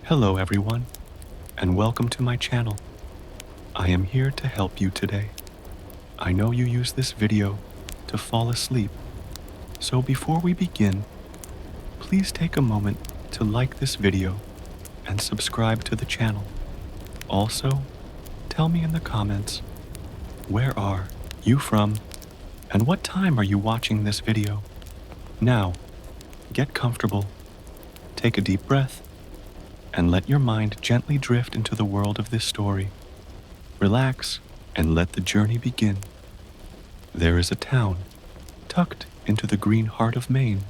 Hello everyone, and welcome to my channel. I am here to help you today. I know you use this video to fall asleep, so before we begin, please take a moment to like this video and subscribe to the channel. Also, tell me in the comments, where are you from and what time are you watching this video? Now, get comfortable, take a deep breath, and let your mind gently drift into the world of this story. Relax and let the journey begin. There is a town tucked into the green heart of Maine,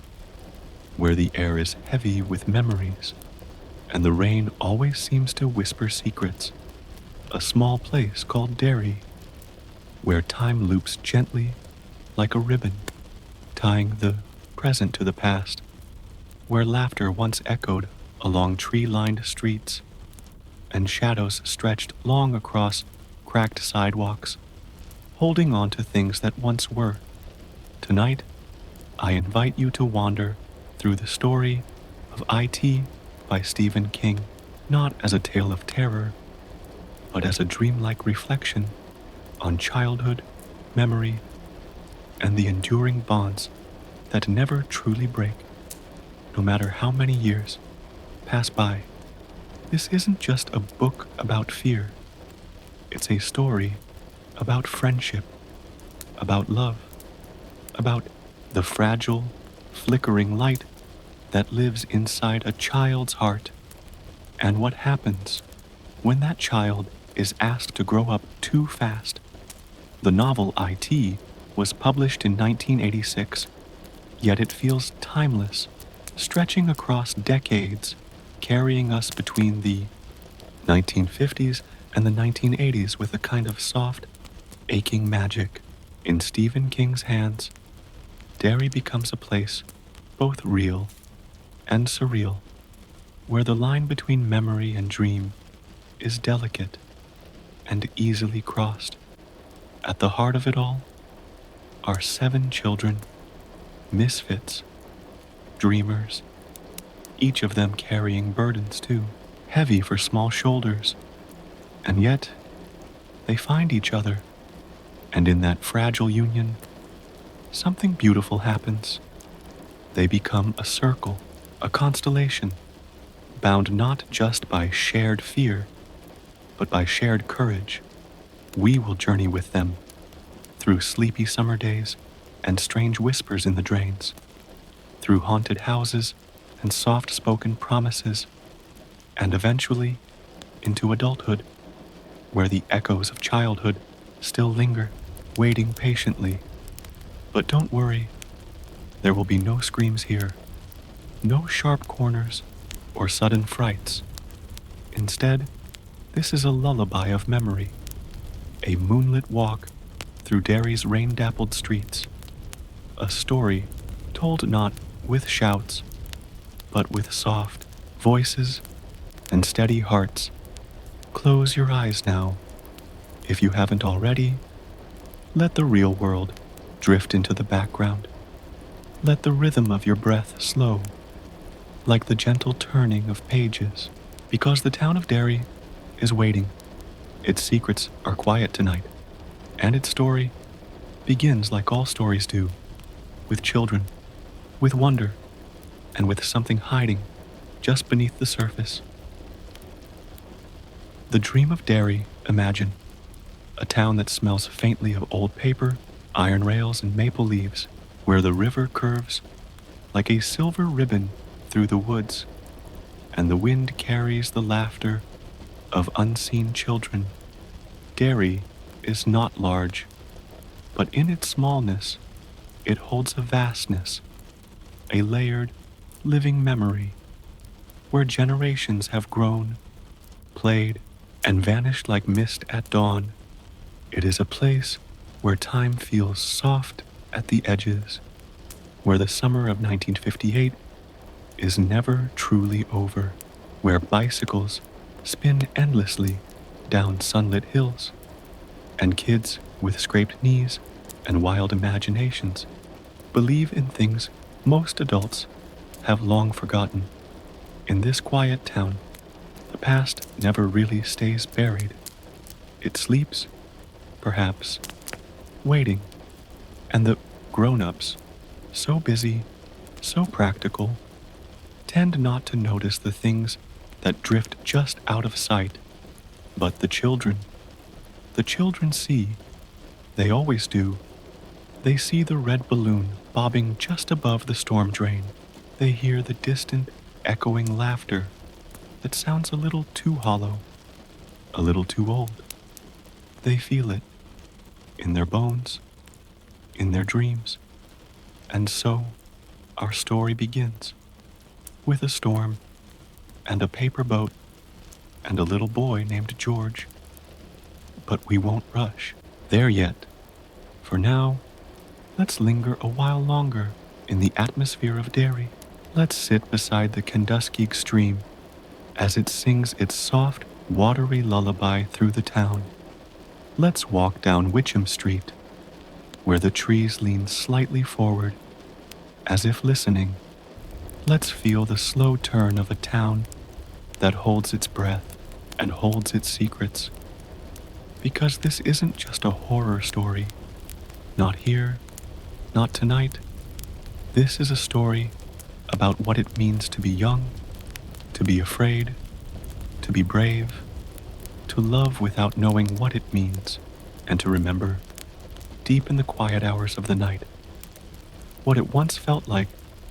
where the air is heavy with memories, and the rain always seems to whisper secrets. A small place called Derry, where time loops gently like a ribbon, tying the present to the past, where laughter once echoed along tree-lined streets, and shadows stretched long across cracked sidewalks, holding on to things that once were. Tonight, I invite you to wander through the story of IT by Stephen King, not as a tale of terror, but as a dreamlike reflection on childhood, memory, and the enduring bonds that never truly break, no matter how many years pass by. This isn't just a book about fear. It's a story about friendship, about love, about the fragile, flickering light that lives inside a child's heart, and what happens when that child is asked to grow up too fast. The novel IT was published in 1986, yet it feels timeless, stretching across decades, carrying us between the 1950s and the 1980s with a kind of soft, aching magic. In Stephen King's hands, Derry becomes a place both real and surreal, where the line between memory and dream is delicate and easily crossed. At the heart of it all are 7 children, misfits, dreamers, each of them carrying burdens too, heavy for small shoulders, and yet they find each other, and in that fragile union, something beautiful happens. They become a circle, a constellation, bound not just by shared fear, but by shared courage. We will journey with them through sleepy summer days and strange whispers in the drains, through haunted houses and soft-spoken promises, and eventually into adulthood, where the echoes of childhood still linger, waiting patiently. But don't worry, there will be no screams here, no sharp corners or sudden frights. Instead, this is a lullaby of memory, a moonlit walk through Derry's rain-dappled streets, a story told not with shouts, but with soft voices and steady hearts. Close your eyes now. If you haven't already, let the real world drift into the background. Let the rhythm of your breath slow, like the gentle turning of pages, because the town of Derry is waiting. Its secrets are quiet tonight, and its story begins like all stories do, with children, with wonder, and with something hiding just beneath the surface. The dream of Derry, imagine. A town that smells faintly of old paper, iron rails, and maple leaves, where the river curves like a silver ribbon through the woods, and the wind carries the laughter of unseen children. Derry is not large, but in its smallness, it holds a vastness, a layered, living memory, where generations have grown, played, and vanished like mist at dawn. It is a place where time feels soft at the edges, where the summer of 1958 is never truly over, where bicycles spin endlessly down sunlit hills, and kids with scraped knees and wild imaginations believe in things most adults have long forgotten. In this quiet town, The past never really stays buried. It sleeps, perhaps, waiting, and the grown-ups, so busy, so practical, tend not to notice the things that drift just out of sight. But the children see, they always do. They see the red balloon bobbing just above the storm drain. They hear the distant, echoing laughter that sounds a little too hollow, a little too old. They feel it in their bones, in their dreams. And so, our story begins with a storm and a paper boat and a little boy named George. But we won't rush there yet. For now, let's linger a while longer in the atmosphere of Derry. Let's sit beside the Kenduskeag stream as it sings its soft, watery lullaby through the town. Let's walk down Witcham Street, where the trees lean slightly forward, as if listening. Let's feel the slow turn of a town that holds its breath and holds its secrets. Because this isn't just a horror story. Not here, not tonight. This is a story about what it means to be young, to be afraid, to be brave, to love without knowing what it means, and to remember, deep in the quiet hours of the night, what it once felt like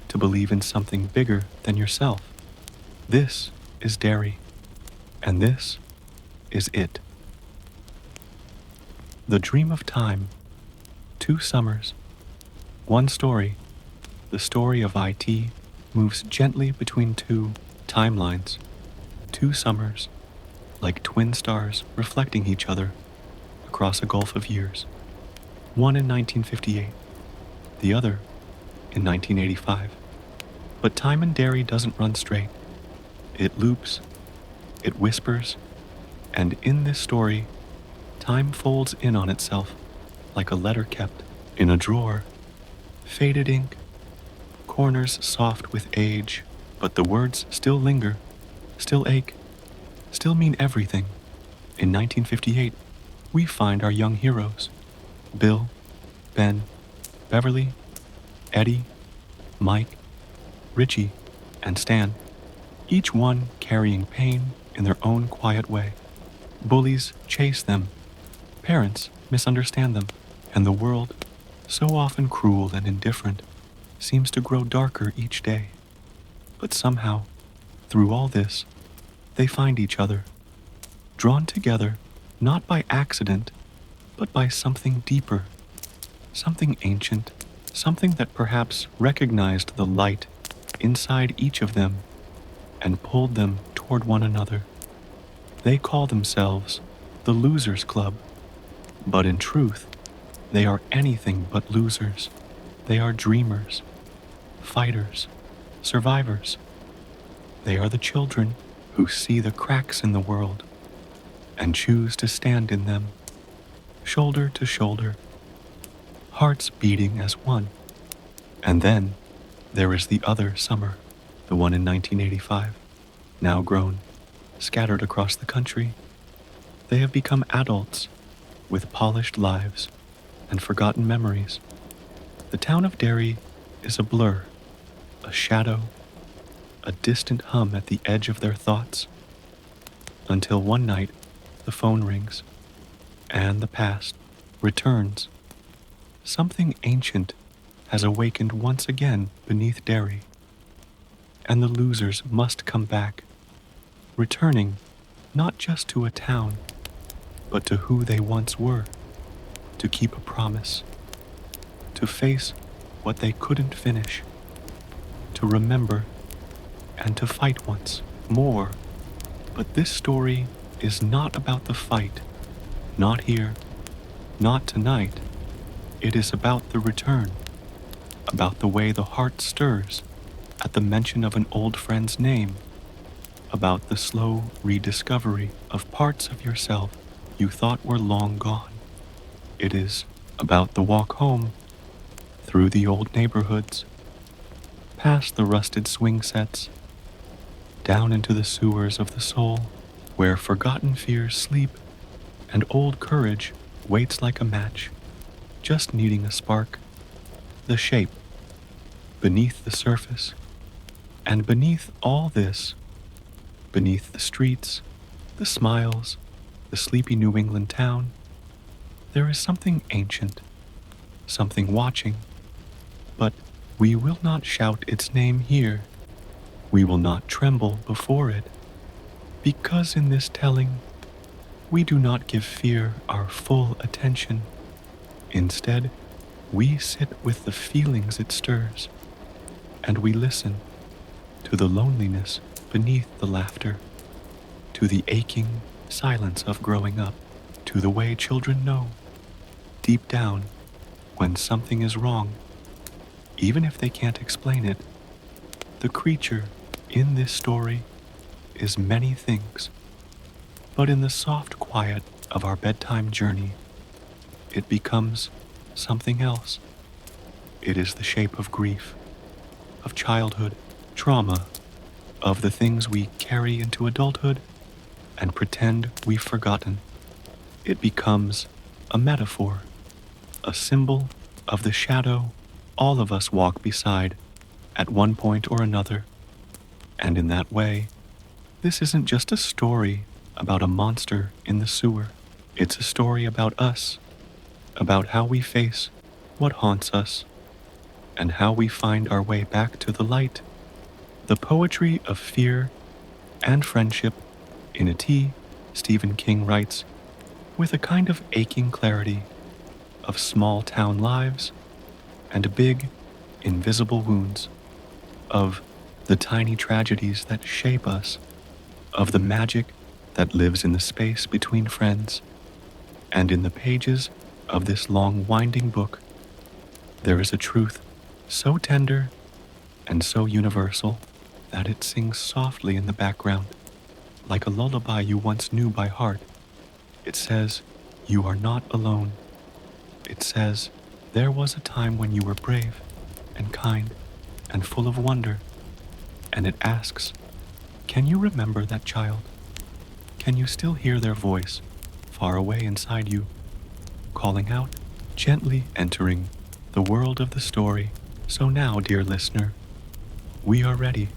to believe in something bigger than yourself. This is Derry, and this is it. The Dream of Time. 2 summers. One story. The story of IT moves gently between 2 timelines. 2 summers, like twin stars reflecting each other across a gulf of years. One in 1958, the other in 1985. But time in Derry doesn't run straight. It loops, it whispers, and in this story, time folds in on itself like a letter kept in a drawer. Faded ink, corners soft with age, but the words still linger, still ache, still mean everything. In 1958, we find our young heroes: Bill, Ben, Beverly, Eddie, Mike, Richie, and Stan, each one carrying pain in their own quiet way. Bullies chase them, parents misunderstand them, and the world, so often cruel and indifferent, seems to grow darker each day. But somehow, through all this, they find each other, drawn together not by accident, but by something deeper, something ancient, something that perhaps recognized the light inside each of them and pulled them toward one another. They call themselves the Losers Club, but in truth, they are anything but losers. They are dreamers, fighters, survivors. They are the children who see the cracks in the world and choose to stand in them, shoulder to shoulder, hearts beating as one. And then there is the other summer, the one in 1985, now grown, scattered across the country. They have become adults with polished lives and forgotten memories. The town of Derry is a blur, a shadow, a distant hum at the edge of their thoughts, until one night the phone rings, and the past returns. Something ancient has awakened once again beneath Derry, and the losers must come back, returning not just to a town, but to who they once were, to keep a promise, to face what they couldn't finish, to remember, and to fight once more. But this story is not about the fight, not here, not tonight. It is about the return, about the way the heart stirs at the mention of an old friend's name, about the slow rediscovery of parts of yourself you thought were long gone. It is about the walk home, through the old neighborhoods, past the rusted swing sets, down into the sewers of the soul, where forgotten fears sleep and old courage waits like a match, just needing a spark, the shape, beneath the surface, and beneath all this, beneath the streets, the smiles, the sleepy New England town, there is something ancient, something watching, but we will not shout its name here. We will not tremble before it, because in this telling, we do not give fear our full attention. Instead, we sit with the feelings it stirs, and we listen to the loneliness beneath the laughter, to the aching silence of growing up, to the way children know, deep down, when something is wrong, even if they can't explain it. The creature in this story is many things, but in the soft quiet of our bedtime journey, it becomes something else. It is the shape of grief, of childhood, trauma, of the things we carry into adulthood and pretend we've forgotten. It becomes a metaphor, a symbol of the shadow all of us walk beside at one point or another. And in that way, this isn't just a story about a monster in the sewer. It's a story about us, about how we face what haunts us, and how we find our way back to the light. The poetry of fear and friendship in a tea, Stephen King writes, with a kind of aching clarity of small town lives and big, invisible wounds, of the tiny tragedies that shape us, of the magic that lives in the space between friends. And in the pages of this long, winding book, there is a truth so tender and so universal that it sings softly in the background, like a lullaby you once knew by heart. It says, "You are not alone." It says, "There was a time when you were brave and kind and full of wonder." And it asks, can you remember that child? Can you still hear their voice far away inside you, calling out, gently entering the world of the story? So now, dear listener, we are ready.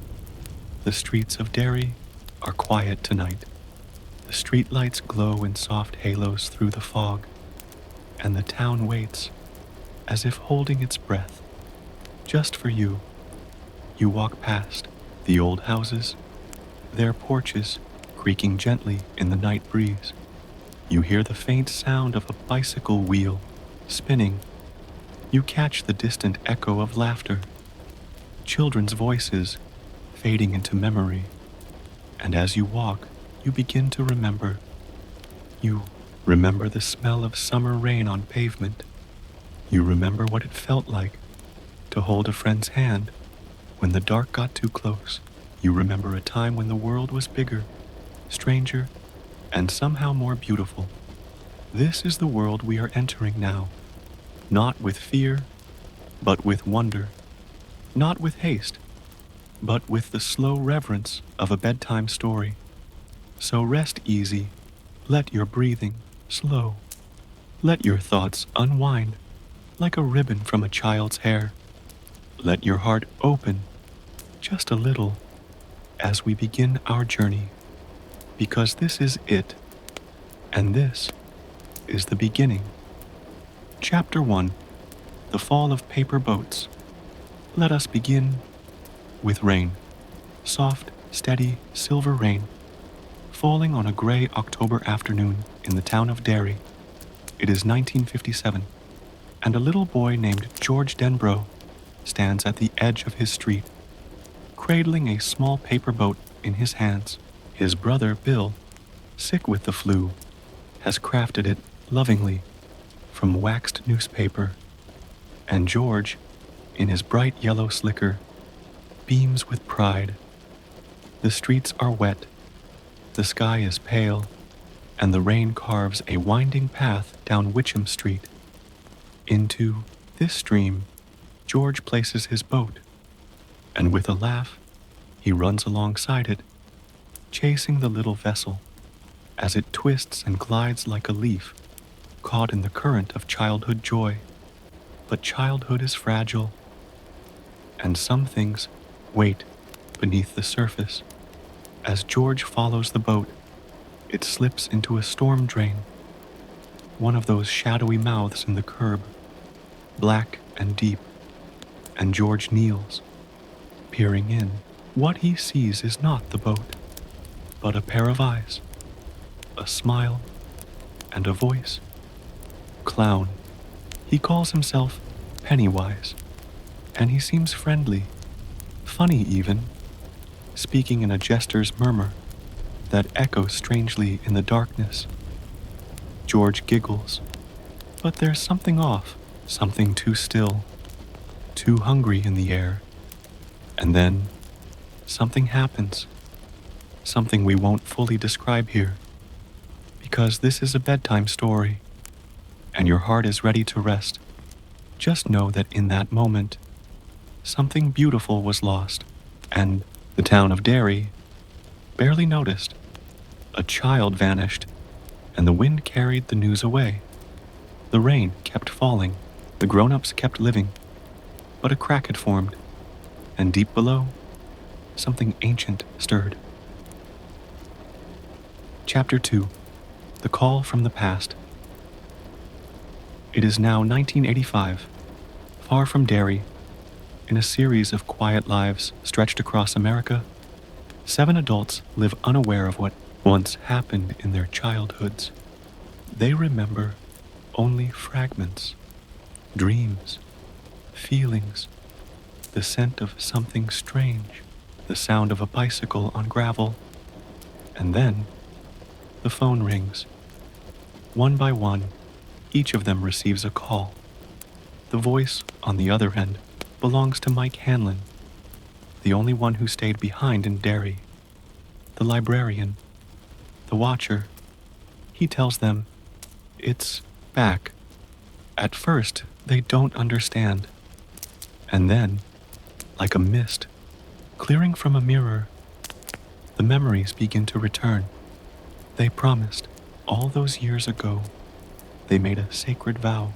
The streets of Derry are quiet tonight. The streetlights glow in soft halos through the fog, and the town waits, as if holding its breath, just for you. You walk past the old houses, their porches creaking gently in the night breeze. You hear the faint sound of a bicycle wheel spinning. You catch the distant echo of laughter, children's voices fading into memory. And as you walk, you begin to remember. You remember the smell of summer rain on pavement. You remember what it felt like to hold a friend's hand when the dark got too close. You remember a time when the world was bigger, stranger, and somehow more beautiful. This is the world we are entering now, not with fear, but with wonder, not with haste, but with the slow reverence of a bedtime story. So rest easy, let your breathing slow, let your thoughts unwind like a ribbon from a child's hair. Let your heart open just a little as we begin our journey, because this is it, and this is the beginning. Chapter 1, The Fall of Paper Boats. Let us begin with rain. Soft, steady, silver rain, falling on a gray October afternoon in the town of Derry. It is 1957, and a little boy named George Denbrough stands at the edge of his street, cradling a small paper boat in his hands. His brother, Bill, sick with the flu, has crafted it lovingly from waxed newspaper, and George, in his bright yellow slicker, beams with pride. The streets are wet, the sky is pale, and the rain carves a winding path down Witcham Street. Into this stream, George places his boat, and with a laugh, he runs alongside it, chasing the little vessel as it twists and glides like a leaf caught in the current of childhood joy. But childhood is fragile, and some things wait beneath the surface. As George follows the boat, it slips into a storm drain, one of those shadowy mouths in the curb, black and deep, and George kneels, peering in. What he sees is not the boat, but a pair of eyes, a smile, and a voice. Clown. He calls himself Pennywise, and he seems friendly, funny even, speaking in a jester's murmur that echoes strangely in the darkness. George giggles, but there's something off, something too still, too hungry in the air. And then something happens, something we won't fully describe here, because this is a bedtime story, and your heart is ready to rest. Just know that in that moment, something beautiful was lost, and the town of Derry barely noticed. A child vanished, and the wind carried the news away. The rain kept falling, the grown-ups kept living, but a crack had formed, and deep below, something ancient stirred. Chapter 2. The Call from the Past. It is now 1985, far from Derry. In a series of quiet lives stretched across America, 7 adults live unaware of what once happened in their childhoods. They remember only fragments, dreams, feelings, the scent of something strange, the sound of a bicycle on gravel, and then the phone rings. One by one, each of them receives a call. The voice on the other end belongs to Mike Hanlon, the only one who stayed behind in Derry, the librarian, the watcher. He tells them it's back. At first, they don't understand. And then, like a mist, clearing from a mirror, the memories begin to return. They promised, all those years ago, they made a sacred vow.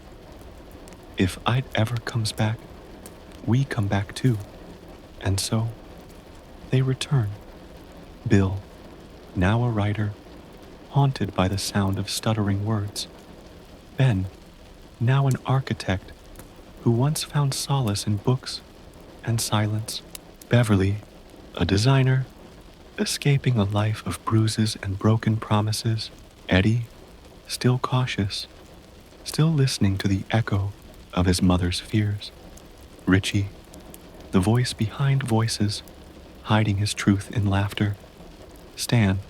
If I'd ever comes back, we come back too. And so, they return. Bill, now a writer, haunted by the sound of stuttering words. Ben, now an architect, who once found solace in books and silence. Beverly, a designer, escaping a life of bruises and broken promises. Eddie, still cautious, still listening to the echo of his mother's fears. Richie, the voice behind voices, hiding his truth in laughter. Stan,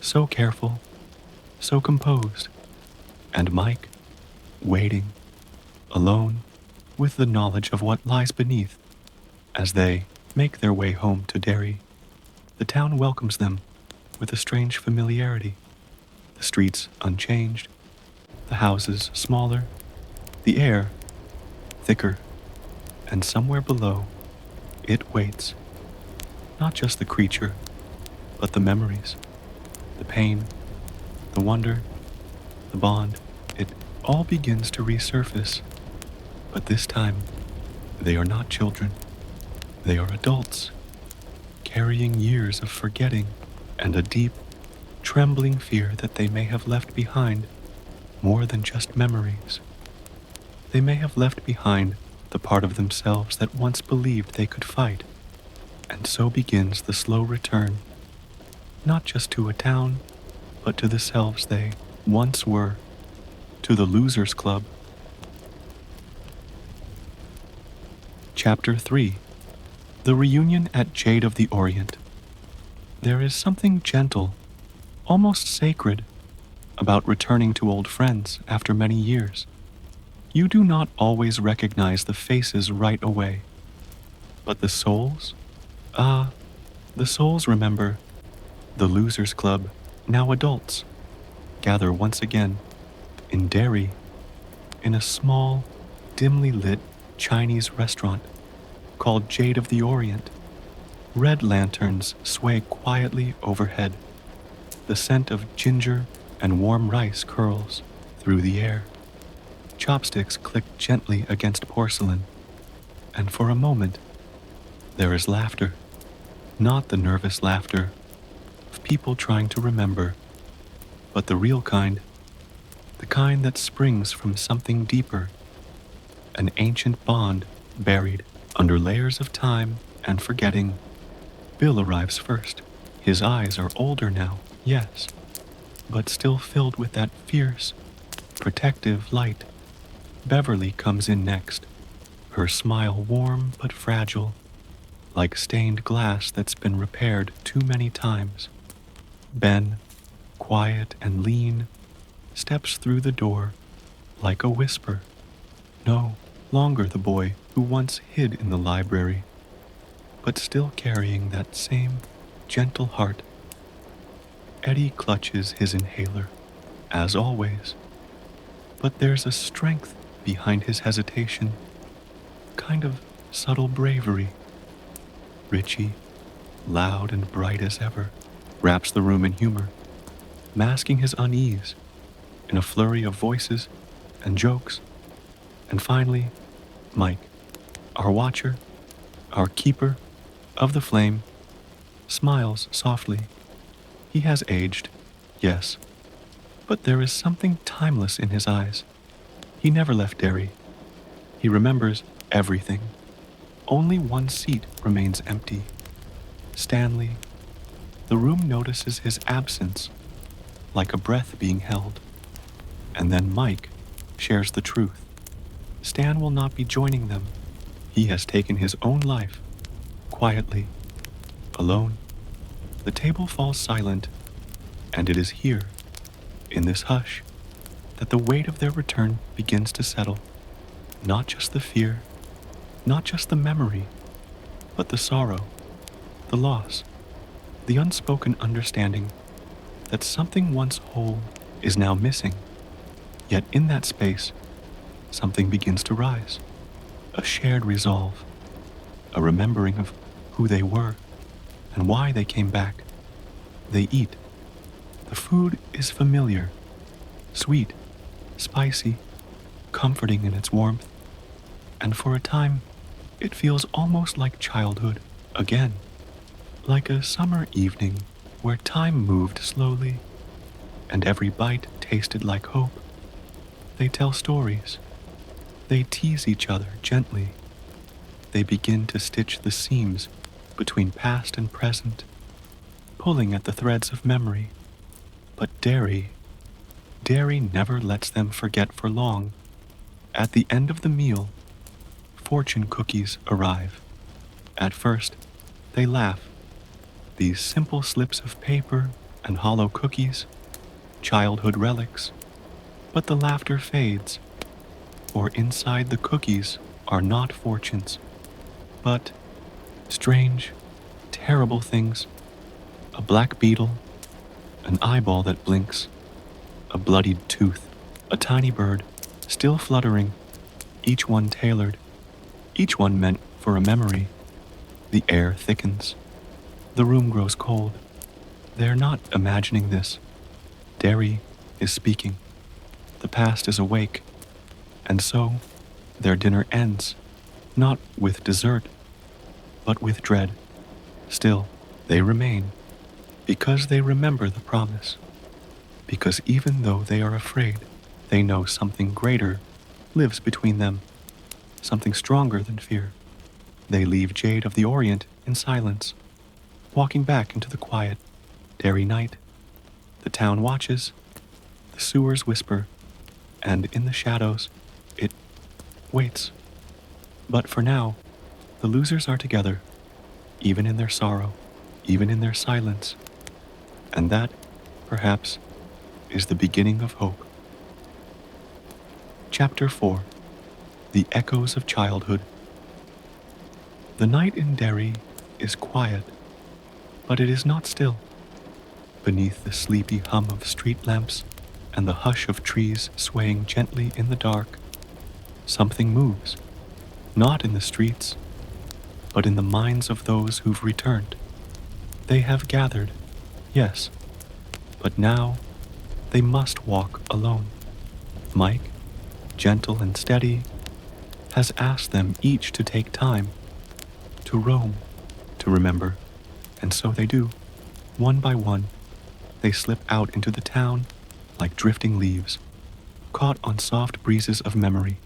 so careful, so composed. And Mike, waiting, alone, with the knowledge of what lies beneath. As they make their way home to Derry, the town welcomes them with a strange familiarity. The streets unchanged, the houses smaller, the air thicker, and somewhere below, it waits. Not just the creature, but the memories, the pain, the wonder, the bond. It all begins to resurface. But this time, they are not children. They are adults, carrying years of forgetting and a deep, trembling fear that they may have left behind more than just memories. They may have left behind the part of themselves that once believed they could fight. And so begins the slow return, not just to a town, but to the selves they once were, to the Losers Club. Chapter 3. The Reunion at Jade of the Orient. There is something gentle, almost sacred, about returning to old friends after many years. You do not always recognize the faces right away, but the souls? The souls remember. The Losers Club, now adults, gather once again in Derry, in a small, dimly lit Chinese restaurant called Jade of the Orient. Red lanterns sway quietly overhead, The scent of ginger and warm rice curls through the air. Chopsticks click gently against porcelain, and for a moment, there is laughter. Not the nervous laughter of people trying to remember, but the real kind, the kind that springs from something deeper, an ancient bond buried under layers of time and forgetting. Bill arrives first. His eyes are older now, yes, but still filled with that fierce, protective light. Beverly comes in next, her smile warm but fragile, like stained glass that's been repaired too many times. Ben, quiet and lean, steps through the door like a whisper. No longer the boy who once hid in the library, but still carrying that same gentle heart. Eddie clutches his inhaler, as always, but there's a strength behind his hesitation, kind of subtle bravery. Richie, loud and bright as ever, wraps the room in humor, masking his unease in a flurry of voices and jokes. And finally, Mike, our watcher, our keeper of the flame, smiles softly. He has aged, yes, but there is something timeless in his eyes. He never left Derry. He remembers everything. Only one seat remains empty. Stanley. The room notices his absence, like a breath being held. And then Mike shares the truth. Stan will not be joining them. He has taken his own life, quietly, alone. The table falls silent, and it is here, in this hush, that the weight of their return begins to settle. Not just the fear, not just the memory, but the sorrow, the loss, the unspoken understanding that something once whole is now missing. Yet in that space, something begins to rise, a shared resolve, a remembering of who they were and why they came back. They eat. The food is familiar, sweet, spicy, comforting in its warmth, and for a time, it feels almost like childhood again, like a summer evening where time moved slowly, and every bite tasted like hope. They tell stories. They tease each other gently. They begin to stitch the seams between past and present, pulling at the threads of memory. But Derry never lets them forget for long. At the end of the meal, fortune cookies arrive. At first, they laugh. These simple slips of paper and hollow cookies, childhood relics. But the laughter fades, for inside the cookies are not fortunes, but strange, terrible things. A black beetle, an eyeball that blinks, a bloodied tooth, a tiny bird, still fluttering, each one tailored, each one meant for a memory. The air thickens. The room grows cold. They're not imagining this. Derry is speaking. The past is awake. And so, their dinner ends, not with dessert, but with dread. Still, they remain, because they remember the promise. Because even though they are afraid, they know something greater lives between them, something stronger than fear. They leave Jade of the Orient in silence, walking back into the quiet, Derry night. The town watches, the sewers whisper, and in the shadows, it waits. But for now, the losers are together, even in their sorrow, even in their silence. And that, perhaps, is the beginning of hope. Chapter 4. The Echoes of Childhood. The night in Derry is quiet, but it is not still. Beneath the sleepy hum of street lamps and the hush of trees swaying gently in the dark, something moves, not in the streets, but in the minds of those who've returned. They have gathered, yes, But now they must walk alone. Mike, gentle and steady, has asked them each to take time, to roam, to remember, and so they do. One by one, they slip out into the town like drifting leaves, caught on soft breezes of memory.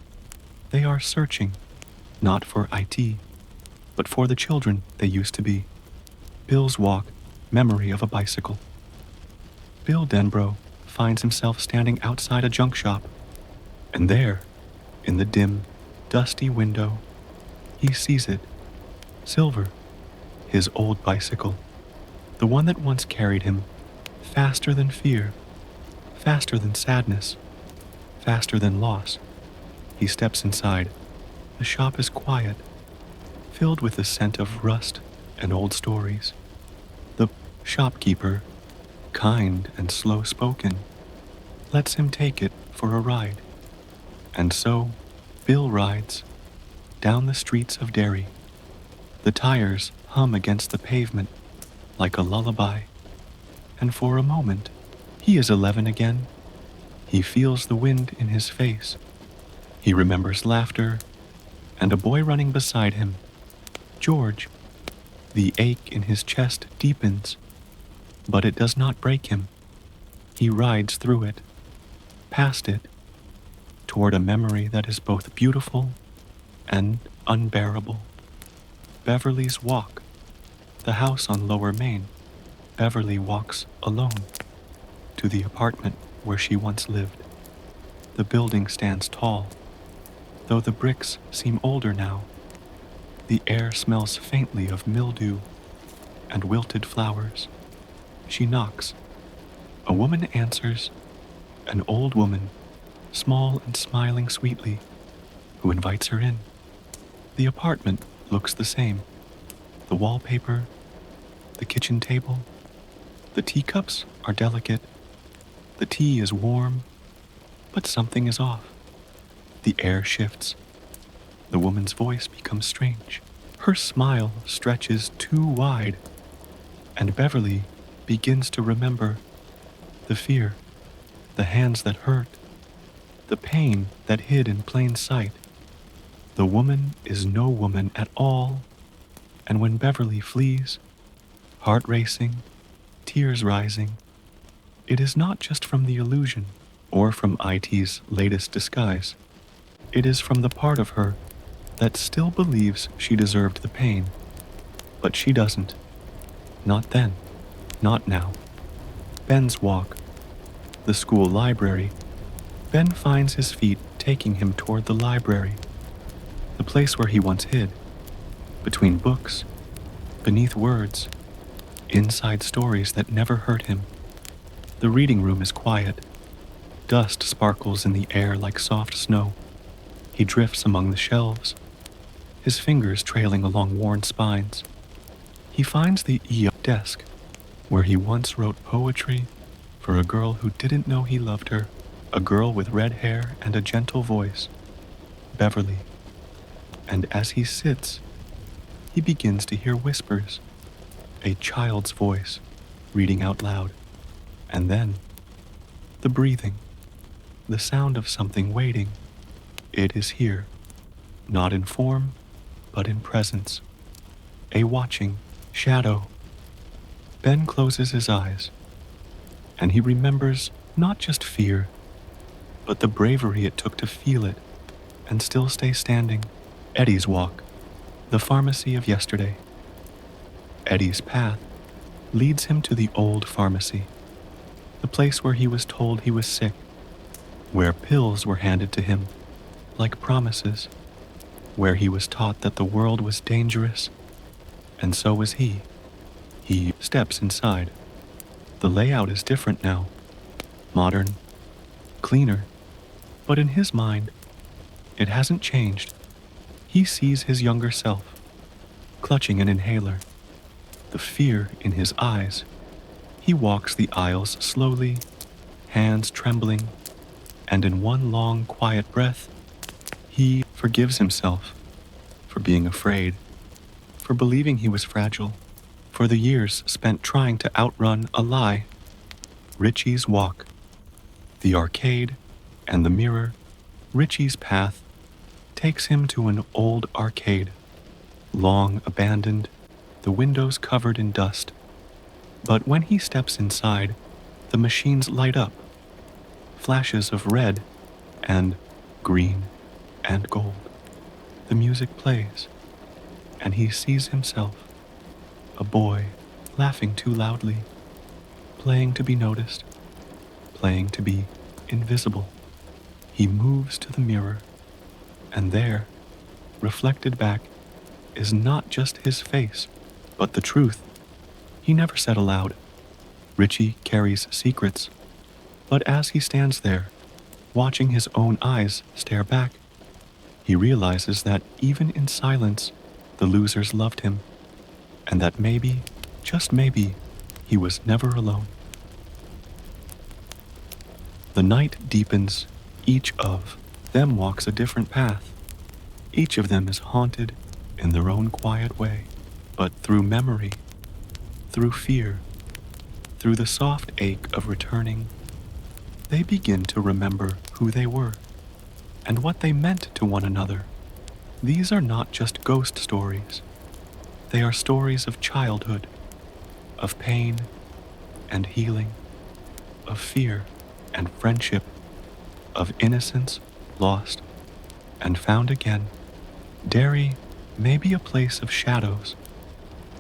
They are searching, not for IT, but for the children they used to be. Bill's walk, memory of a bicycle. Bill Denbrough finds himself standing outside a junk shop, and there, in the dim, dusty window, he sees it, silver, his old bicycle, the one that once carried him, faster than fear, faster than sadness, faster than loss. He steps inside. The shop is quiet, filled with the scent of rust and old stories. The shopkeeper, kind and slow-spoken, lets him take it for a ride. And so, Bill rides down the streets of Derry. The tires hum against the pavement like a lullaby, and for a moment, he is 11 again. He feels the wind in his face. He remembers laughter and a boy running beside him, George. The ache in his chest deepens, but it does not break him. He rides through it, past it, toward a memory that is both beautiful and unbearable. Beverly's Walk, the house on Lower Main. Beverly walks alone to the apartment where she once lived. The building stands tall, though the bricks seem older now. The air smells faintly of mildew and wilted flowers. She knocks. A woman answers, an old woman, small and smiling sweetly, who invites her in. The apartment looks the same. The wallpaper, the kitchen table, the teacups are delicate. The tea is warm, but something is off. The air shifts. The woman's voice becomes strange. Her smile stretches too wide, and Beverly begins to remember the fear, the hands that hurt, the pain that hid in plain sight. The woman is no woman at all, and when Beverly flees, heart racing, tears rising, it is not just from the illusion or from IT's latest disguise. It is from the part of her that still believes she deserved the pain, but she doesn't. Not then, not now. Ben's Walk, the school library. Ben finds his feet taking him toward the library, the place where he once hid, between books, beneath words, inside stories that never hurt him. The reading room is quiet. Dust sparkles in the air like soft snow. He drifts among the shelves, his fingers trailing along worn spines. He finds the desk, where he once wrote poetry for a girl who didn't know he loved her, a girl with red hair and a gentle voice, Beverly. And as he sits, he begins to hear whispers, a child's voice reading out loud. And then, the breathing, the sound of something waiting. It is here, not in form, but in presence. A watching shadow. Ben closes his eyes, and he remembers not just fear, but the bravery it took to feel it and still stay standing. Eddie's Walk, the pharmacy of yesterday. Eddie's path leads him to the old pharmacy, the place where he was told he was sick, where pills were handed to him like promises, where he was taught that the world was dangerous, and so was he. He steps inside. The layout is different now, modern, cleaner, but in his mind, it hasn't changed. He sees his younger self, clutching an inhaler, the fear in his eyes. He walks the aisles slowly, hands trembling, and in one long, quiet breath, he forgives himself for being afraid, for believing he was fragile, for the years spent trying to outrun a lie. Richie's walk. The arcade and the mirror. Richie's path takes him to an old arcade, long abandoned, the windows covered in dust. But when he steps inside, the machines light up, flashes of red and green and gold. The music plays, and he sees himself, a boy, laughing too loudly, playing to be noticed, playing to be invisible. He moves to the mirror, and there, reflected back, is not just his face, but the truth. He never said aloud. Richie carries secrets, but as he stands there, watching his own eyes stare back, he realizes that even in silence, the losers loved him, and that maybe, just maybe, he was never alone. The night deepens. Each of them walks a different path. Each of them is haunted in their own quiet way, but through memory, through fear, through the soft ache of returning, they begin to remember who they were and what they meant to one another. These are not just ghost stories. They are stories of childhood, of pain and healing, of fear and friendship, of innocence lost and found again. Derry may be a place of shadows,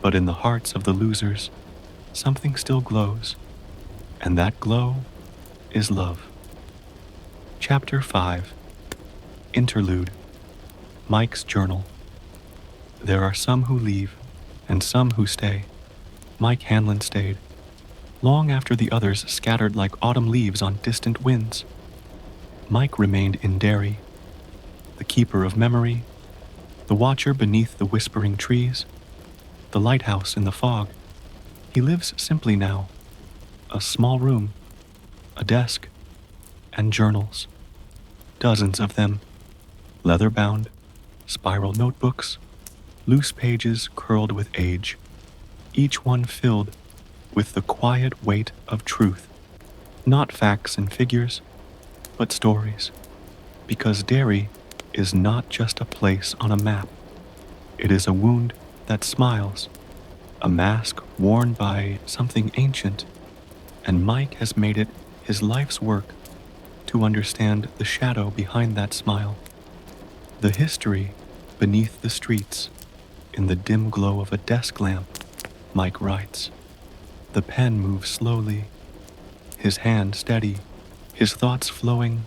but in the hearts of the losers, something still glows, and that glow is love. Chapter 5. Interlude. Mike's Journal. There are some who leave, and some who stay. Mike Hanlon stayed, long after the others scattered like autumn leaves on distant winds. Mike remained in Derry, the keeper of memory, the watcher beneath the whispering trees, the lighthouse in the fog. He lives simply now, a small room, a desk, and journals, dozens of them, leather-bound, spiral notebooks, loose pages curled with age, each one filled with the quiet weight of truth, not facts and figures, but stories, because Derry is not just a place on a map. It is a wound that smiles, a mask worn by something ancient, and Mike has made it his life's work to understand the shadow behind that smile, the history beneath the streets. In the dim glow of a desk lamp, Mike writes. The pen moves slowly, his hand steady, his thoughts flowing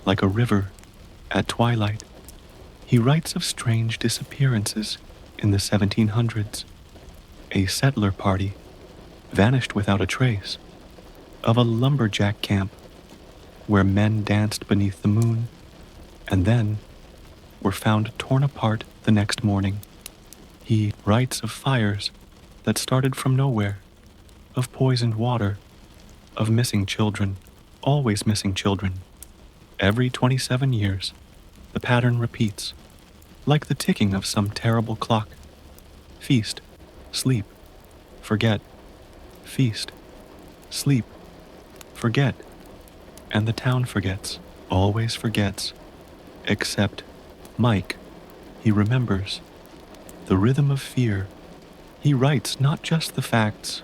like a river at twilight. He writes of strange disappearances in the 1700s, a settler party vanished without a trace, of a lumberjack camp where men danced beneath the moon and then were found torn apart the next morning. He writes of fires that started from nowhere, of poisoned water, of missing children, always missing children. Every 27 years, the pattern repeats, like the ticking of some terrible clock. Feast, sleep, forget. Feast, sleep, forget. And the town forgets, always forgets, except Mike. He remembers the rhythm of fear. He writes not just the facts,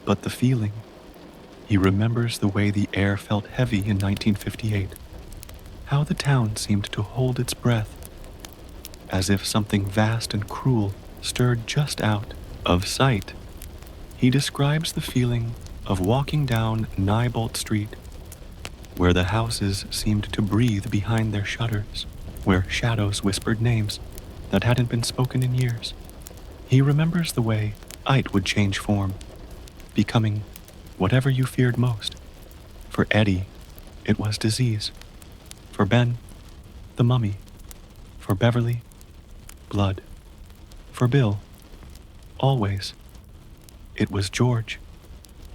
but the feeling. He remembers the way the air felt heavy in 1958, how the town seemed to hold its breath, as if something vast and cruel stirred just out of sight. He describes the feeling of walking down Neibolt Street, where the houses seemed to breathe behind their shutters, where shadows whispered names that hadn't been spoken in years. He remembers the way It would change form, becoming whatever you feared most. For Eddie, it was disease. For Ben, the mummy. For Beverly, blood. For Bill, always, it was George.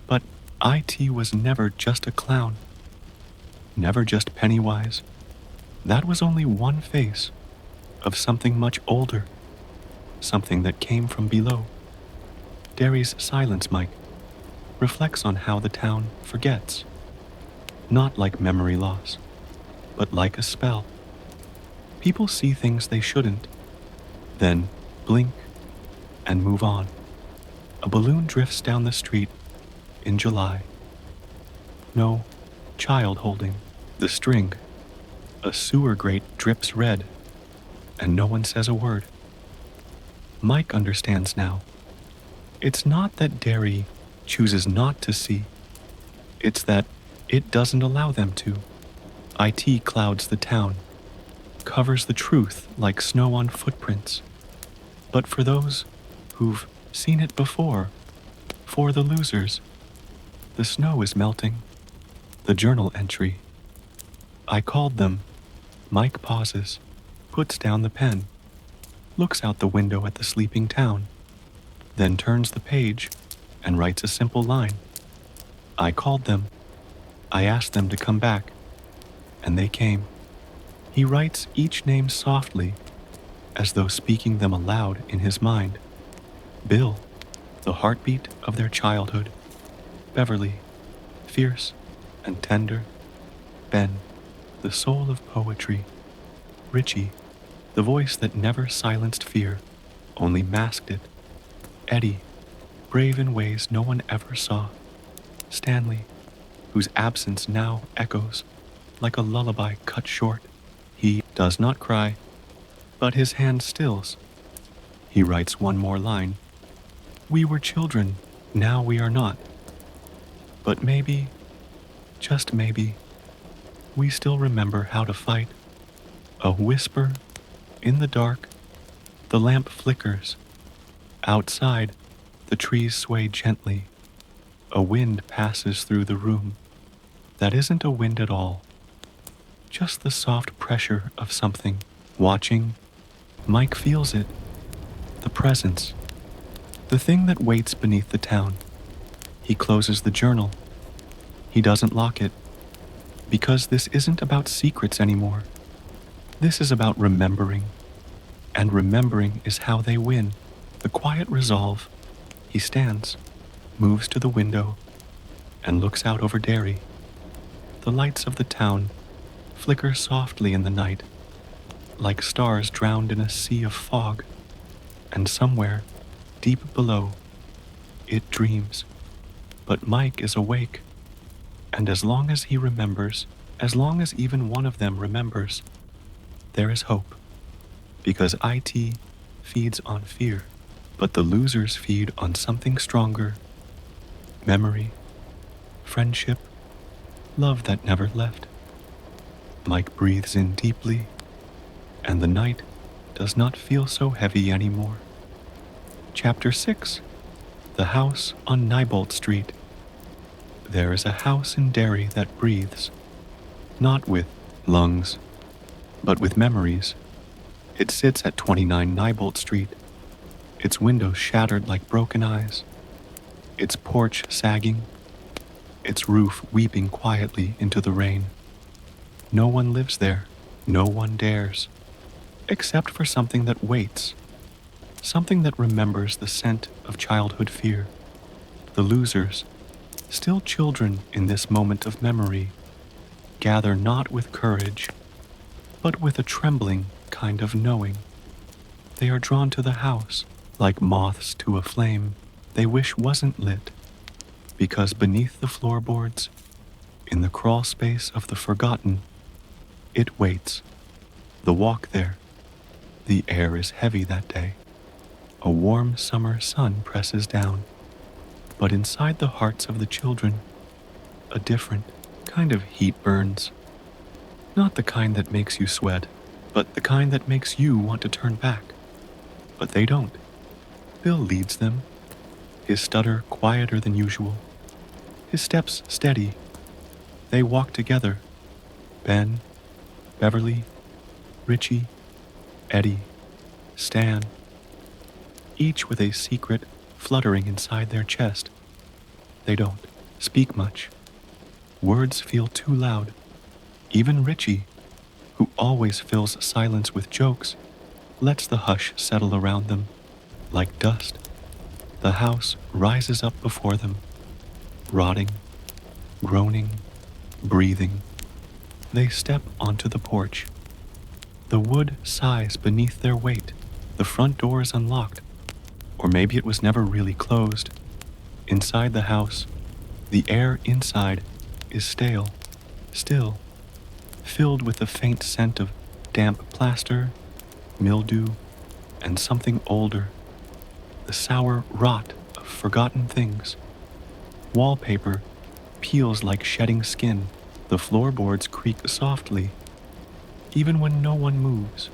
But IT was never just a clown, never just Pennywise. That was only one face of something much older, something that came from below. Derry's silence, Mike. reflects on how the town forgets, not like memory loss, but like a spell. People see things they shouldn't, then blink and move on. A balloon drifts down the street in July. No child holding the string. A sewer grate drips red, and no one says a word. Mike understands now. It's not that Derry chooses not to see. It's that it doesn't allow them to. IT clouds the town, covers the truth like snow on footprints. But for those who've seen it before, for the losers, the snow is melting. The journal entry. I called them. Mike pauses, puts down the pen, looks out the window at the sleeping town, then turns the page and writes a simple line. I called them. I asked them to come back, and they came. He writes each name softly, as though speaking them aloud in his mind. Bill, the heartbeat of their childhood. Beverly, fierce and tender. Ben, the soul of poetry. Richie, the voice that never silenced fear, only masked it. Eddie, brave in ways no one ever saw. Stanley, whose absence now echoes like a lullaby cut short. He does not cry, but his hand stills. He writes one more line. We were children, now we are not. But maybe, just maybe, we still remember how to fight. A whisper in the dark, the lamp flickers. Outside, the trees sway gently. A wind passes through the room. That isn't a wind at all. Just the soft pressure of something. Watching, Mike feels it. The presence. The thing that waits beneath the town. He closes the journal. He doesn't lock it. Because this isn't about secrets anymore. This is about remembering. And remembering is how they win. The quiet resolve. He stands, moves to the window, and looks out over Derry. The lights of the town flicker softly in the night, like stars drowned in a sea of fog. And somewhere, deep below, it dreams. But Mike is awake. And as long as he remembers, as long as even one of them remembers, there is hope. Because IT feeds on fear, but the losers feed on something stronger. Memory, friendship, love that never left. Mike breathes in deeply, and the night does not feel so heavy anymore. Chapter 6. The House on Neibolt Street. There is a house in Derry that breathes, not with lungs, but with memories. It sits at 29 Neibolt Street, its windows shattered like broken eyes, its porch sagging, its roof weeping quietly into the rain. No one lives there, no one dares, except for something that waits, something that remembers the scent of childhood fear. The losers, still children in this moment of memory, gather not with courage, but with a trembling kind of knowing. They are drawn to the house, like moths to a flame they wish wasn't lit, because beneath the floorboards, in the crawl space of the forgotten, it waits. The walk there, the air is heavy that day. A warm summer sun presses down, but inside the hearts of the children, a different kind of heat burns. Not the kind that makes you sweat, but the kind that makes you want to turn back. But they don't. Bill leads them, his stutter quieter than usual, his steps steady. They walk together. Ben, Beverly, Richie, Eddie, Stan, each with a secret fluttering inside their chest. They don't speak much. Words feel too loud. Even Richie, who always fills silence with jokes, lets the hush settle around them. Like dust, the house rises up before them. rotting, groaning, breathing. They step onto the porch. The wood sighs beneath their weight. The front door is unlocked, or maybe it was never really closed. Inside the house, the air inside is stale, still, filled with a faint scent of damp plaster, mildew, and something older, the sour rot of forgotten things. Wallpaper peels like shedding skin. The floorboards creak softly, even when no one moves.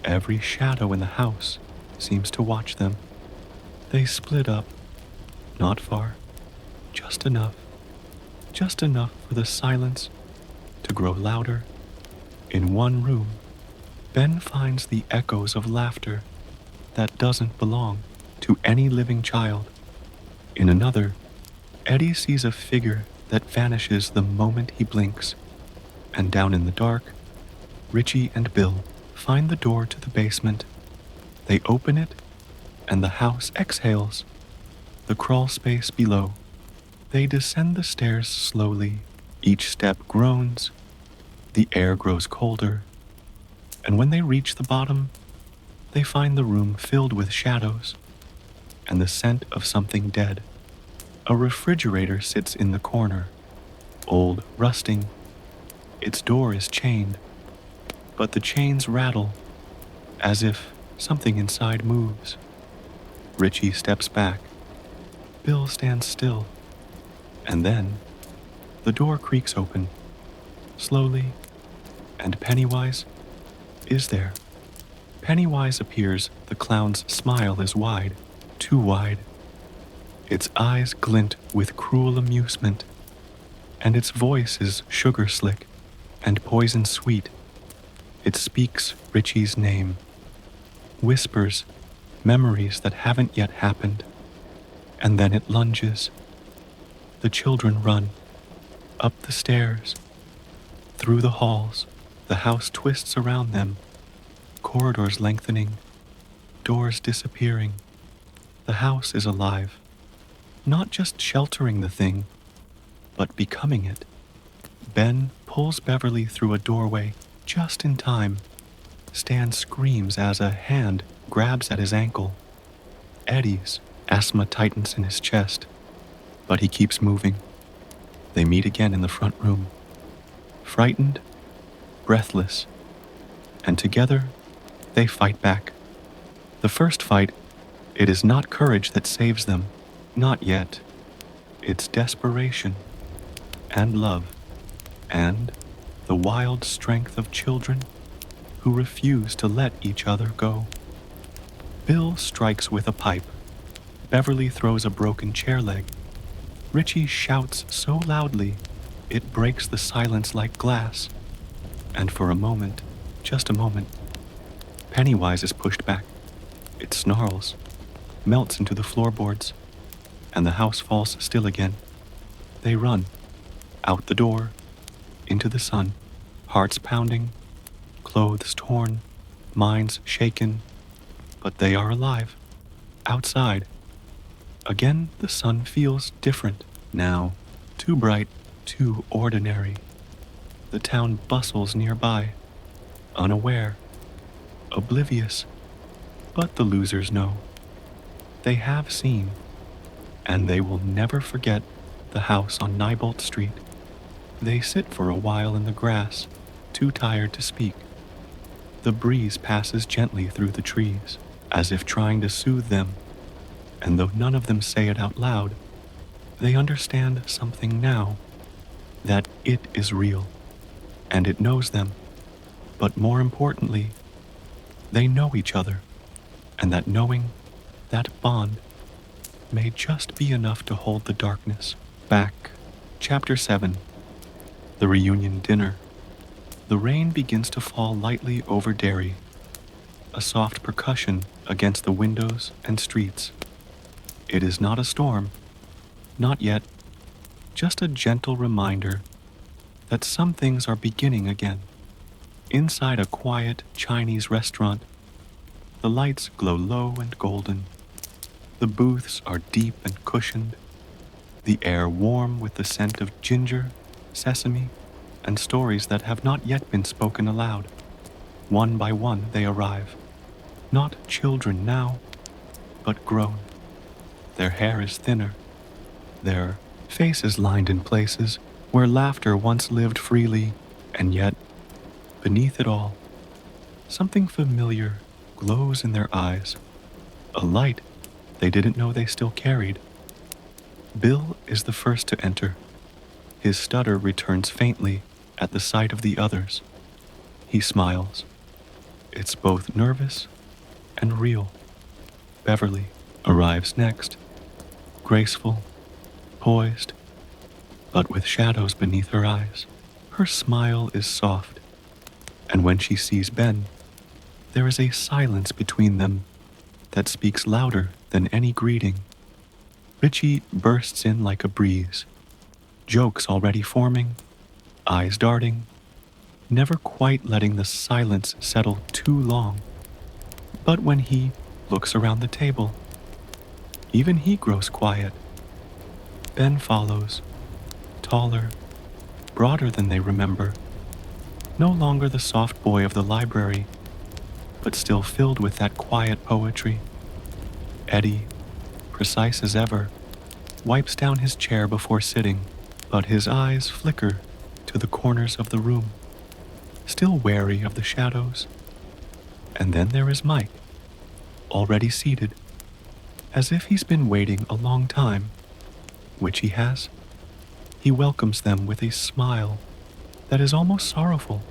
Every shadow in the house seems to watch them. They split up, not far, just enough for the silence to grow louder. In one room, Ben finds the echoes of laughter that doesn't belong to any living child. In another, Eddie sees a figure that vanishes the moment he blinks. And down in the dark, Richie and Bill find the door to the basement. They open it, and the house exhales. The crawl space below. They descend the stairs slowly. Each step groans. The air grows colder. And when they reach the bottom, they find the room filled with shadows and the scent of something dead. A refrigerator sits in the corner, old, rusting. Its door is chained, but the chains rattle as if something inside moves. Richie steps back. Bill stands still. And then the door creaks open, slowly, and Pennywise is there. Pennywise appears. The clown's smile is wide, too wide. Its eyes glint with cruel amusement, and its voice is sugar slick and poison sweet. It speaks Richie's name, whispers memories that haven't yet happened, and then it lunges. The children run, up the stairs, through the halls. The house twists around them, corridors lengthening, doors disappearing. The house is alive, not just sheltering the thing, but becoming it. Ben pulls Beverly through a doorway just in time. Stan screams as a hand grabs at his ankle. Eddie's asthma tightens in his chest, but he keeps moving. They meet again in the front room, frightened, breathless, and together they fight back. The first fight, it is not courage that saves them, not yet. It's desperation, and love, and the wild strength of children who refuse to let each other go. Bill strikes with a pipe. Beverly throws a broken chair leg. Richie shouts so loudly, it breaks the silence like glass. And for a moment, just a moment, Pennywise is pushed back. It snarls, melts into the floorboards, and the house falls still again. They run, out the door, into the sun, hearts pounding, clothes torn, minds shaken, but they are alive, outside. Again, the sun feels different now, too bright, too ordinary. The town bustles nearby, unaware, oblivious, but the losers know. They have seen, and they will never forget the house on Neibolt Street. They sit for a while in the grass, too tired to speak. The breeze passes gently through the trees, as if trying to soothe them, and though none of them say it out loud, they understand something now, that it is real, and it knows them, but more importantly, they know each other, and that knowing, that bond, may just be enough to hold the darkness back. Chapter 7. The Reunion Dinner. The rain begins to fall lightly over Derry, a soft percussion against the windows and streets. It is not a storm, not yet, just a gentle reminder that some things are beginning again. Inside a quiet Chinese restaurant, the lights glow low and golden. The booths are deep and cushioned, the air warm with the scent of ginger, sesame, and stories that have not yet been spoken aloud. One by one they arrive, not children now, but grown. Their hair is thinner, their faces lined in places where laughter once lived freely, and yet, beneath it all, something familiar glows in their eyes, a light they didn't know they still carried. Bill is the first to enter. His stutter returns faintly at the sight of the others. He smiles. It's both nervous and real. Beverly arrives next, graceful, poised, but with shadows beneath her eyes. Her smile is soft, and when she sees Ben, there is a silence between them that speaks louder than any greeting. Richie bursts in like a breeze, jokes already forming, eyes darting, never quite letting the silence settle too long. But when he looks around the table, even he grows quiet. Ben follows, taller, broader than they remember, no longer the soft boy of the library, but still filled with that quiet poetry. Eddie, precise as ever, wipes down his chair before sitting, but his eyes flicker to the corners of the room, still wary of the shadows. And then there is Mike, already seated, as if he's been waiting a long time, which he has. He welcomes them with a smile that is almost sorrowful,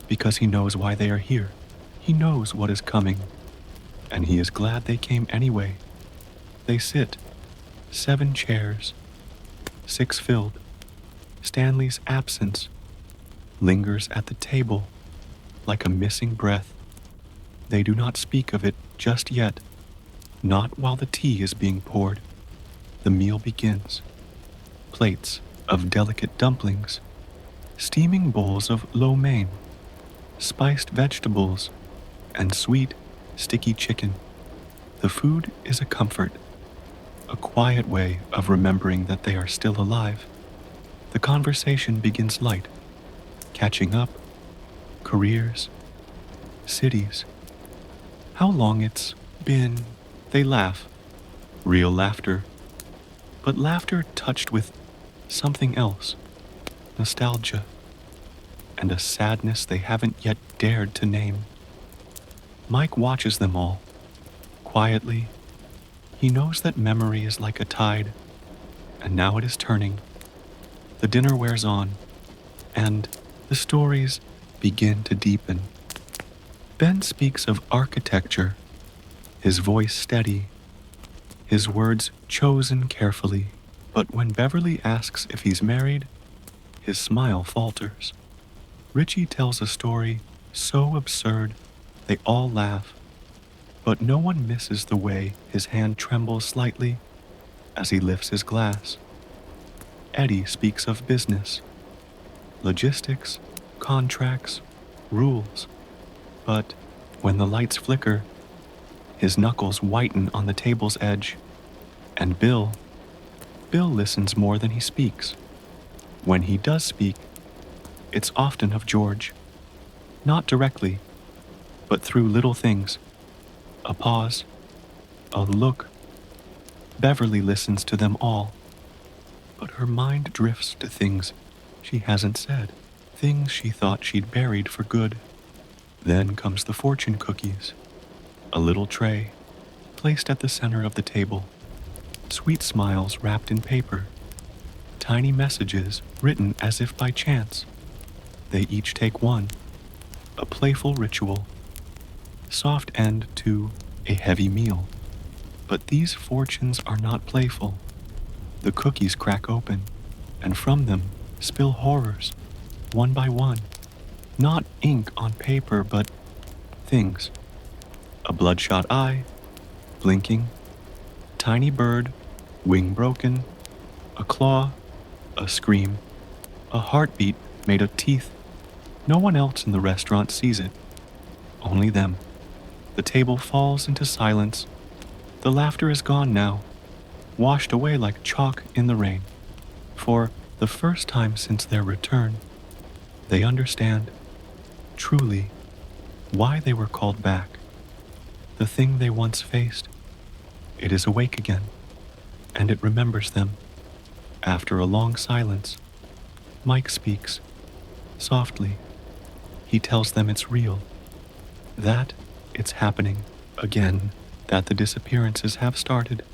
because he knows why they are here. He knows what is coming, and he is glad they came anyway. They sit, 7 chairs, 6 filled. Stanley's absence lingers at the table like a missing breath. They do not speak of it just yet, not while the tea is being poured. The meal begins. Plates of delicate dumplings, steaming bowls of lo mein, spiced vegetables, and sweet, sticky chicken. The food is a comfort, a quiet way of remembering that they are still alive. The conversation begins light, catching up, careers, cities, how long it's been. They laugh, real laughter, but laughter touched with something else, nostalgia, and a sadness they haven't yet dared to name. Mike watches them all, quietly. He knows that memory is like a tide, and now it is turning. The dinner wears on, and the stories begin to deepen. Ben speaks of architecture, his voice steady, his words chosen carefully. But when Beverly asks if he's married, his smile falters. Richie tells a story so absurd they all laugh, but no one misses the way his hand trembles slightly as he lifts his glass. Eddie speaks of business, logistics, contracts, rules, but when the lights flicker, his knuckles whiten on the table's edge, and Bill listens more than he speaks. When he does speak, it's often of George, not directly, but through little things, a pause, a look. Beverly listens to them all, but her mind drifts to things she hasn't said, things she thought she'd buried for good. Then comes the fortune cookies, a little tray placed at the center of the table, sweet smiles wrapped in paper, tiny messages written as if by chance. They each take one, a playful ritual, soft end to a heavy meal. But these fortunes are not playful. The cookies crack open, and from them spill horrors, one by one. Not ink on paper, but things. A bloodshot eye, blinking, tiny bird, wing broken, a claw, a scream, a heartbeat made of teeth. No one else in the restaurant sees it, only them. The table falls into silence. The laughter is gone now. washed away like chalk in the rain. For the first time since their return, they understand, truly, why they were called back. The thing they once faced, it is awake again, and it remembers them. After a long silence, Mike speaks, softly. He tells them it's real, that it's happening again, that the disappearances have started,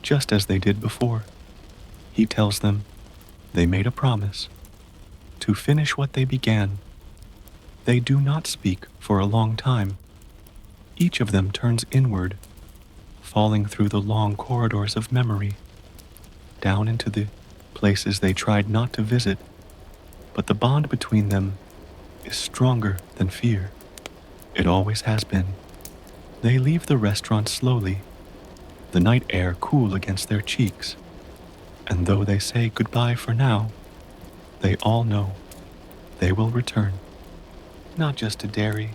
just as they did before. He tells them they made a promise to finish what they began. They do not speak for a long time. Each of them turns inward, falling through the long corridors of memory, down into the places they tried not to visit, but the bond between them is stronger than fear. It always has been. They leave the restaurant slowly, the night air cool against their cheeks, and though they say goodbye for now, they all know they will return, not just to Derry,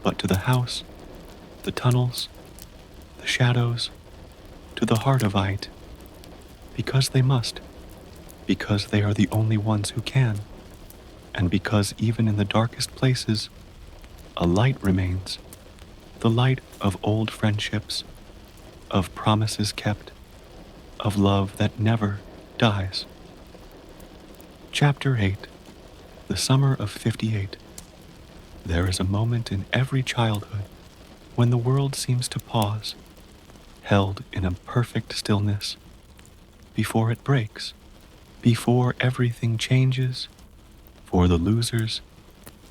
but to the house, the tunnels, the shadows, to the heart of It, because they must, because they are the only ones who can, and because even in the darkest places, a light remains, the light of old friendships, of promises kept, of love that never dies. Chapter 8. The Summer of '58. There is a moment in every childhood when the world seems to pause, held in a perfect stillness, before it breaks, before everything changes. For the losers,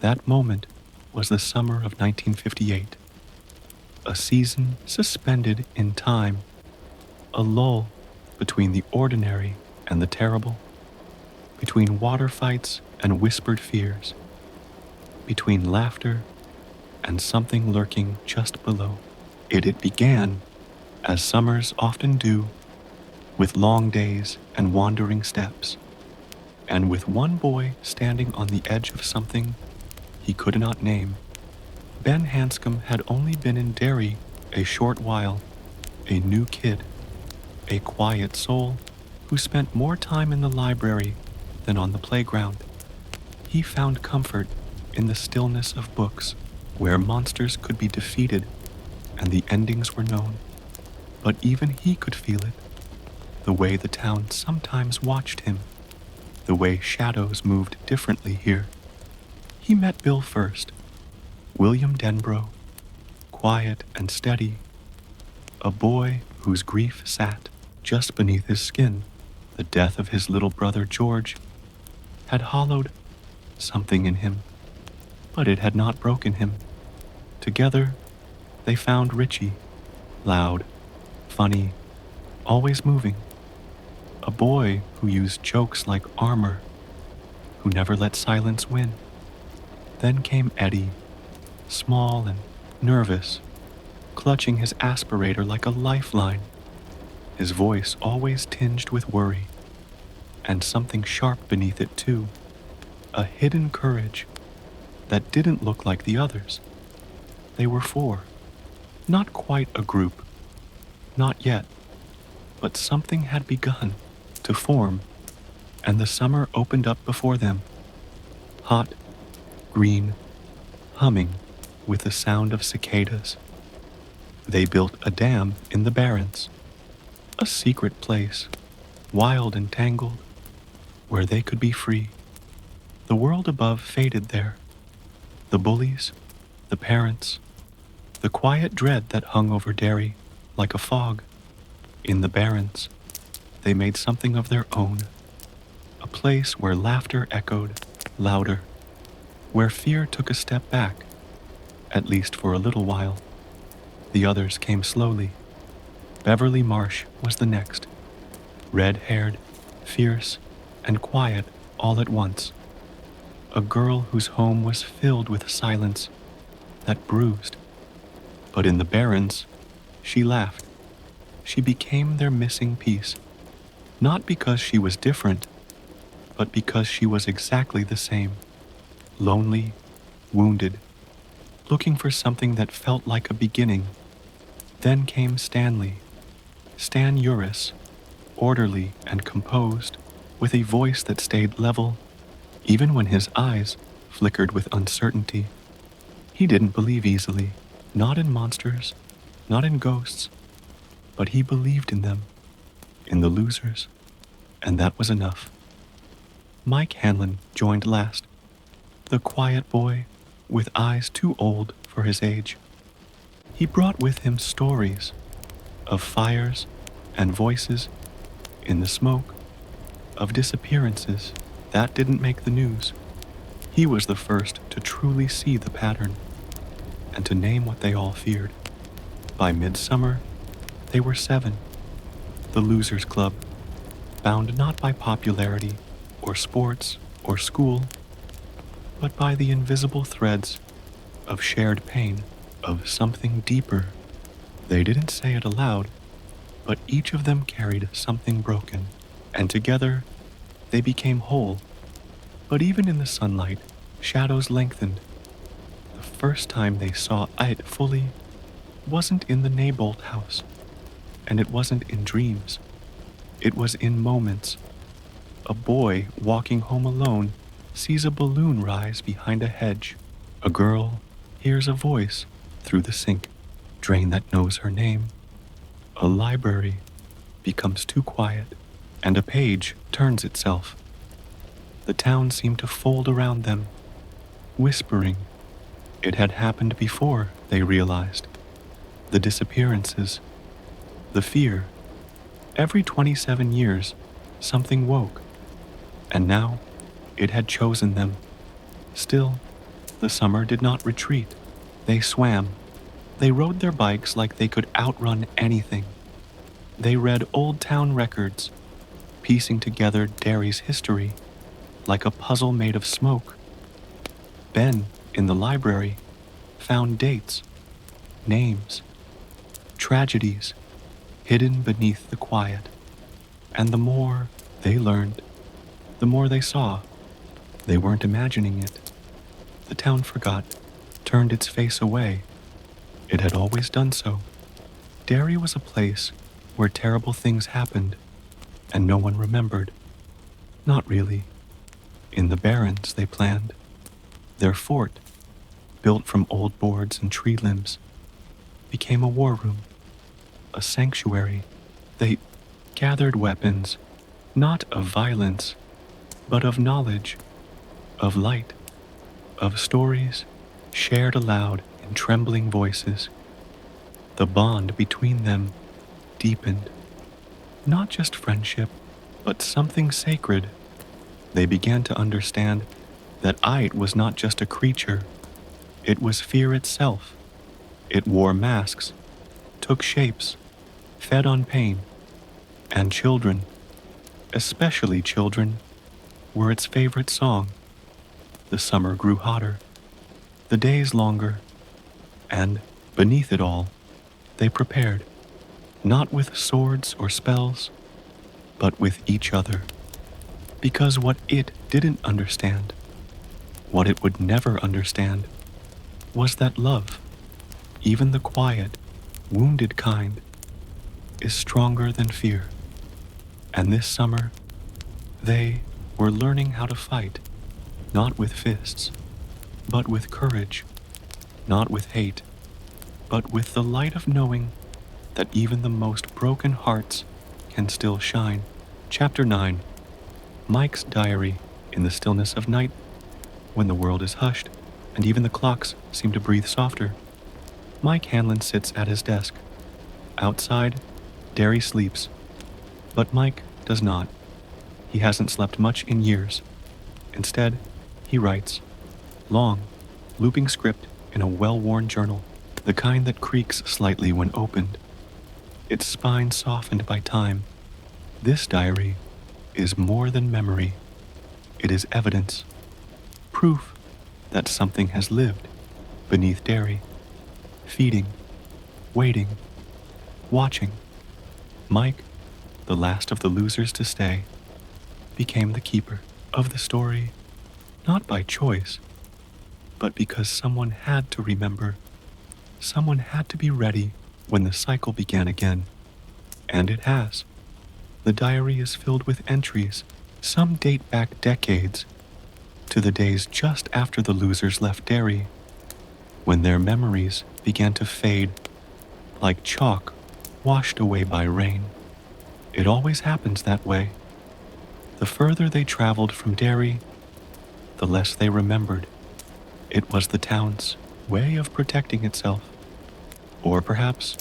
that moment was the summer of 1958, a season suspended in time, a lull between the ordinary and the terrible, between water fights and whispered fears, between laughter and something lurking just below. It began, as summers often do, with long days and wandering steps, and with one boy standing on the edge of something he could not name. Ben Hanscom had only been in Derry a short while, a new kid, a quiet soul who spent more time in the library than on the playground. He found comfort in the stillness of books, where monsters could be defeated and the endings were known. But even he could feel it, the way the town sometimes watched him, the way shadows moved differently here. He met Bill first, William Denbrough, quiet and steady, a boy whose grief sat just beneath his skin. The death of his little brother George had hollowed something in him, but it had not broken him. Together, they found Richie, loud, funny, always moving, a boy who used jokes like armor, who never let silence win. Then came Eddie, small and nervous, clutching his aspirator like a lifeline, his voice always tinged with worry, and something sharp beneath it too, a hidden courage that didn't look like the others. They were four, not quite a group, not yet, but something had begun to form, and the summer opened up before them, hot, green, humming with the sound of cicadas. They built a dam in the Barrens, a secret place, wild and tangled, where they could be free. The world above faded there, the bullies, the parents, the quiet dread that hung over Derry like a fog. In the Barrens, they made something of their own, a place where laughter echoed louder, where fear took a step back, at least for a little while. The others came slowly. Beverly Marsh was the next, red-haired, fierce, and quiet all at once, a girl whose home was filled with silence that bruised. But in the Barrens, she laughed. She became their missing piece, not because she was different, but because she was exactly the same, lonely, wounded, looking for something that felt like a beginning. Then came Stanley, Stan Uris, orderly and composed, with a voice that stayed level, even when his eyes flickered with uncertainty. He didn't believe easily, not in monsters, not in ghosts, but he believed in them, in the losers, and that was enough. Mike Hanlon joined last, the quiet boy with eyes too old for his age. He brought with him stories of fires and voices in the smoke, of disappearances that didn't make the news. He was the first to truly see the pattern and to name what they all feared. By midsummer, they were 7, the Losers Club, bound not by popularity or sports or school, but by the invisible threads of shared pain, of something deeper. They didn't say it aloud, but each of them carried something broken, and together they became whole. But even in the sunlight, shadows lengthened. The first time they saw it fully wasn't in the Neibolt house, and it wasn't in dreams. It was in moments. A boy walking home alone sees a balloon rise behind a hedge. A girl hears a voice through the sink drain that knows her name. A library becomes too quiet, and a page turns itself. The town seemed to fold around them, whispering. It had happened before, they realized. The disappearances, the fear. Every 27 years, something woke, and now it had chosen them. Still, the summer did not retreat. They swam. They rode their bikes like they could outrun anything. They read old town records, piecing together Derry's history like a puzzle made of smoke. Ben, in the library, found dates, names, tragedies hidden beneath the quiet. And the more they learned, the more they saw. They weren't imagining it. The town forgot, turned its face away. It had always done so. Derry was a place where terrible things happened, and no one remembered. Not really. In the barrens they planned. Their fort, built from old boards and tree limbs, became a war room, a sanctuary. They gathered weapons, not of violence, but of knowledge, of light, of stories shared aloud in trembling voices. The bond between them deepened. Not just friendship, but something sacred. They began to understand that Ait was not just a creature. It was fear itself. It wore masks, took shapes, fed on pain, and children, especially children, were its favorite song. The summer grew hotter, the days longer, and beneath it all, they prepared, not with swords or spells, but with each other. Because what it didn't understand, what it would never understand, was that love, even the quiet, wounded kind, is stronger than fear. And this summer, they were learning how to fight, not with fists, but with courage, not with hate, but with the light of knowing that even the most broken hearts can still shine. Chapter 9. Mike's diary. In the stillness of night, when the world is hushed, and even the clocks seem to breathe softer, Mike Hanlon sits at his desk. Outside, Derry sleeps, but Mike does not. He hasn't slept much in years. Instead, he writes, long, looping script in a well-worn journal, the kind that creaks slightly when opened, its spine softened by time. This diary is more than memory. It is evidence, proof that something has lived beneath Derry, feeding, waiting, watching. Mike, the last of the losers to stay, became the keeper of the story, not by choice, but because someone had to remember. Someone had to be ready when the cycle began again, and it has. The diary is filled with entries. Some date back decades to the days just after the losers left Derry, when their memories began to fade like chalk washed away by rain. It always happens that way. The further they traveled from Derry, the less they remembered. It was the town's way of protecting itself, or perhaps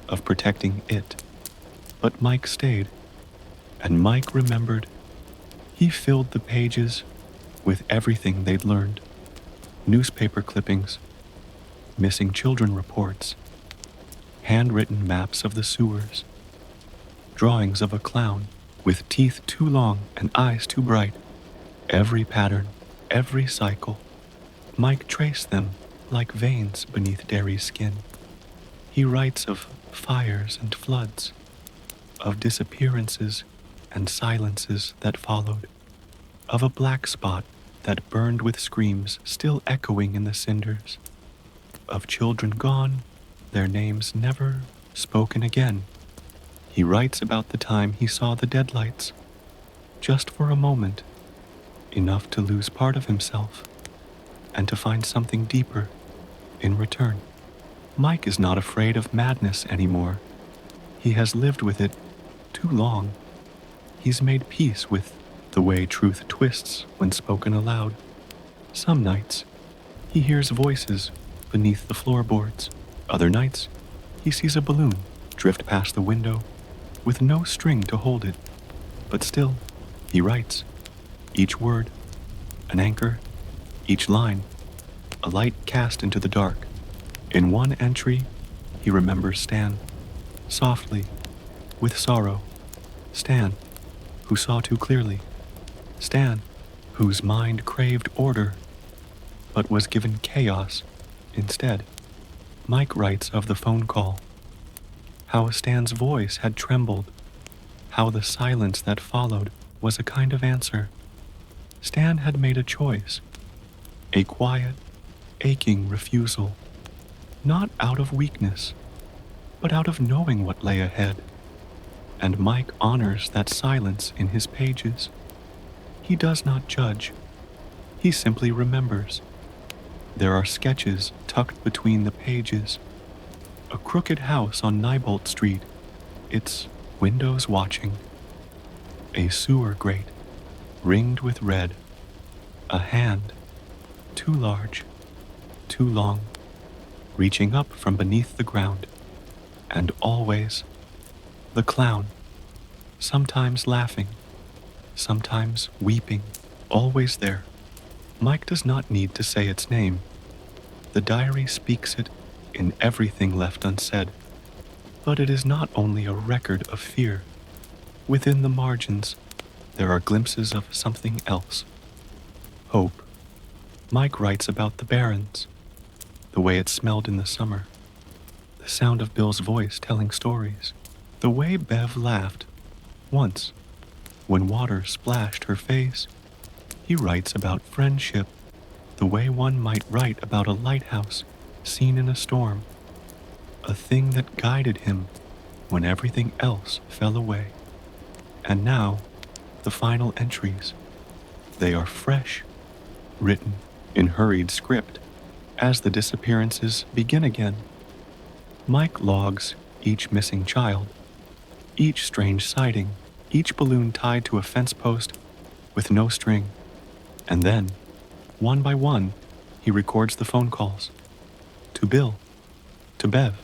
of protecting it. But Mike stayed, and Mike remembered. He filled the pages with everything they'd learned: newspaper clippings, missing children reports, handwritten maps of the sewers, drawings of a clown with teeth too long and eyes too bright. Every pattern, every cycle, Mike traced them like veins beneath Derry's skin. He writes of fires and floods, of disappearances and silences that followed, of a black spot that burned with screams still echoing in the cinders, of children gone, their names never spoken again. He writes about the time he saw the deadlights, just for a moment, enough to lose part of himself and to find something deeper in return. Mike is not afraid of madness anymore. He has lived with it too long. He's made peace with the way truth twists when spoken aloud. Some nights, he hears voices beneath the floorboards. Other nights, he sees a balloon drift past the window with no string to hold it. But still, he writes. Each word, an anchor, each line, a light cast into the dark. In one entry, he remembers Stan, softly, with sorrow. Stan, who saw too clearly. Stan, whose mind craved order, but was given chaos instead. Mike writes of the phone call, how Stan's voice had trembled, how the silence that followed was a kind of answer. Stan had made a choice, a quiet, aching refusal, not out of weakness, but out of knowing what lay ahead. And Mike honors that silence in his pages. He does not judge. He simply remembers. There are sketches tucked between the pages. A crooked house on Neibolt Street, its windows watching. A sewer grate, ringed with red. A hand, too large, too long, reaching up from beneath the ground. And always, the clown, sometimes laughing, sometimes weeping, always there. Mike does not need to say its name. The diary speaks it in everything left unsaid. But it is not only a record of fear. Within the margins, there are glimpses of something else. Hope. Mike writes about the barrens, the way it smelled in the summer, the sound of Bill's voice telling stories, the way Bev laughed once when water splashed her face. He writes about friendship, the way one might write about a lighthouse seen in a storm, a thing that guided him when everything else fell away. And now, the final entries. They are fresh, written in hurried script as the disappearances begin again. Mike logs each missing child, each strange sighting, each balloon tied to a fence post with no string. And then, one by one, he records the phone calls. To Bill, to Bev,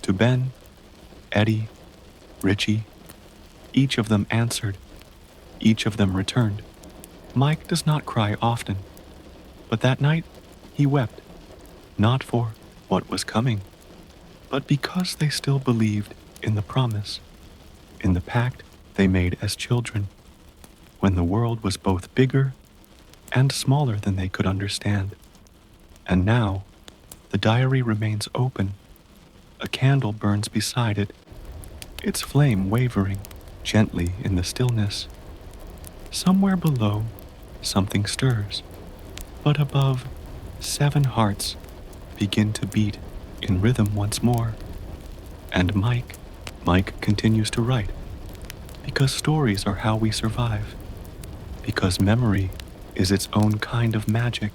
to Ben, Eddie, Richie. Each of them answered. Each of them returned. Mike does not cry often, but that night he wept, not for what was coming, but because they still believed in the promise, in the pact they made as children, when the world was both bigger and smaller than they could understand. And now, the diary remains open. A candle burns beside it, its flame wavering gently in the stillness. Somewhere below, something stirs, but above, 7 hearts begin to beat in rhythm once more. And Mike continues to write, because stories are how we survive, because memory is its own kind of magic,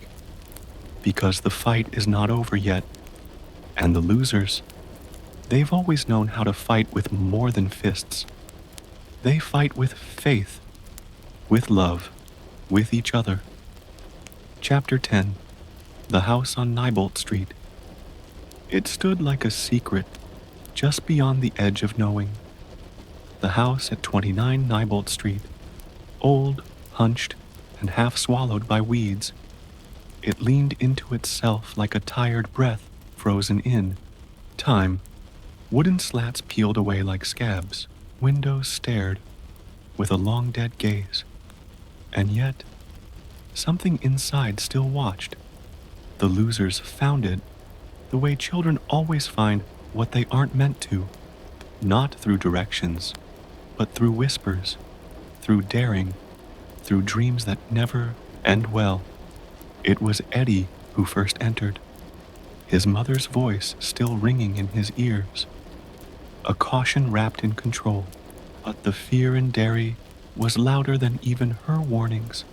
because the fight is not over yet, and the losers, they've always known how to fight with more than fists. They fight with faith, with love, with each other. Chapter 10. The House on Neibolt Street. It stood like a secret, just beyond the edge of knowing. The house at 29 Neibolt Street, old, hunched, and half swallowed by weeds. It leaned into itself like a tired breath frozen in time. Wooden slats peeled away like scabs. Windows stared with a long dead gaze. And yet, something inside still watched. The losers found it the way children always find what they aren't meant to, not through directions, but through whispers, through daring, through dreams that never end well. It was Eddie who first entered, his mother's voice still ringing in his ears, a caution wrapped in control, but the fear in Derry was louder than even her warnings.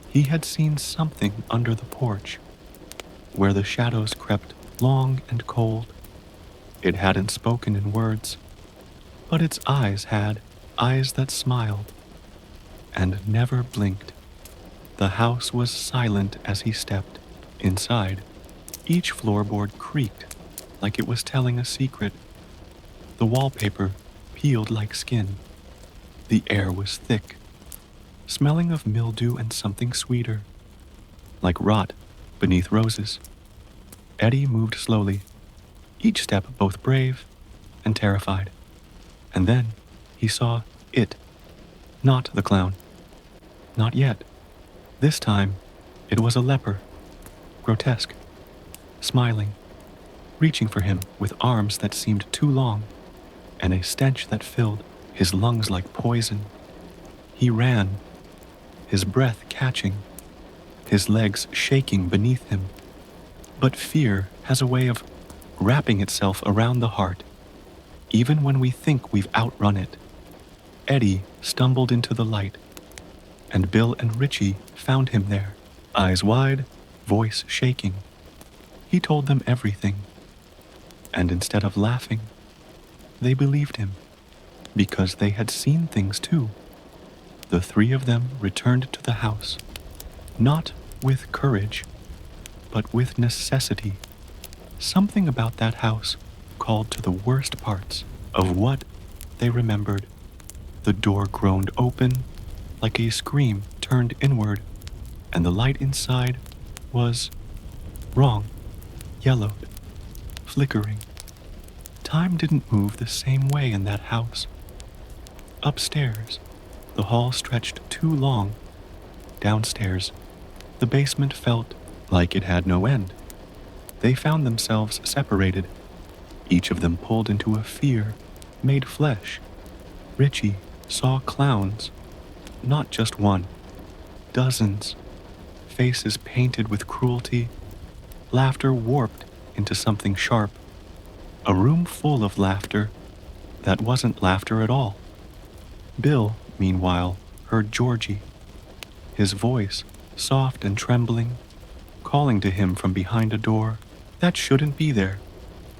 He had seen something under the porch, where the shadows crept long and cold. It hadn't spoken in words, but its eyes had, eyes that smiled and never blinked. The house was silent as he stepped inside. Each floorboard creaked like it was telling a secret. The wallpaper peeled like skin. The air was thick, smelling of mildew and something sweeter, like rot beneath roses. Eddie moved slowly, each step both brave and terrified. And then he saw it, not the clown. Not yet. This time, it was a leper, grotesque, smiling, reaching for him with arms that seemed too long, and a stench that filled his lungs like poison. He ran, his breath catching, his legs shaking beneath him. But fear has a way of wrapping itself around the heart, even when we think we've outrun it. Eddie stumbled into the light, and Bill and Richie found him there, eyes wide, voice shaking. He told them everything, and instead of laughing, they believed him, because they had seen things too. The three of them returned to the house, not with courage, but with necessity. Something about that house called to the worst parts of what they remembered. The door groaned open like a scream turned inward, and the light inside was wrong, yellowed, flickering. Time didn't move the same way in that house. Upstairs, the hall stretched too long. Downstairs, the basement felt like it had no end. They found themselves separated, each of them pulled into a fear made flesh. Richie saw clowns, not just one, dozens, faces painted with cruelty, laughter warped into something sharp, a room full of laughter that wasn't laughter at all. Bill, meanwhile, heard Georgie, his voice soft and trembling, calling to him from behind a door that shouldn't be there.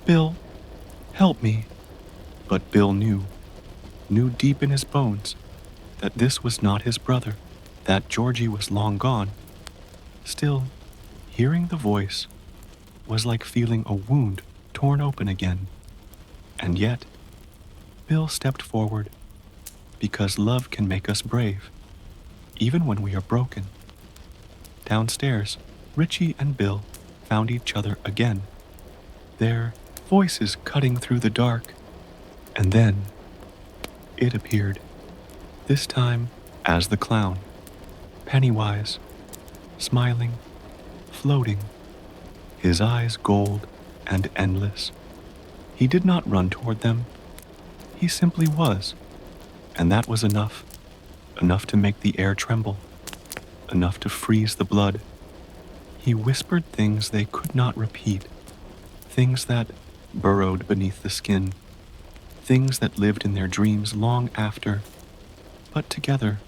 Bill, help me. But Bill knew deep in his bones, that this was not his brother, that Georgie was long gone. Still, hearing the voice was like feeling a wound torn open again. And yet, Bill stepped forward, because love can make us brave, even when we are broken. Downstairs, Richie and Bill found each other again, their voices cutting through the dark. And then, it appeared, this time as the clown, Pennywise, smiling, floating, his eyes gold and endless. He did not run toward them. He simply was, and that was enough to make the air tremble, enough to freeze the blood. He whispered things they could not repeat, things that burrowed beneath the skin, things that lived in their dreams long after But together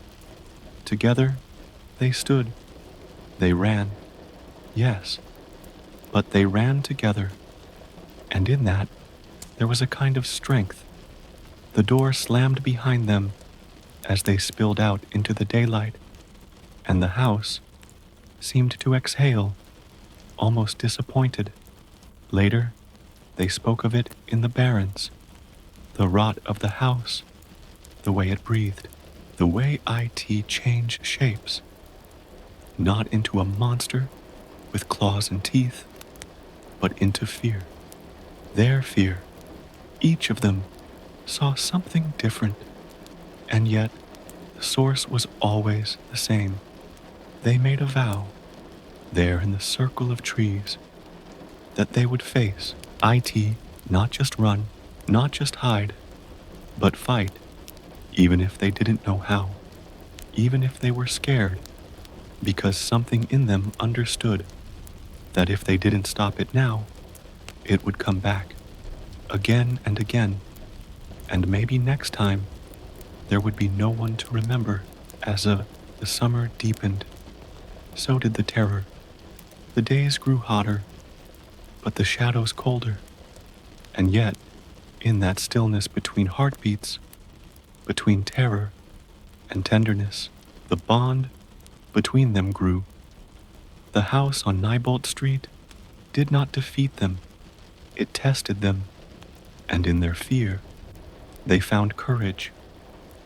they stood, they ran, yes, but they ran together, and in that there was a kind of strength. The door slammed behind them as they spilled out into the daylight, and the house seemed to exhale, almost disappointed. Later, they spoke of it in the barrens, the rot of the house, the way it breathed, the way it changed shapes, not into a monster with claws and teeth, but into fear. Their fear. Each of them saw something different, and yet the source was always the same. They made a vow, there in the circle of trees, that they would face it, not just run, not just hide, but fight, even if they didn't know how, even if they were scared, because something in them understood that if they didn't stop it now, it would come back, again and again, and maybe next time there would be no one to remember. As the summer deepened, so did the terror. The days grew hotter, but the shadows colder, and yet, in that stillness between heartbeats, between terror and tenderness, the bond between them grew. The house on Neibolt Street did not defeat them, it tested them, and in their fear, they found courage,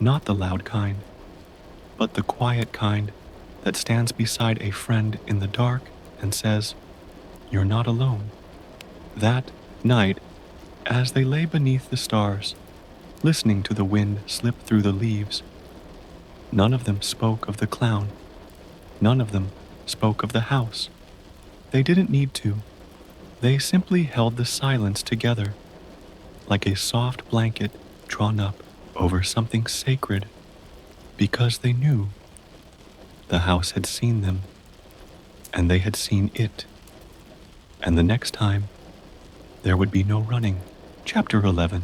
not the loud kind, but the quiet kind that stands beside a friend in the dark and says, "You're not alone." That night, as they lay beneath the stars, listening to the wind slip through the leaves, none of them spoke of the clown. None of them spoke of the house. They didn't need to. They simply held the silence together, like a soft blanket drawn up over something sacred, because they knew the house had seen them, and they had seen it, and the next time there would be no running. Chapter 11.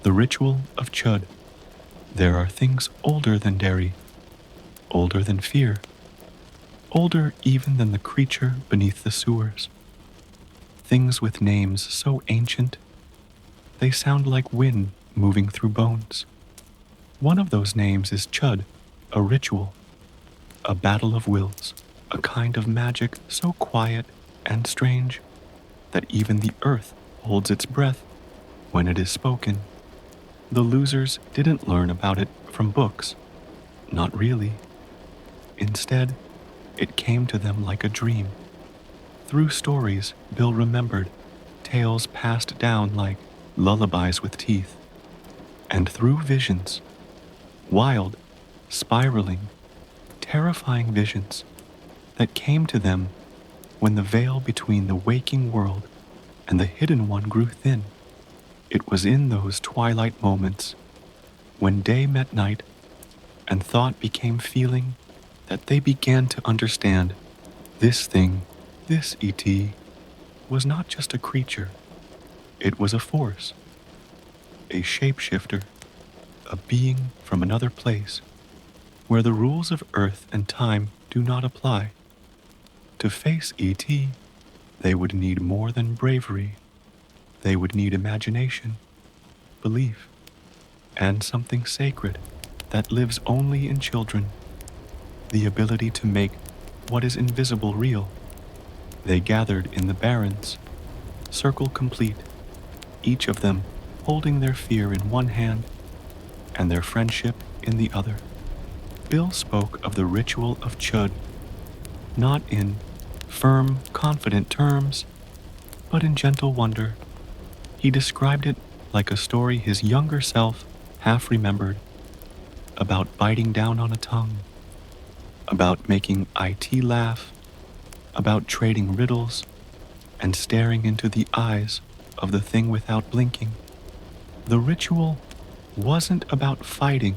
The Ritual of Chud. There are things older than dairy, older than fear, older even than the creature beneath the sewers. Things with names so ancient, they sound like wind moving through bones. One of those names is Chud, a ritual, a battle of wills, a kind of magic so quiet and strange that even the earth holds its breath when it is spoken. The losers didn't learn about it from books, not really. Instead, it came to them like a dream. Through stories Bill remembered, tales passed down like lullabies with teeth, and through visions, wild, spiraling, terrifying visions that came to them when the veil between the waking world and the hidden one grew thin. It was in those twilight moments, when day met night and thought became feeling, that they began to understand this thing, this ET, was not just a creature. It was a force, a shapeshifter, a being from another place, where the rules of earth and time do not apply. To face ET, they would need more than bravery. They would need imagination, belief, and something sacred that lives only in children, the ability to make what is invisible real. They gathered in the barrens, circle complete, each of them holding their fear in one hand and their friendship in the other. Bill spoke of the ritual of Chud, not in firm, confident terms, but in gentle wonder. He described it like a story his younger self half remembered, about biting down on a tongue, about making IT laugh, about trading riddles and staring into the eyes of the thing without blinking. The ritual wasn't about fighting,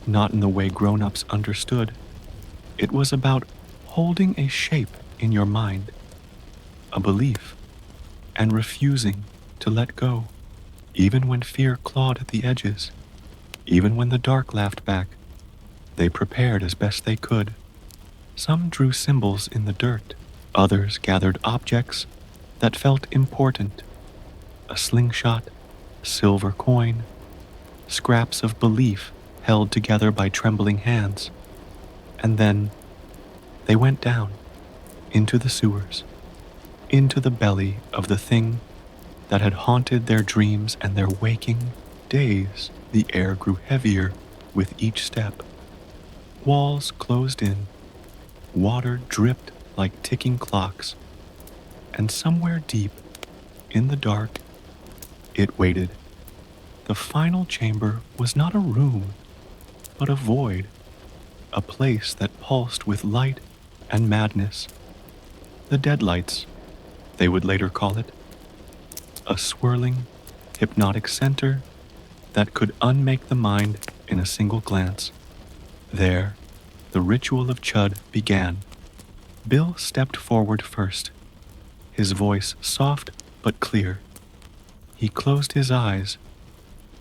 not in the way grown-ups understood. It was about holding a shape in your mind, a belief, and refusing to let go, even when fear clawed at the edges. Even when the dark laughed back, they prepared as best they could. Some drew symbols in the dirt. Others gathered objects that felt important. A slingshot, silver coin, scraps of belief held together by trembling hands. And then they went down into the sewers, into the belly of the thing that had haunted their dreams and their waking days. The air grew heavier with each step. Walls closed in, water dripped like ticking clocks, and somewhere deep in the dark, it waited. The final chamber was not a room, but a void, a place that pulsed with light and madness. The deadlights, they would later call it, a swirling, hypnotic center that could unmake the mind in a single glance. There, the ritual of Chud began. Bill stepped forward first, his voice soft but clear. He closed his eyes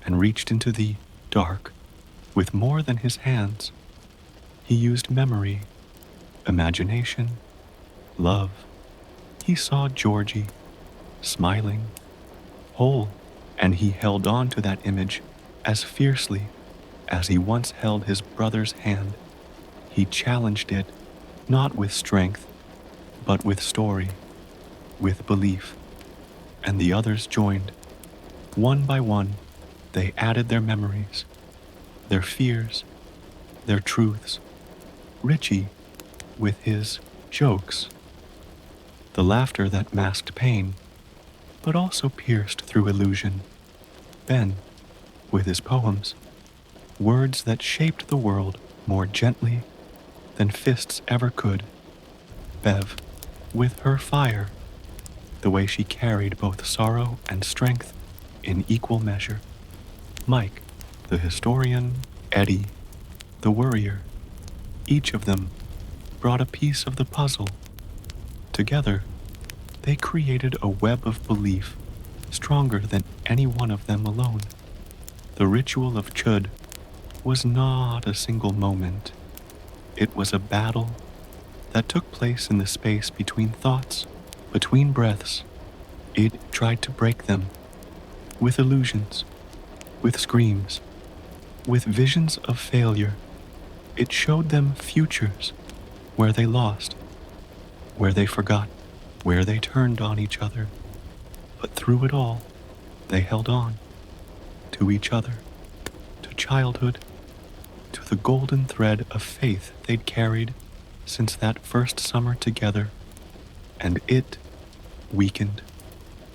and reached into the dark with more than his hands. He used memory, imagination, love. He saw Georgie, smiling, whole, and he held on to that image as fiercely as he once held his brother's hand. He challenged it, not with strength, but with story, with belief. And the others joined. One by one, they added their memories, their fears, their truths. Richie, with his jokes, the laughter that masked pain, but also pierced through illusion. Ben, with his poems, words that shaped the world more gently than fists ever could. Bev, with her fire, the way she carried both sorrow and strength in equal measure. Mike, the historian, Eddie, the worrier, each of them brought a piece of the puzzle. Together, they created a web of belief stronger than any one of them alone. The ritual of Chud was not a single moment. It was a battle that took place in the space between thoughts, between breaths. It tried to break them with illusions, with screams, with visions of failure. It showed them futures where they lost, where they forgot, where they turned on each other. But through it all, they held on to each other, to childhood, to the golden thread of faith they'd carried since that first summer together. And it weakened,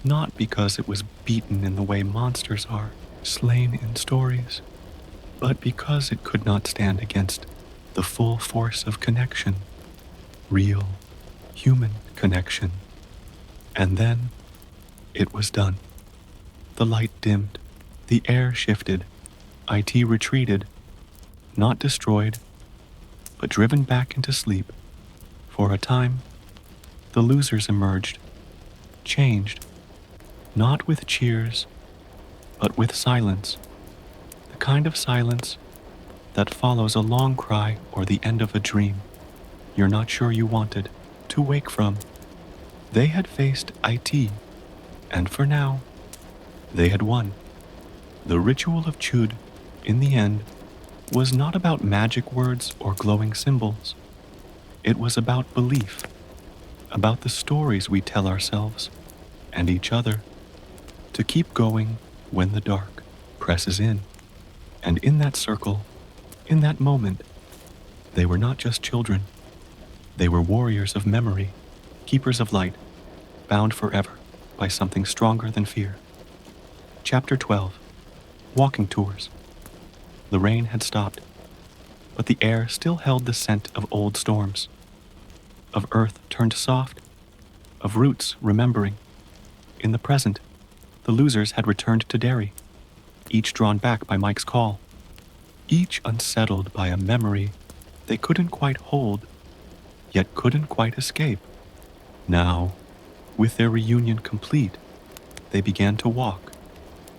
not because it was beaten in the way monsters are, slain in stories, but because it could not stand against the full force of connection, real, human connection. And then it was done. The light dimmed, the air shifted, IT retreated, not destroyed, but driven back into sleep. For a time, the losers emerged, changed, not with cheers, but with silence, the kind of silence that follows a long cry or the end of a dream you're not sure you wanted to wake from. They had faced IT, and for now, they had won. The ritual of Chud, in the end, was not about magic words or glowing symbols. It was about belief, about the stories we tell ourselves and each other to keep going when the dark presses in. And in that circle, in that moment, they were not just children. They were warriors of memory, keepers of light, bound forever by something stronger than fear. Chapter 12. Walking Tours. The rain had stopped, but the air still held the scent of old storms, of earth turned soft, of roots remembering. In the present, the losers had returned to Derry, each drawn back by Mike's call, each unsettled by a memory they couldn't quite hold, yet couldn't quite escape. Now, with their reunion complete, they began to walk,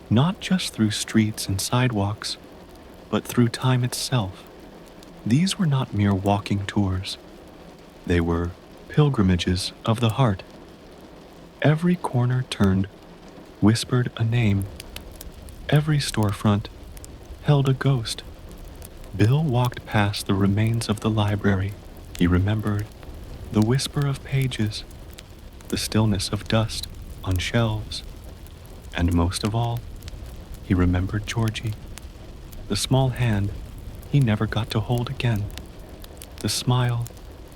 not just through streets and sidewalks, but through time itself. These were not mere walking tours. They were pilgrimages of the heart. Every corner turned, whispered a name. Every storefront held a ghost. Bill walked past the remains of the library. He remembered the whisper of pages, the stillness of dust on shelves, and most of all, he remembered Georgie, the small hand he never got to hold again, the smile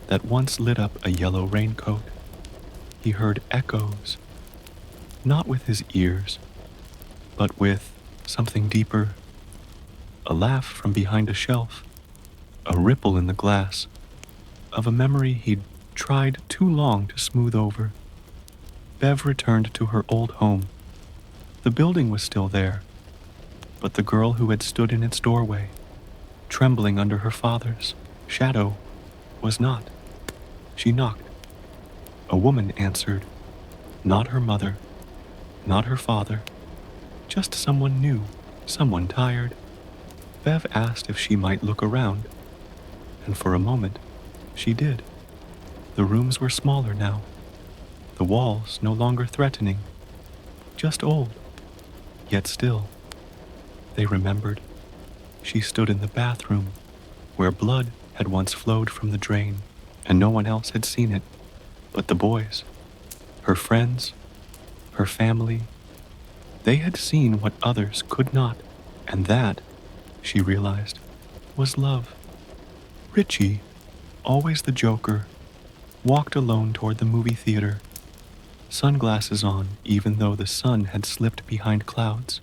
that once lit up a yellow raincoat. He heard echoes, not with his ears, but with something deeper, a laugh from behind a shelf, a ripple in the glass of a memory he'd tried too long to smooth over. Bev returned to her old home. The building was still there, but the girl who had stood in its doorway, trembling under her father's shadow, was not. She knocked. A woman answered. Not her mother, not her father, just someone new, someone tired. Bev asked if she might look around, and for a moment, she did. The rooms were smaller now, the walls no longer threatening, just old, yet still. They remembered. She stood in the bathroom, where blood had once flowed from the drain, and no one else had seen it but the boys, her friends, her family. They had seen what others could not, and that, she realized, was love. Richie, always the joker, walked alone toward the movie theater, sunglasses on even though the sun had slipped behind clouds.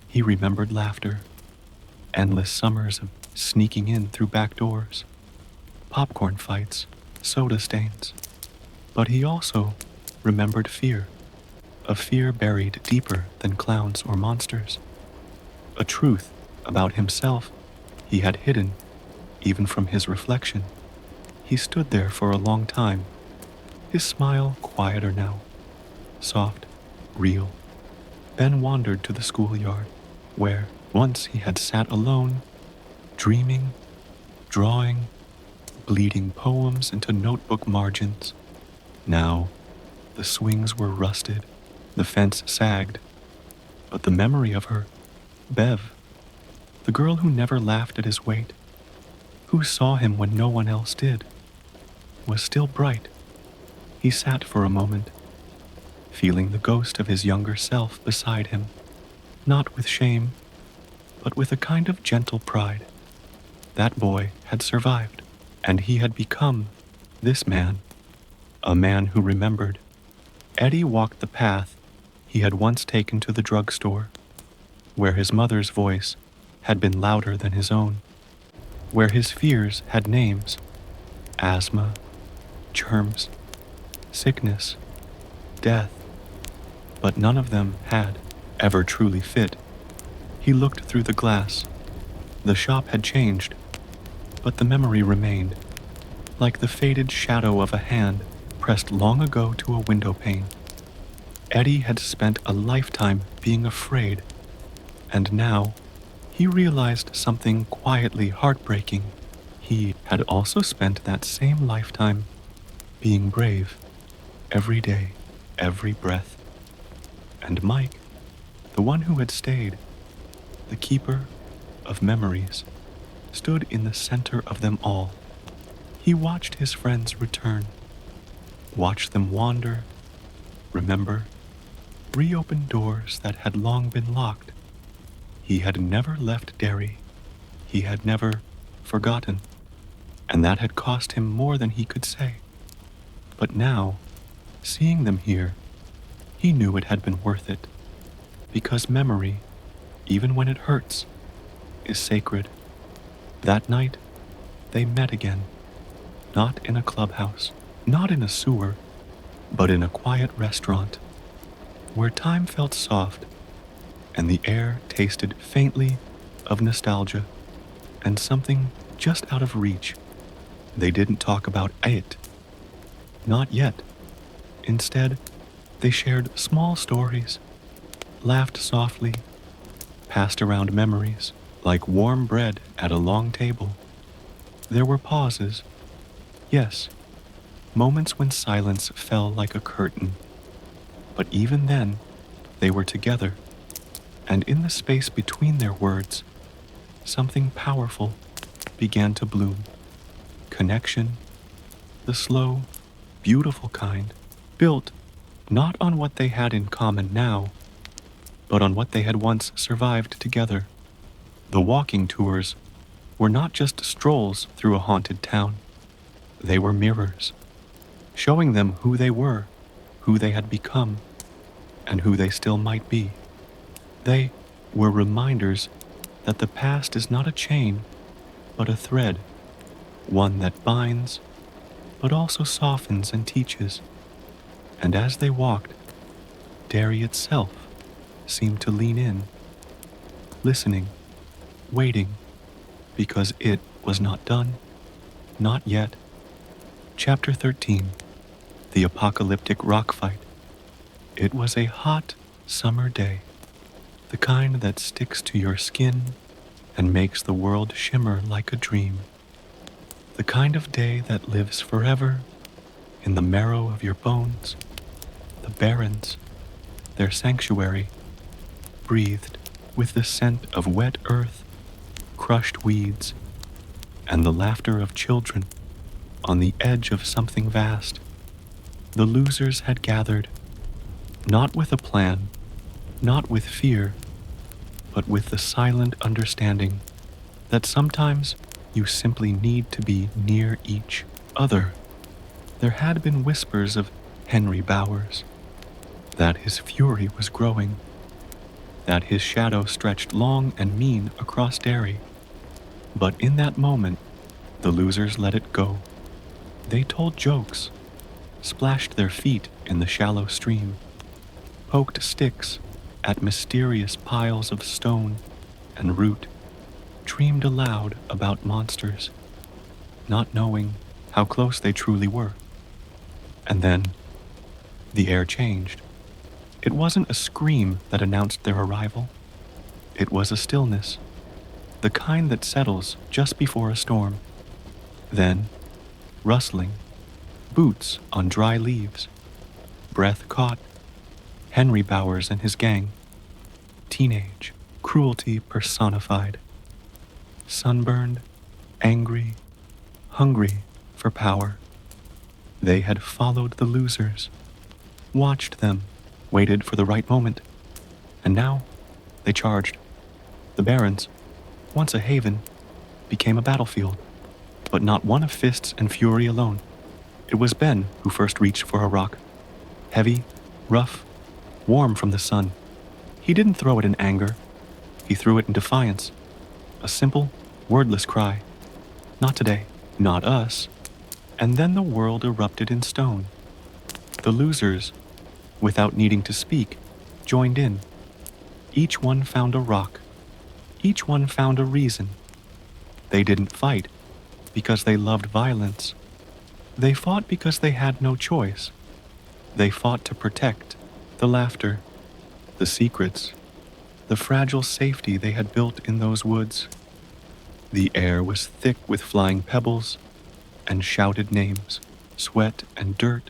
He remembered laughter, endless summers of sneaking in through back doors, popcorn fights, soda stains. But he also remembered fear, a fear buried deeper than clowns or monsters, a truth about himself he had hidden even from his reflection. He stood there for a long time, his smile quieter now, soft, real. Ben wandered to the schoolyard, where once he had sat alone, dreaming, drawing, bleeding poems into notebook margins. Now, the swings were rusted, the fence sagged, but the memory of her, Bev, the girl who never laughed at his weight, who saw him when no one else did, was still bright. He sat for a moment, feeling the ghost of his younger self beside him, not with shame, but with a kind of gentle pride. That boy had survived, and he had become this man, a man who remembered. Eddie walked the path he had once taken to the drugstore, where his mother's voice had been louder than his own, where his fears had names: asthma, germs, sickness, death, but none of them had ever truly fit. He looked through the glass. The shop had changed, but the memory remained, like the faded shadow of a hand pressed long ago to a window pane. Eddie had spent a lifetime being afraid, and now he realized something quietly heartbreaking. He had also spent that same lifetime being brave, every day, every breath. And Mike, the one who had stayed, the keeper of memories, stood in the center of them all. He watched his friends return, watched them wander, remember, reopen doors that had long been locked. He had never left Derry. He had never forgotten, and that had cost him more than he could say. But now, seeing them here, he knew it had been worth it, because memory, even when it hurts, is sacred. That night, they met again, not in a clubhouse, not in a sewer, but in a quiet restaurant, where time felt soft and the air tasted faintly of nostalgia and something just out of reach. They didn't talk about it. Not yet. Instead, they shared small stories, laughed softly, passed around memories, like warm bread at a long table. There were pauses, yes, moments when silence fell like a curtain. But even then, they were together, and in the space between their words, something powerful began to bloom. Connection, the slow, beautiful kind, built not on what they had in common now, but on what they had once survived together. The walking tours were not just strolls through a haunted town. They were mirrors, showing them who they were, who they had become, and who they still might be. They were reminders that the past is not a chain, but a thread, one that binds, but also softens and teaches. And as they walked, Derry itself seemed to lean in, listening, waiting, because it was not done, not yet. Chapter 13, The Apocalyptic Rock Fight. It was a hot summer day, the kind that sticks to your skin and makes the world shimmer like a dream. The kind of day that lives forever in the marrow of your bones. The barrens, their sanctuary, breathed with the scent of wet earth, crushed weeds, and the laughter of children on the edge of something vast. The losers had gathered, not with a plan, not with fear, but with the silent understanding that sometimes you simply need to be near each other. There had been whispers of Henry Bowers, that his fury was growing, that his shadow stretched long and mean across Derry. But in that moment, the losers let it go. They told jokes, splashed their feet in the shallow stream, poked sticks at mysterious piles of stone and root, dreamed aloud about monsters, not knowing how close they truly were. And then, the air changed. It wasn't a scream that announced their arrival. It was a stillness, the kind that settles just before a storm. Then, rustling, boots on dry leaves, breath caught, Henry Bowers and his gang, teenage cruelty personified, sunburned, angry, hungry for power. They had followed the losers, watched them, waited for the right moment, and now they charged. The barrens, once a haven, became a battlefield, but not one of fists and fury alone. It was Ben who first reached for a rock, heavy, rough, warm from the sun. He didn't throw it in anger. He threw it in defiance, a simple, wordless cry. Not today, not us. And then the world erupted in stone. The losers, without needing to speak, joined in. Each one found a rock. Each one found a reason. They didn't fight because they loved violence. They fought because they had no choice. They fought to protect the laughter, the secrets, the fragile safety they had built in those woods. The air was thick with flying pebbles and shouted names. Sweat and dirt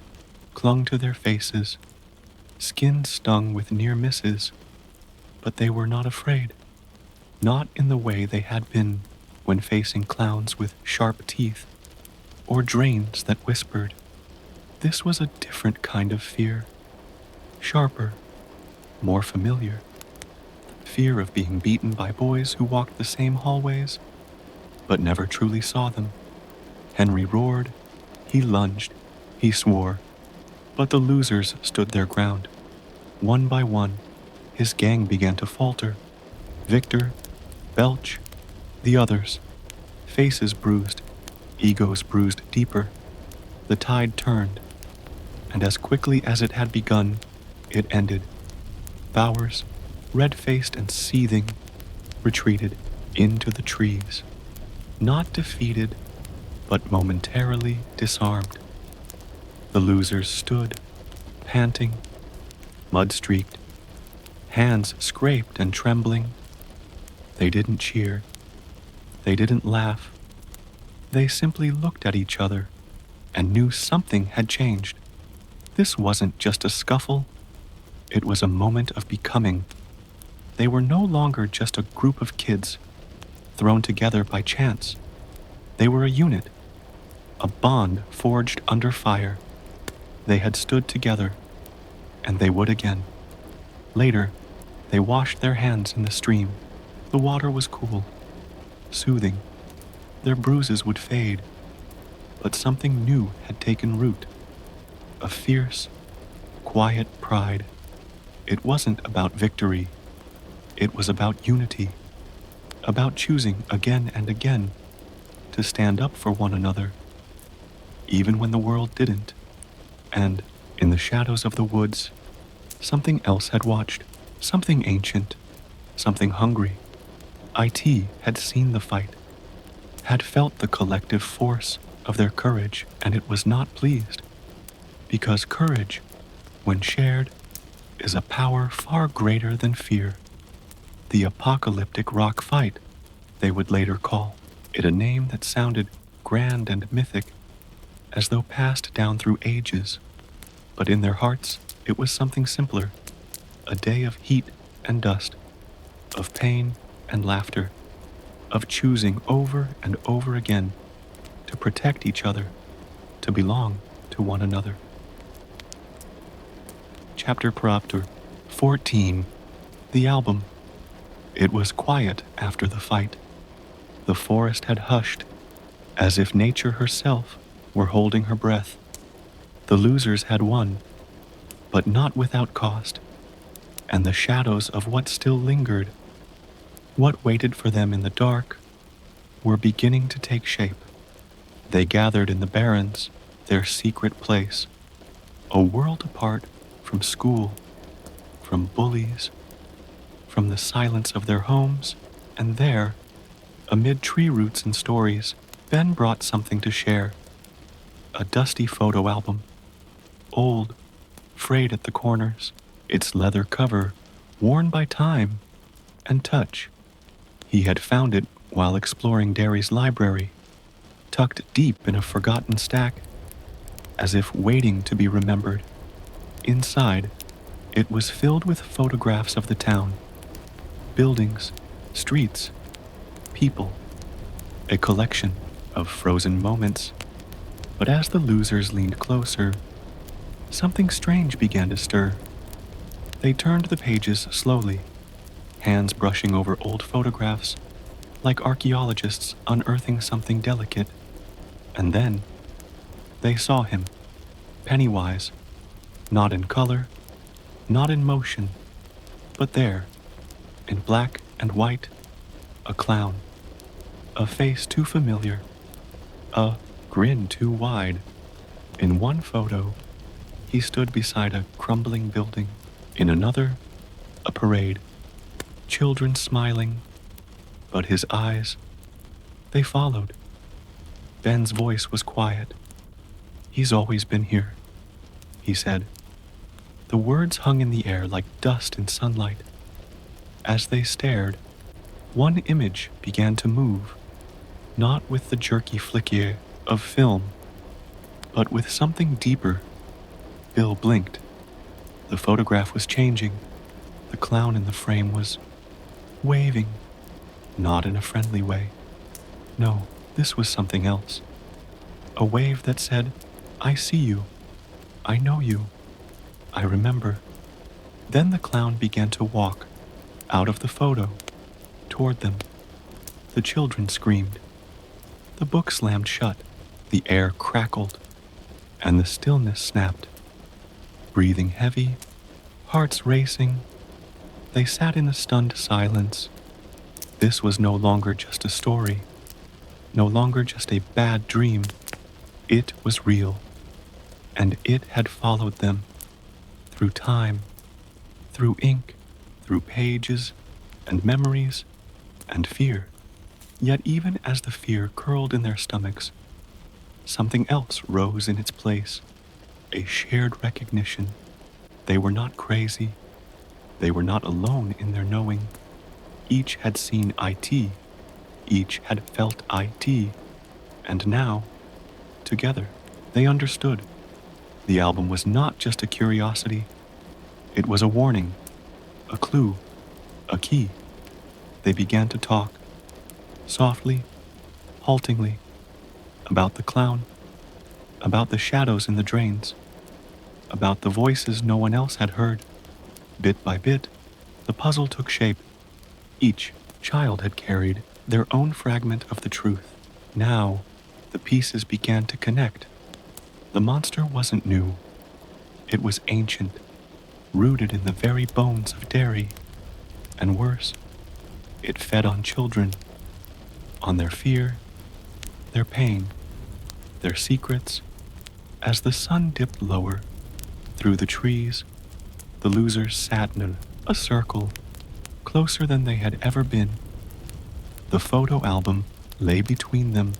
clung to their faces. Skin stung with near misses, but they were not afraid. Not in the way they had been when facing clowns with sharp teeth or drains that whispered. This was a different kind of fear, sharper, more familiar. Fear of being beaten by boys who walked the same hallways, but never truly saw them. Henry roared, he lunged, he swore, but the losers stood their ground. One by one, his gang began to falter. Victor, Belch, the others, faces bruised, egos bruised deeper. The tide turned, and as quickly as it had begun, it ended. Bowers, red-faced and seething, retreated into the trees, not defeated, but momentarily disarmed. The losers stood, panting, mud-streaked, hands scraped and trembling. They didn't cheer. They didn't laugh. They simply looked at each other and knew something had changed. This wasn't just a scuffle. It was a moment of becoming. They were no longer just a group of kids thrown together by chance. They were a unit, a bond forged under fire. They had stood together, and they would again. Later, they washed their hands in the stream. The water was cool, soothing. Their bruises would fade, but something new had taken root. A fierce, quiet pride. It wasn't about victory. It was about unity, about choosing again and again to stand up for one another, even when the world didn't. And, in the shadows of the woods, something else had watched, something ancient, something hungry. IT had seen the fight, had felt the collective force of their courage, and it was not pleased. Because courage, when shared, is a power far greater than fear. The apocalyptic rock fight, they would later call it, a name that sounded grand and mythic, as though passed down through ages. But in their hearts, it was something simpler, a day of heat and dust, of pain and laughter, of choosing over and over again to protect each other, to belong to one another. Chapter Propter 14. The Album. It was quiet after the fight. The forest had hushed, as if nature herself were holding her breath. The losers had won, but not without cost, and the shadows of what still lingered, what waited for them in the dark, were beginning to take shape. They gathered in the barrens, their secret place, a world apart from school, from bullies, from the silence of their homes, and there, amid tree roots and stories, Ben brought something to share. A dusty photo album, old, frayed at the corners, its leather cover worn by time and touch. He had found it while exploring Derry's library, tucked deep in a forgotten stack, as if waiting to be remembered. Inside, it was filled with photographs of the town, buildings, streets, people, a collection of frozen moments. But as the losers leaned closer, something strange began to stir. They turned the pages slowly, hands brushing over old photographs, like archaeologists unearthing something delicate. And then, they saw him, Pennywise, not in color, not in motion, but there, in black and white, a clown, a face too familiar, a grin too wide. In one photo, he stood beside a crumbling building. In another, a parade, children smiling, but his eyes, they followed. Ben's voice was quiet. "He's always been here," he said. The words hung in the air like dust in sunlight. As they stared, one image began to move, not with the jerky flicker of film, but with something deeper. Bill blinked. The photograph was changing. The clown in the frame was waving, not in a friendly way. No, this was something else. A wave that said, "I see you. I know you. I remember." Then the clown began to walk out of the photo, toward them. The children screamed. The book slammed shut. The air crackled, and the stillness snapped. Breathing heavy, hearts racing, they sat in a stunned silence. This was no longer just a story, no longer just a bad dream. It was real, and it had followed them through time, through ink, through pages, and memories, and fear. Yet even as the fear curled in their stomachs, something else rose in its place, a shared recognition. They were not crazy. They were not alone in their knowing. Each had seen IT, each had felt IT, and now, together, they understood. The album was not just a curiosity, it was a warning, a clue, a key. They began to talk, softly, haltingly, about the clown, about the shadows in the drains, about the voices no one else had heard. Bit by bit, the puzzle took shape. Each child had carried their own fragment of the truth. Now, the pieces began to connect. The monster wasn't new. It was ancient, rooted in the very bones of Derry. And worse, it fed on children, on their fear, their pain, their secrets. As the sun dipped lower, through the trees, the losers sat in a circle, closer than they had ever been. The photo album lay between them,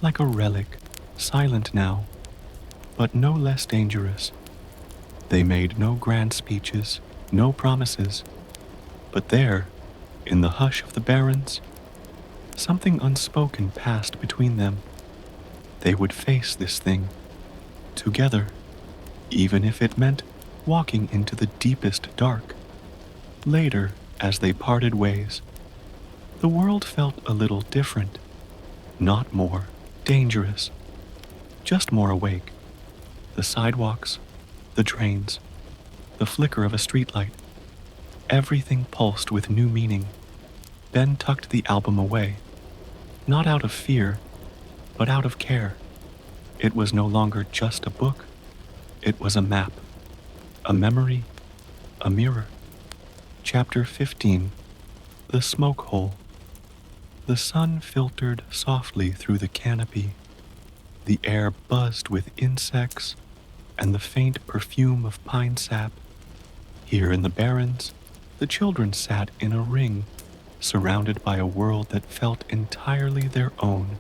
like a relic, silent now, but no less dangerous. They made no grand speeches, no promises, but there, in the hush of the barrens, something unspoken passed between them. They would face this thing, together, even if it meant walking into the deepest dark. Later, as they parted ways, the world felt a little different, not more dangerous, just more awake. The sidewalks, the drains, the flicker of a streetlight, everything pulsed with new meaning. Ben tucked the album away, not out of fear, but out of care. It was no longer just a book, it was a map, a memory, a mirror. Chapter 15, The Smoke Hole. The sun filtered softly through the canopy. The air buzzed with insects and the faint perfume of pine sap. Here in the barrens, the children sat in a ring, surrounded by a world that felt entirely their own.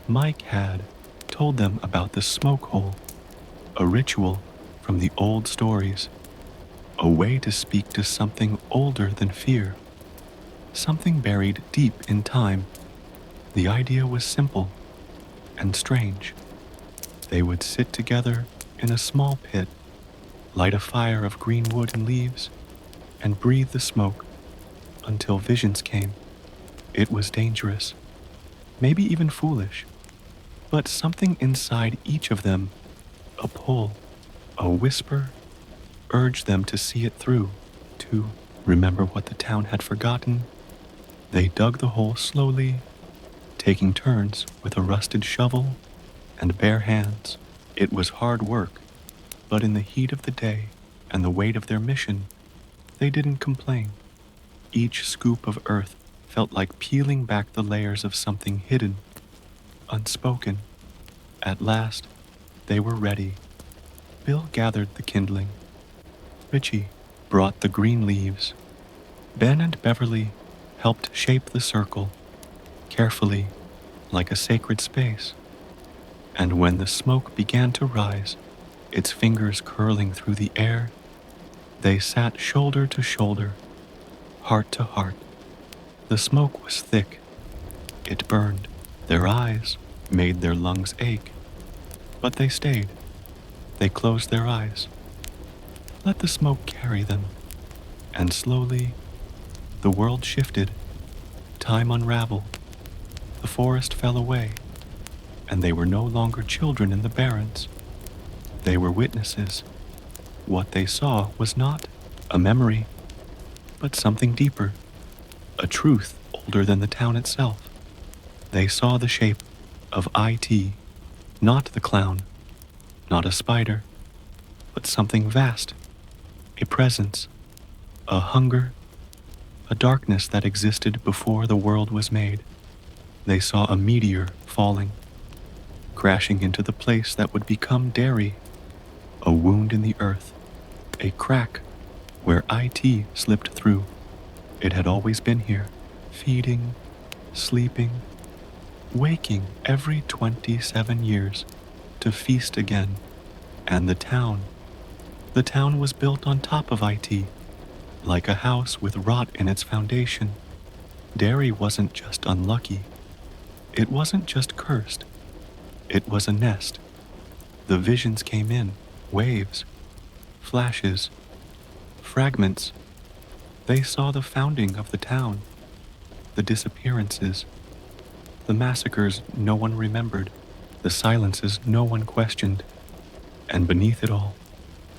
Mike had told them about the smoke hole, a ritual from the old stories, a way to speak to something older than fear, something buried deep in time. The idea was simple and strange. They would sit together in a small pit, light a fire of green wood and leaves, and breathe the smoke until visions came. It was dangerous, maybe even foolish, but something inside each of them, a pull, a whisper, urged them to see it through, to remember what the town had forgotten. They dug the hole slowly, taking turns with a rusted shovel and bare hands. It was hard work, but in the heat of the day and the weight of their mission, they didn't complain. Each scoop of earth felt like peeling back the layers of something hidden, unspoken. At last, they were ready. Bill gathered the kindling. Richie brought the green leaves. Ben and Beverly helped shape the circle, carefully, like a sacred space. And when the smoke began to rise, its fingers curling through the air, they sat shoulder to shoulder, heart to heart. The smoke was thick. It burned. Their eyes made their lungs ache. But they stayed. They closed their eyes. Let the smoke carry them. And slowly, the world shifted. Time unraveled. The forest fell away. And they were no longer children in the barrens. They were witnesses. What they saw was not a memory, but something deeper, a truth older than the town itself. They saw the shape of IT, not the clown, not a spider, but something vast, a presence, a hunger, a darkness that existed before the world was made. They saw a meteor falling, crashing into the place that would become Derry, a wound in the earth, a crack where IT slipped through. It had always been here, feeding, sleeping, waking every 27 years to feast again. And the town was built on top of IT, like a house with rot in its foundation. Derry wasn't just unlucky. It wasn't just cursed. It was a nest. The visions came in, waves, flashes, fragments. They saw the founding of the town, the disappearances, the massacres no one remembered, the silences no one questioned, and beneath it all,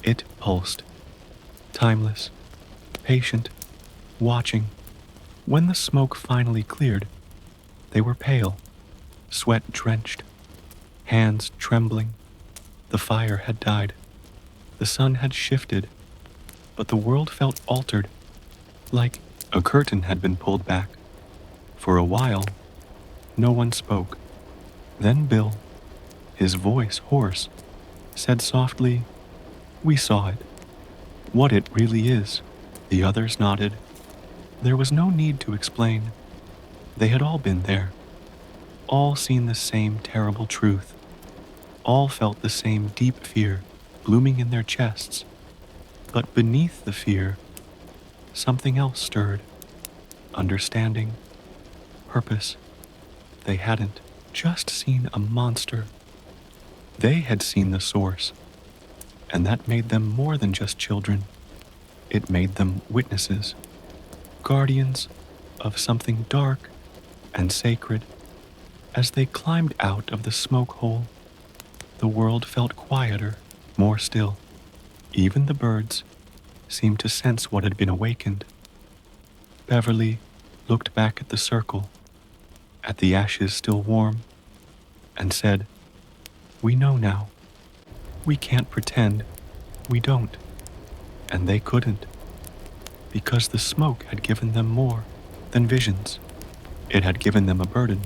it pulsed, timeless, patient, watching. When the smoke finally cleared, they were pale, sweat-drenched, hands trembling. The fire had died. The sun had shifted, but the world felt altered, like a curtain had been pulled back. For a while, no one spoke. Then Bill, his voice hoarse, said softly, "We saw it. What it really is." The others nodded. There was no need to explain. They had all been there, all seen the same terrible truth, all felt the same deep fear blooming in their chests. But beneath the fear, something else stirred. Understanding, purpose. They hadn't just seen a monster. They had seen the source, and that made them more than just children. It made them witnesses, guardians of something dark and sacred. As they climbed out of the smoke hole, the world felt quieter, more still. Even the birds seemed to sense what had been awakened. Beverly looked back at the circle, at the ashes still warm, and said, "We know now. We can't pretend we don't." And they couldn't, because the smoke had given them more than visions. It had given them a burden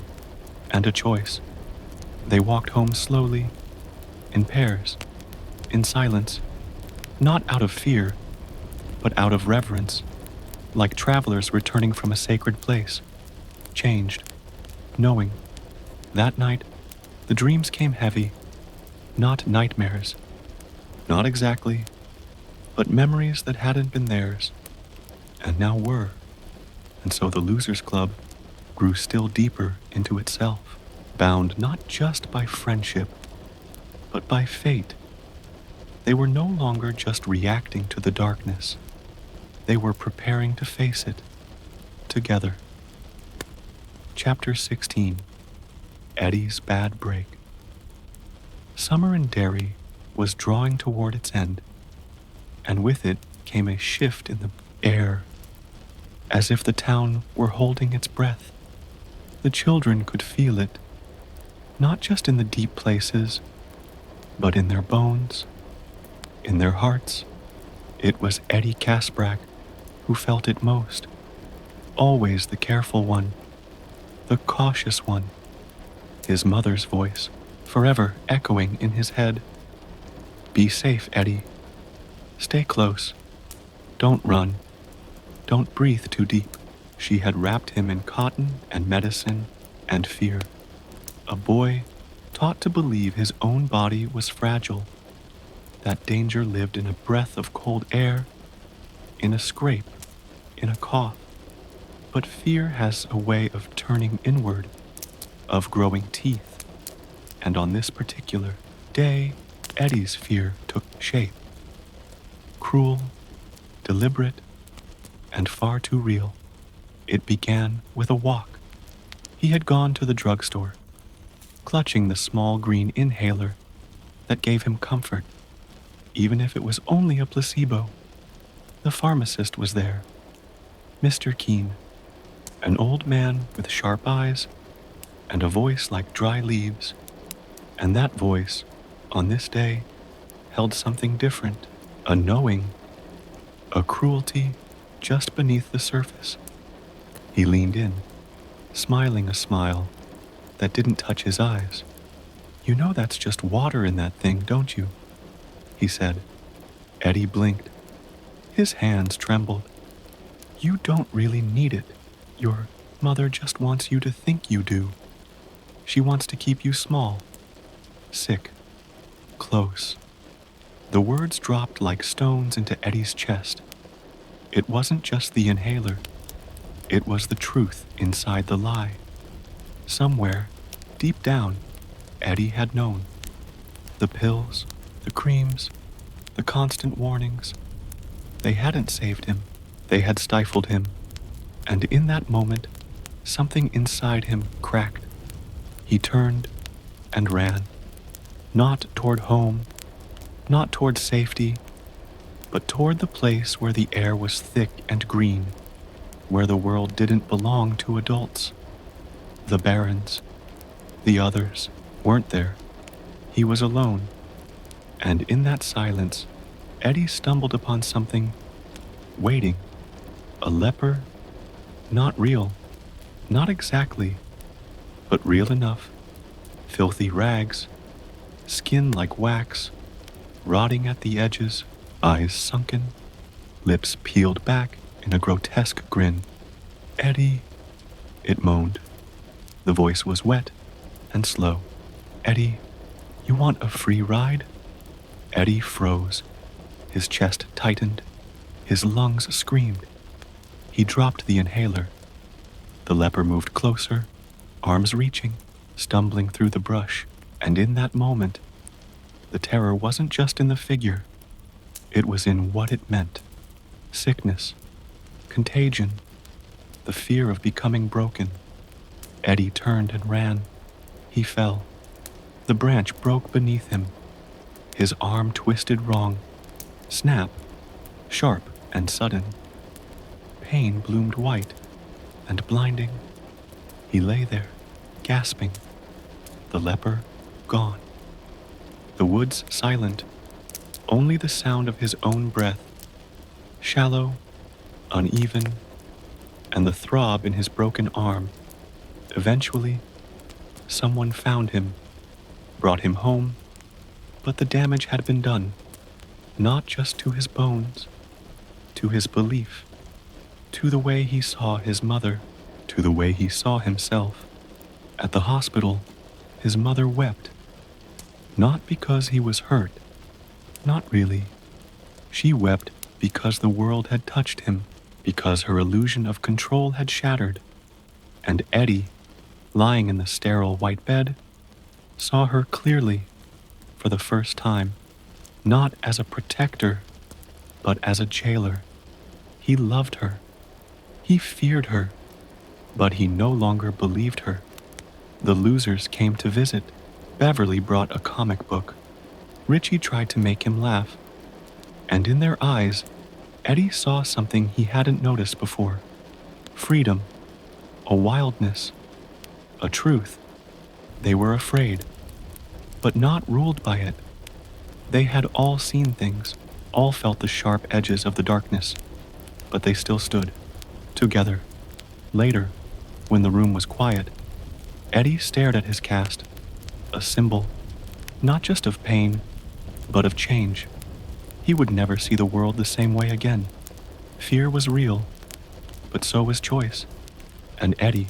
and a choice. They walked home slowly, in pairs, in silence, not out of fear, but out of reverence, like travelers returning from a sacred place, changed, knowing. That night, the dreams came heavy, not nightmares, not exactly, but memories that hadn't been theirs, and now were. And so the Losers Club grew still deeper into itself, bound not just by friendship, but by fate. They were no longer just reacting to the darkness. They were preparing to face it, together. Chapter 16. Eddie's Bad Break. Summer in Derry was drawing toward its end, and with it came a shift in the air, as if the town were holding its breath. The children could feel it, not just in the deep places, but in their bones, in their hearts. It was Eddie Kasprak who felt it most, always the careful one, the cautious one, his mother's voice forever echoing in his head. "Be safe, Eddie. Stay close. Don't run. Don't breathe too deep." She had wrapped him in cotton and medicine and fear. A boy taught to believe his own body was fragile, that danger lived in a breath of cold air, in a scrape, in a cough. But fear has a way of turning inward, of growing teeth. And on this particular day, Eddie's fear took shape. Cruel, deliberate, and far too real. It began with a walk. He had gone to the drugstore, clutching the small green inhaler that gave him comfort, even if it was only a placebo. The pharmacist was there, Mr. Keene, an old man with sharp eyes and a voice like dry leaves. And that voice, on this day, held something different, a knowing, a cruelty just beneath the surface. He leaned in, smiling a smile that didn't touch his eyes. "You know that's just water in that thing, don't you?" he said. Eddie blinked. His hands trembled. "You don't really need it. Your mother just wants you to think you do. She wants to keep you small, sick, close." The words dropped like stones into Eddie's chest. It wasn't just the inhaler. It was the truth inside the lie. Somewhere, deep down, Eddie had known. The pills, the creams, the constant warnings, they hadn't saved him. They had stifled him. And in that moment, something inside him cracked. He turned and ran. Not toward home, not toward safety, but toward the place where the air was thick and green, where the world didn't belong to adults. The barons, the others, weren't there. He was alone. And in that silence, Eddie stumbled upon something waiting. A leper, not real, not exactly, but real enough. Filthy rags, skin like wax, rotting at the edges, eyes sunken, lips peeled back in a grotesque grin. Eddie, it moaned. The voice was wet and slow. Eddie, you want a free ride? Eddie froze. His chest tightened. His lungs screamed. He dropped the inhaler. The leper moved closer, arms reaching, stumbling through the brush. And in that moment, the terror wasn't just in the figure. It was in what it meant. Sickness, contagion, the fear of becoming broken. Eddie turned and ran. He fell. The branch broke beneath him. His arm twisted wrong. Snap, sharp and sudden. Pain bloomed white and blinding. He lay there, gasping. The leper gone. The woods silent. Only the sound of his own breath. Shallow, uneven, and the throb in his broken arm. Eventually, someone found him, brought him home, but the damage had been done, not just to his bones, to his belief, to the way he saw his mother, to the way he saw himself. At the hospital, his mother wept, not because he was hurt, not really. She wept because the world had touched him, because her illusion of control had shattered. And Eddie, lying in the sterile white bed, saw her clearly for the first time, not as a protector, but as a jailer. He loved her. He feared her, but he no longer believed her. The losers came to visit. Beverly brought a comic book. Richie tried to make him laugh. And in their eyes, Eddie saw something he hadn't noticed before. Freedom, a wildness, a truth. They were afraid, but not ruled by it. They had all seen things, all felt the sharp edges of the darkness, but they still stood, together. Later, when the room was quiet, Eddie stared at his cast, a symbol, not just of pain, but of change. He would never see the world the same way again. Fear was real, but so was choice. And Eddie,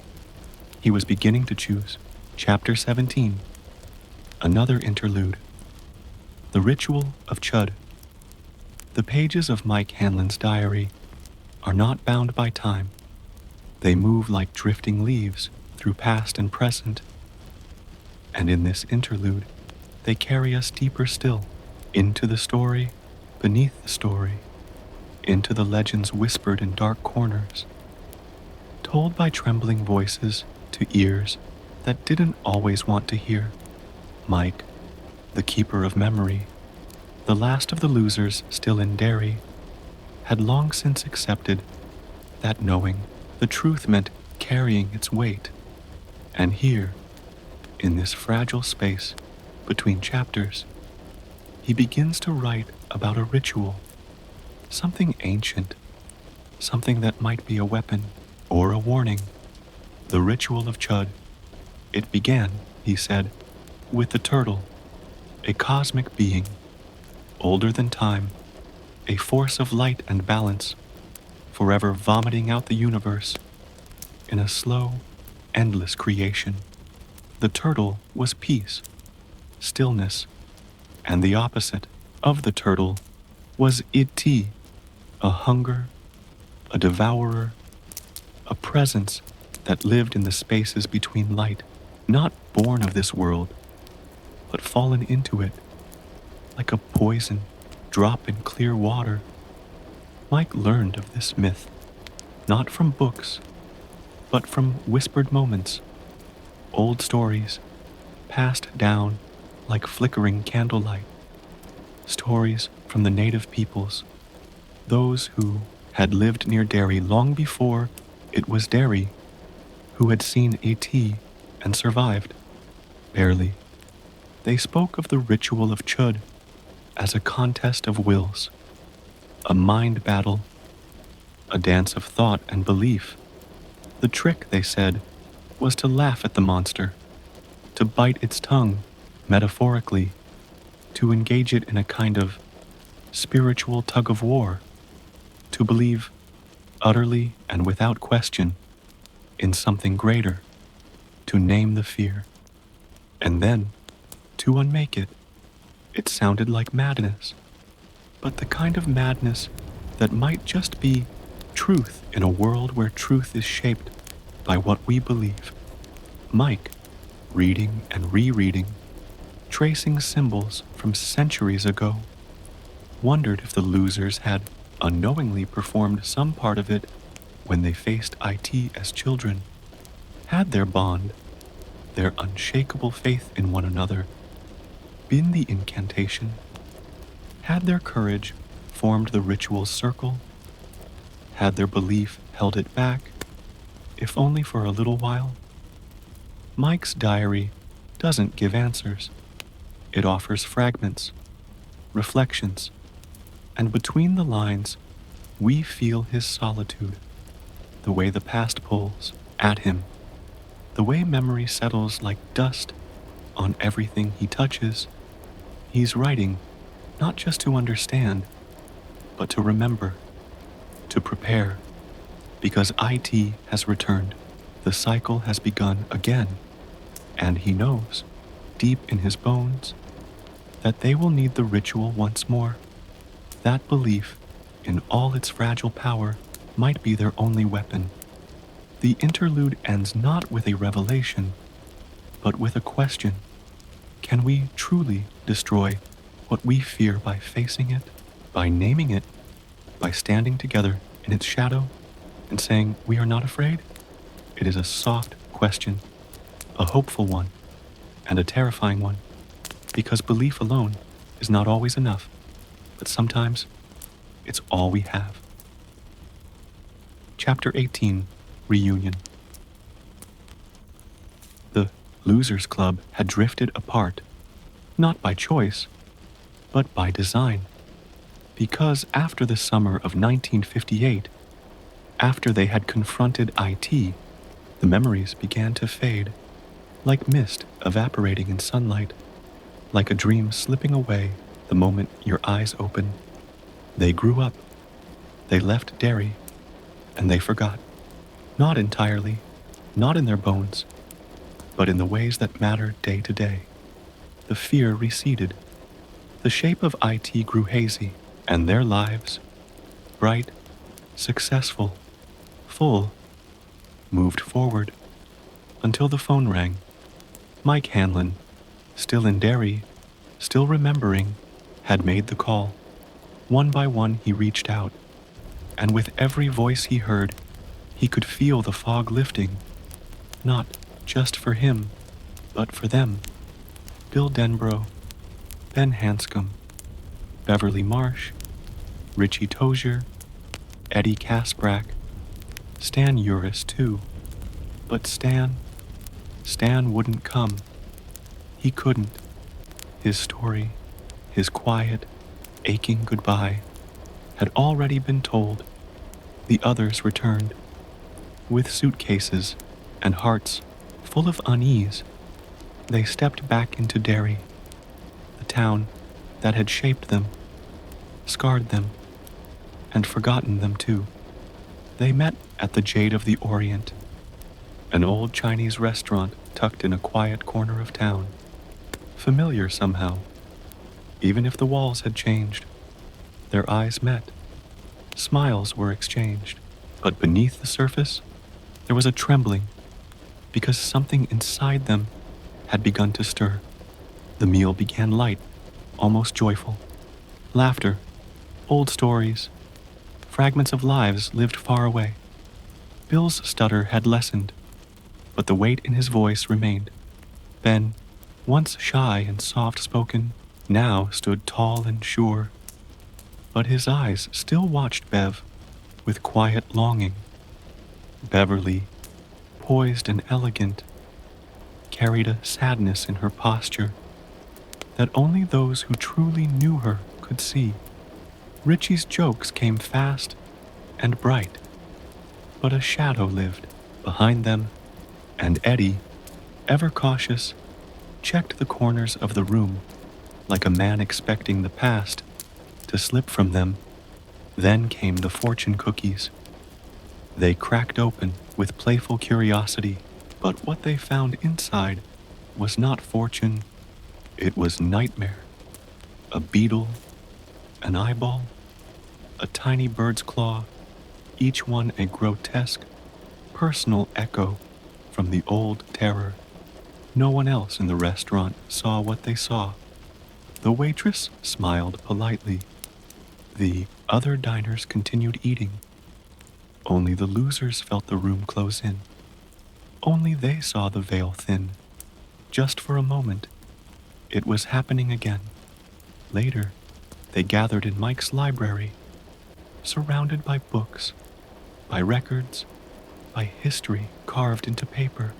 he was beginning to choose. Chapter 17. Another interlude. The Ritual of Chud. The pages of Mike Hanlon's diary are not bound by time. They move like drifting leaves through past and present. And in this interlude, they carry us deeper still, into the story, beneath the story, into the legends whispered in dark corners, told by trembling voices to ears that didn't always want to hear. Mike, the keeper of memory, the last of the losers still in Derry, had long since accepted that knowing the truth meant carrying its weight. And here, in this fragile space between chapters, he begins to write about a ritual, something ancient, something that might be a weapon or a warning. The ritual of Chud. It began, he said, with the turtle, a cosmic being, older than time, a force of light and balance, forever vomiting out the universe in a slow, endless creation. The turtle was peace, stillness, and the opposite of the turtle was Iti, a hunger, a devourer, a presence that lived in the spaces between light, not born of this world, but fallen into it, like a poison drop in clear water. Mike learned of this myth, not from books, but from whispered moments, old stories, passed down like flickering candlelight, stories from the native peoples, those who had lived near Derry long before it was Derry, who had seen AT and survived, barely. They spoke of the ritual of Chud as a contest of wills, a mind battle, a dance of thought and belief. The trick, they said, was to laugh at the monster, to bite its tongue, metaphorically, to engage it in a kind of spiritual tug of war, to believe, utterly and without question, in something greater, to name the fear, and then to unmake it. It sounded like madness, but the kind of madness that might just be truth in a world where truth is shaped by what we believe. Mike, reading and rereading, tracing symbols from centuries ago, wondered if the losers had unknowingly performed some part of it when they faced IT as children. Had their bond, their unshakable faith in one another, been the incantation? Had their courage formed the ritual's circle? Had their belief held it back, if only for a little while? Mike's diary doesn't give answers. It offers fragments, reflections, and between the lines, we feel his solitude, the way the past pulls at him, the way memory settles like dust on everything he touches. He's writing not just to understand, but to remember, to prepare, because IT has returned. The cycle has begun again, and he knows, deep in his bones, that they will need the ritual once more. That belief, in all its fragile power, might be their only weapon. The interlude ends not with a revelation, but with a question. Can we truly destroy what we fear by facing it, by naming it, by standing together in its shadow and saying we are not afraid? It is a soft question, a hopeful one, and a terrifying one, because belief alone is not always enough, but sometimes it's all we have. Chapter 18, Reunion. The Losers Club had drifted apart, not by choice, but by design. Because after the summer of 1958, after they had confronted IT, the memories began to fade, like mist evaporating in sunlight, like a dream slipping away the moment your eyes open. They grew up, they left Derry, and they forgot. Not entirely, not in their bones, but in the ways that matter day to day. The fear receded. The shape of IT grew hazy, and their lives, bright, successful, full, moved forward, until the phone rang. Mike Hanlon, still in Derry, still remembering, had made the call. One by one he reached out, and with every voice he heard, he could feel the fog lifting, not just for him, but for them. Bill Denbrough, Ben Hanscom, Beverly Marsh, Richie Tozier, Eddie Kasprack, Stan Uris too. But Stan wouldn't come. He couldn't. His story, his quiet, aching goodbye, had already been told. The others returned, with suitcases and hearts full of unease. They stepped back into Derry, the town that had shaped them, scarred them, and forgotten them too. They met at the Jade of the Orient, an old Chinese restaurant tucked in a quiet corner of town. Familiar somehow, even if the walls had changed. Their eyes met. Smiles were exchanged, but beneath the surface, There was a trembling because something inside them had begun to stir. The meal began light, almost joyful. Laughter, old stories, fragments of lives lived far away. Bill's stutter had lessened, but the weight in his voice remained. Ben, once shy and soft-spoken, now stood tall and sure, but his eyes still watched Bev with quiet longing. Beverly, poised and elegant, carried a sadness in her posture that only those who truly knew her could see. Richie's jokes came fast and bright, but a shadow lived behind them, and Eddie, ever cautious, checked the corners of the room like a man expecting the past to slip from them. Then came the fortune cookies. They cracked open with playful curiosity, but what they found inside was not fortune, it was nightmare. A beetle, an eyeball, a tiny bird's claw, each one a grotesque, personal echo from the old terror. No one else in the restaurant saw what they saw. The waitress smiled politely. The other diners continued eating. Only the losers felt the room close in. Only they saw the veil thin. Just for a moment, it was happening again. Later, they gathered in Mike's library, surrounded by books, by records, by history carved into paper.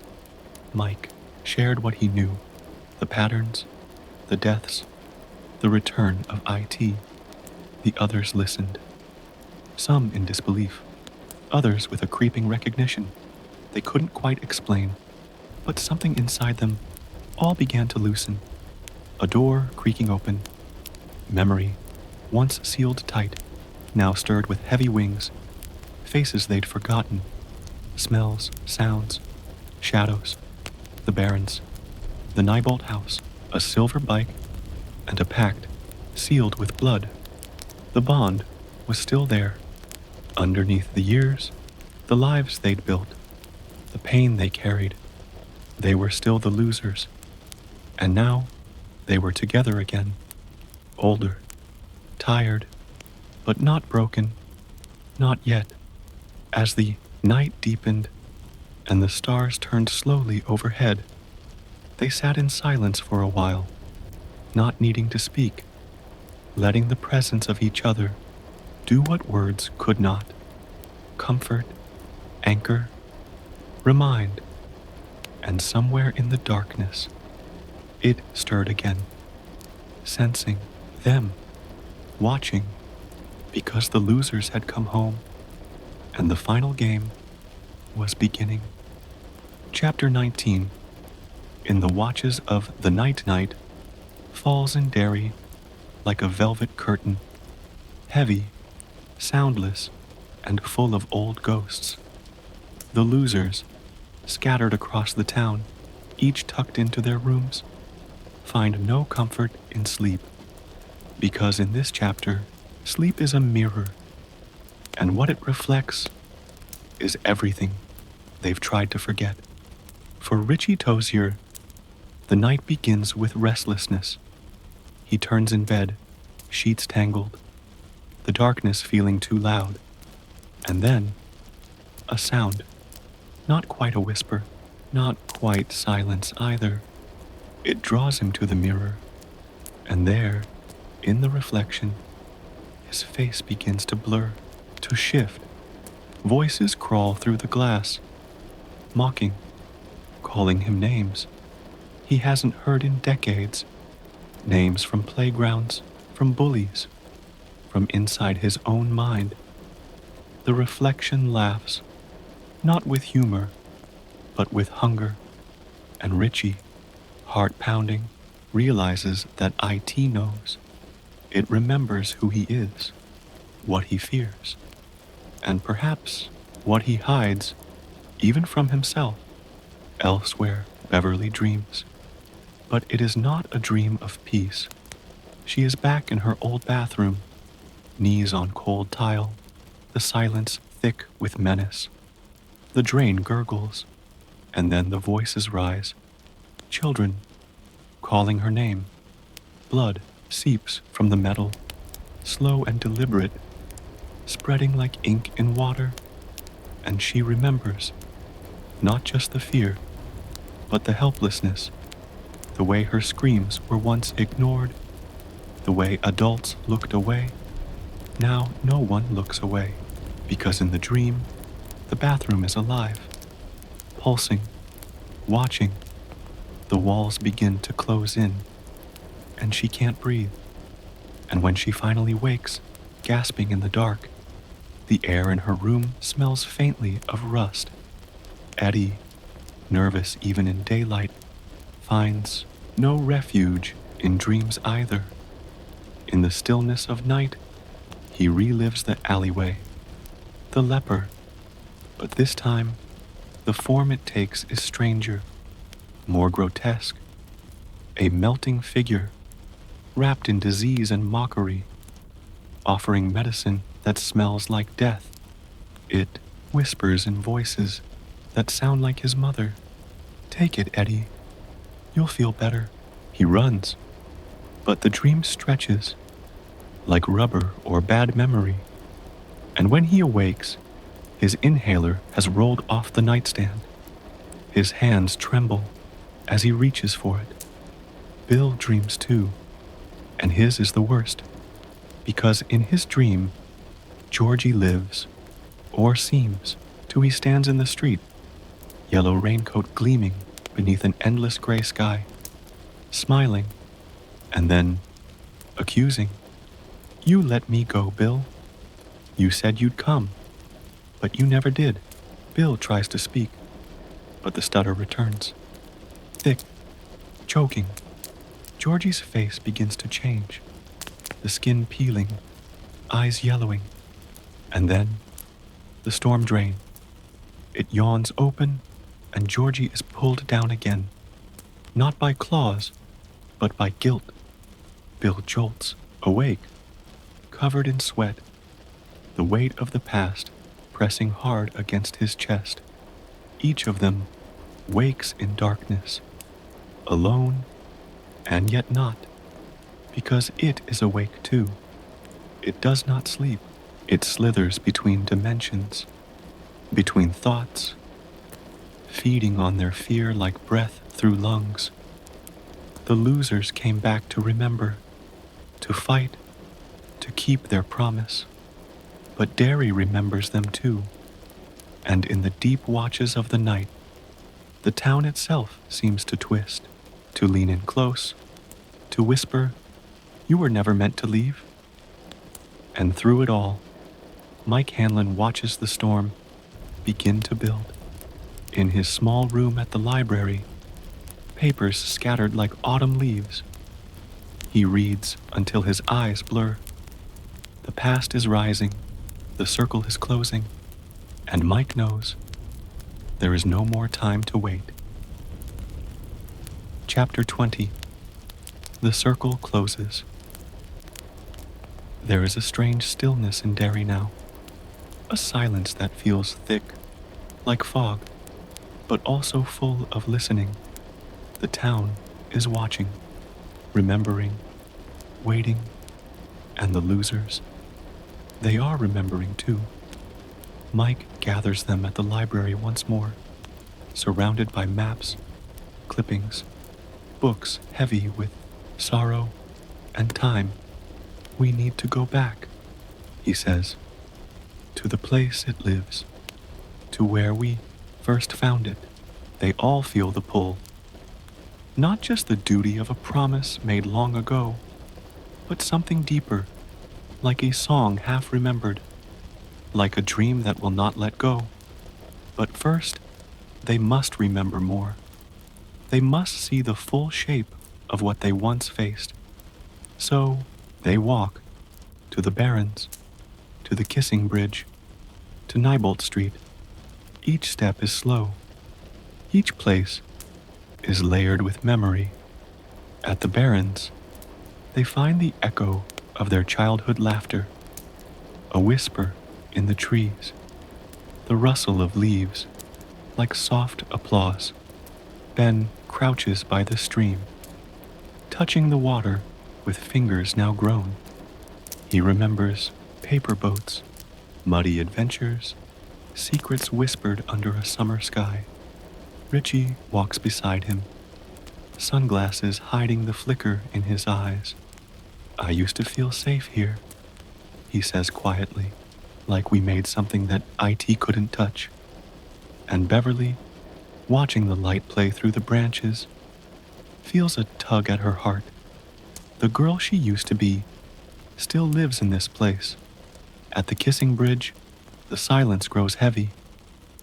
Mike shared what he knew, the patterns, the deaths, the return of IT. The others listened, some in disbelief, others with a creeping recognition they couldn't quite explain, but something inside them all began to loosen. A door creaking open. Memory, once sealed tight, now stirred with heavy wings. Faces they'd forgotten. Smells, sounds, shadows. The Barrens, the Neibolt house, a silver bike, and a pact sealed with blood. The bond was still there. Underneath the years, the lives they'd built, the pain they carried, they were still the losers. And now, they were together again. Older, tired, but not broken, not yet. As the night deepened and the stars turned slowly overhead, they sat in silence for a while, not needing to speak, letting the presence of each other do what words could not. Comfort, anchor, remind, and somewhere in the darkness, it stirred again, sensing them, watching, because the losers had come home, and the final game was beginning. Chapter 19. In the watches of the night falls in Derry like a velvet curtain, heavy, soundless, and full of old ghosts. The losers, scattered across the town, each tucked into their rooms, find no comfort in sleep, because in this chapter, sleep is a mirror, and what it reflects is everything they've tried to forget. For Richie Tozier, the night begins with restlessness. He turns in bed, sheets tangled, the darkness feeling too loud, and then a sound, not quite a whisper, not quite silence either. It draws him to the mirror, and there, in the reflection, his face begins to blur, to shift. Voices crawl through the glass, mocking, calling him names he hasn't heard in decades. Names from playgrounds, from bullies, from inside his own mind. The reflection laughs, not with humor, but with hunger. And Richie, heart pounding, realizes that IT knows. It remembers who he is, what he fears, and perhaps what he hides, even from himself. Elsewhere, Beverly dreams. But it is not a dream of peace. She is back in her old bathroom, knees on cold tile, the silence thick with menace. The drain gurgles, and then the voices rise. Children, calling her name. Blood seeps from the metal, slow and deliberate, spreading like ink in water. And she remembers, not just the fear, but the helplessness, the way her screams were once ignored, the way adults looked away. Now no one looks away, because in the dream, the bathroom is alive, pulsing, watching. The walls begin to close in, and she can't breathe. And when she finally wakes, gasping in the dark, the air in her room smells faintly of rust. Eddie, nervous even in daylight, finds no refuge in dreams either. In the stillness of night, he relives the alleyway, the leper, but this time, the form it takes is stranger, more grotesque, a melting figure, wrapped in disease and mockery, offering medicine that smells like death. It whispers in voices that sound like his mother. "Take it, Eddie. You'll feel better." He runs, but the dream stretches, like rubber or bad memory. And when he awakes, his inhaler has rolled off the nightstand. His hands tremble as he reaches for it. Bill dreams too, and his is the worst, because in his dream, Georgie lives, or seems, till he stands in the street, yellow raincoat gleaming beneath an endless gray sky, smiling, and then accusing. "You let me go, Bill. You said you'd come, but you never did." Bill tries to speak, but the stutter returns, thick, choking. Georgie's face begins to change, the skin peeling, eyes yellowing, and then the storm drain. It yawns open, and Georgie is pulled down again, not by claws, but by guilt. Bill jolts, awake, covered in sweat, the weight of the past pressing hard against his chest. Each of them wakes in darkness, alone and yet not, because it is awake too. It does not sleep. It slithers between dimensions, between thoughts, feeding on their fear like breath through lungs. The losers came back to remember, to fight, to keep their promise. But Derry remembers them too, and in the deep watches of the night, the town itself seems to twist, to lean in close, to whisper, "You were never meant to leave." And through it all, Mike Hanlon watches the storm begin to build. In his small room at the library, papers scattered like autumn leaves. He reads until his eyes blur. The past is rising, the circle is closing, and Mike knows there is no more time to wait. Chapter 20. The circle closes. There is a strange stillness in Derry now, a silence that feels thick, like fog, but also full of listening. The town is watching, remembering, waiting, and the losers, they are remembering too. Mike gathers them at the library once more, surrounded by maps, clippings, books heavy with sorrow and time. "We need to go back," he says, "to the place it lives, to where we first found it." They all feel the pull, not just the duty of a promise made long ago, but something deeper, like a song half remembered, like a dream that will not let go. But first, they must remember more. They must see the full shape of what they once faced. So they walk to the Barrens, to the Kissing Bridge, to Neibolt Street. Each step is slow. Each place is layered with memory. At the Barrens, they find the echo of their childhood laughter, a whisper in the trees, the rustle of leaves like soft applause. Ben crouches by the stream, touching the water with fingers now grown. He remembers paper boats, muddy adventures, secrets whispered under a summer sky. Richie walks beside him, sunglasses hiding the flicker in his eyes. I used to feel safe here, he says quietly, like we made something that IT couldn't touch. And Beverly, watching the light play through the branches, feels a tug at her heart. The girl she used to be still lives in this place. At the kissing bridge, the silence grows heavy.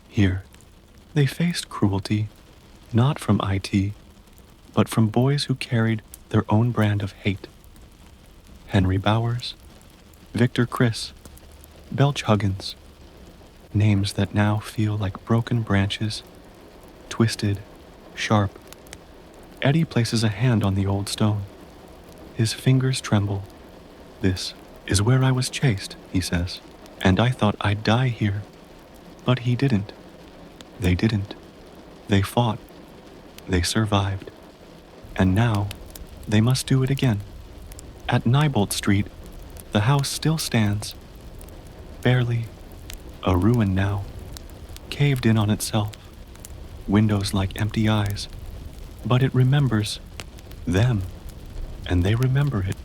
Here, they faced cruelty, not from IT, but from boys who carried their own brand of hate. Henry Bowers, Victor Criss, Belch Huggins, names that now feel like broken branches, twisted, sharp. Eddie places a hand on the old stone. His fingers tremble. This is where I was chased, he says, and I thought I'd die here. But he didn't. They didn't. They fought. They survived. And now, they must do it again. At Neibolt Street, the house still stands. Barely. A ruin now. Caved in on itself. Windows like empty eyes. But it remembers them. And they remember it.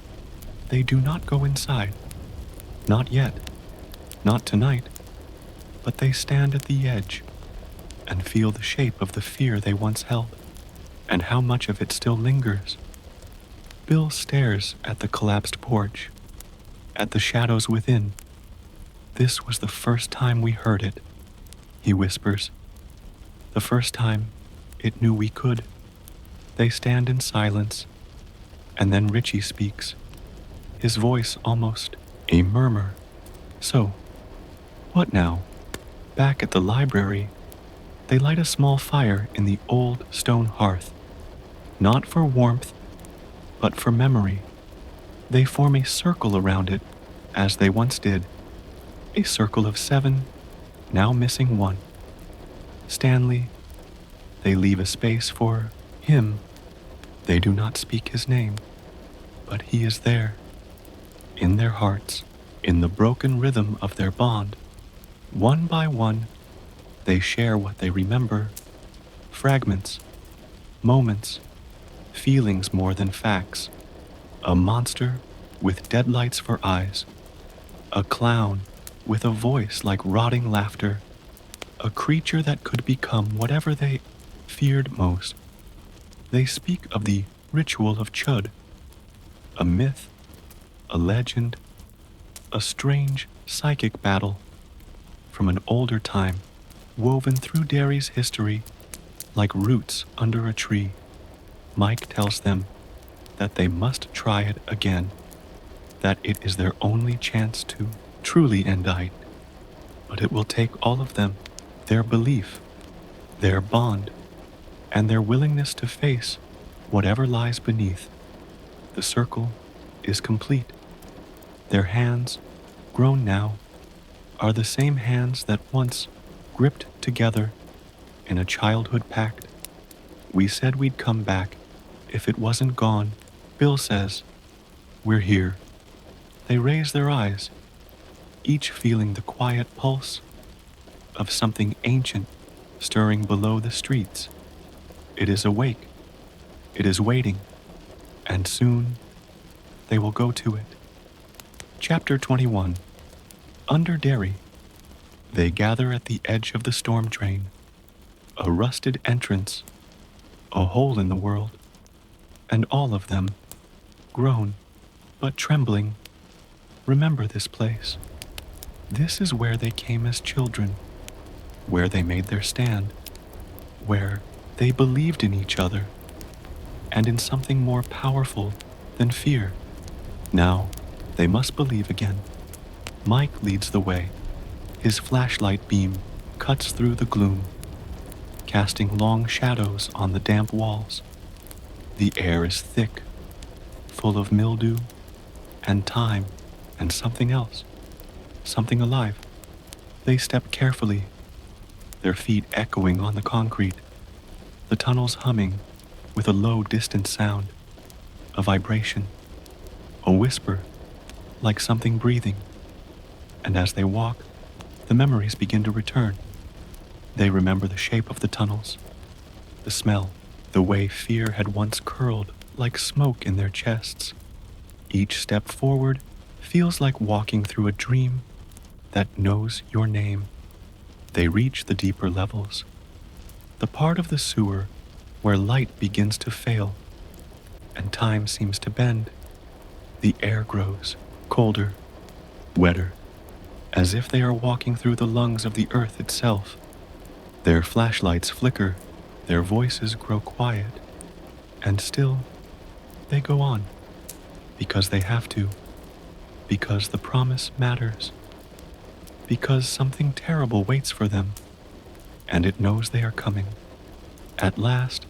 They do not go inside. Not yet. Not tonight. But they stand at the edge and feel the shape of the fear they once held, and how much of it still lingers. Bill stares at the collapsed porch, at the shadows within. This was the first time we heard it, he whispers. The first time it knew we could. They stand in silence, and then Richie speaks, his voice almost a murmur. So, what now? Back at the library, they light a small fire in the old stone hearth. Not for warmth, but for memory. They form a circle around it, as they once did. A circle of 7, now missing 1. Stanley, they leave a space for him. They do not speak his name, but he is there, in their hearts, in the broken rhythm of their bond. One by one, they share what they remember, fragments, moments, feelings more than facts. A monster with deadlights for eyes, a clown with a voice like rotting laughter, a creature that could become whatever they feared most. They speak of the ritual of Chud, a myth, a legend, a strange psychic battle from an older time, woven through Derry's history like roots under a tree. Mike tells them that they must try it again, that it is their only chance to truly end it. But it will take all of them, their belief, their bond, and their willingness to face whatever lies beneath. The circle is complete. Their hands, grown now, are the same hands that once gripped together in a childhood pact. We said we'd come back if it wasn't gone. Bill says, we're here. They raise their eyes, each feeling the quiet pulse of something ancient stirring below the streets. It is awake. It is waiting. And soon they will go to it. Chapter 21. Under Derry. They gather at the edge of the storm drain. A rusted entrance. A hole in the world. And all of them, grown but trembling, remember this place. This is where they came as children, where they made their stand, where they believed in each other, and in something more powerful than fear. Now, they must believe again. Mike leads the way. His flashlight beam cuts through the gloom, casting long shadows on the damp walls. The air is thick, full of mildew and time and something else, something alive. They step carefully, their feet echoing on the concrete, the tunnels humming with a low, distant sound, a vibration, a whisper, like something breathing. And as they walk, the memories begin to return. They remember the shape of the tunnels, the smell, the way fear had once curled like smoke in their chests. Each step forward feels like walking through a dream that knows your name. They reach the deeper levels, the part of the sewer where light begins to fail and time seems to bend. The air grows colder, wetter, as if they are walking through the lungs of the earth itself. Their flashlights flicker, their voices grow quiet, and still they go on, because they have to, because the promise matters, because something terrible waits for them, and it knows they are coming. At last,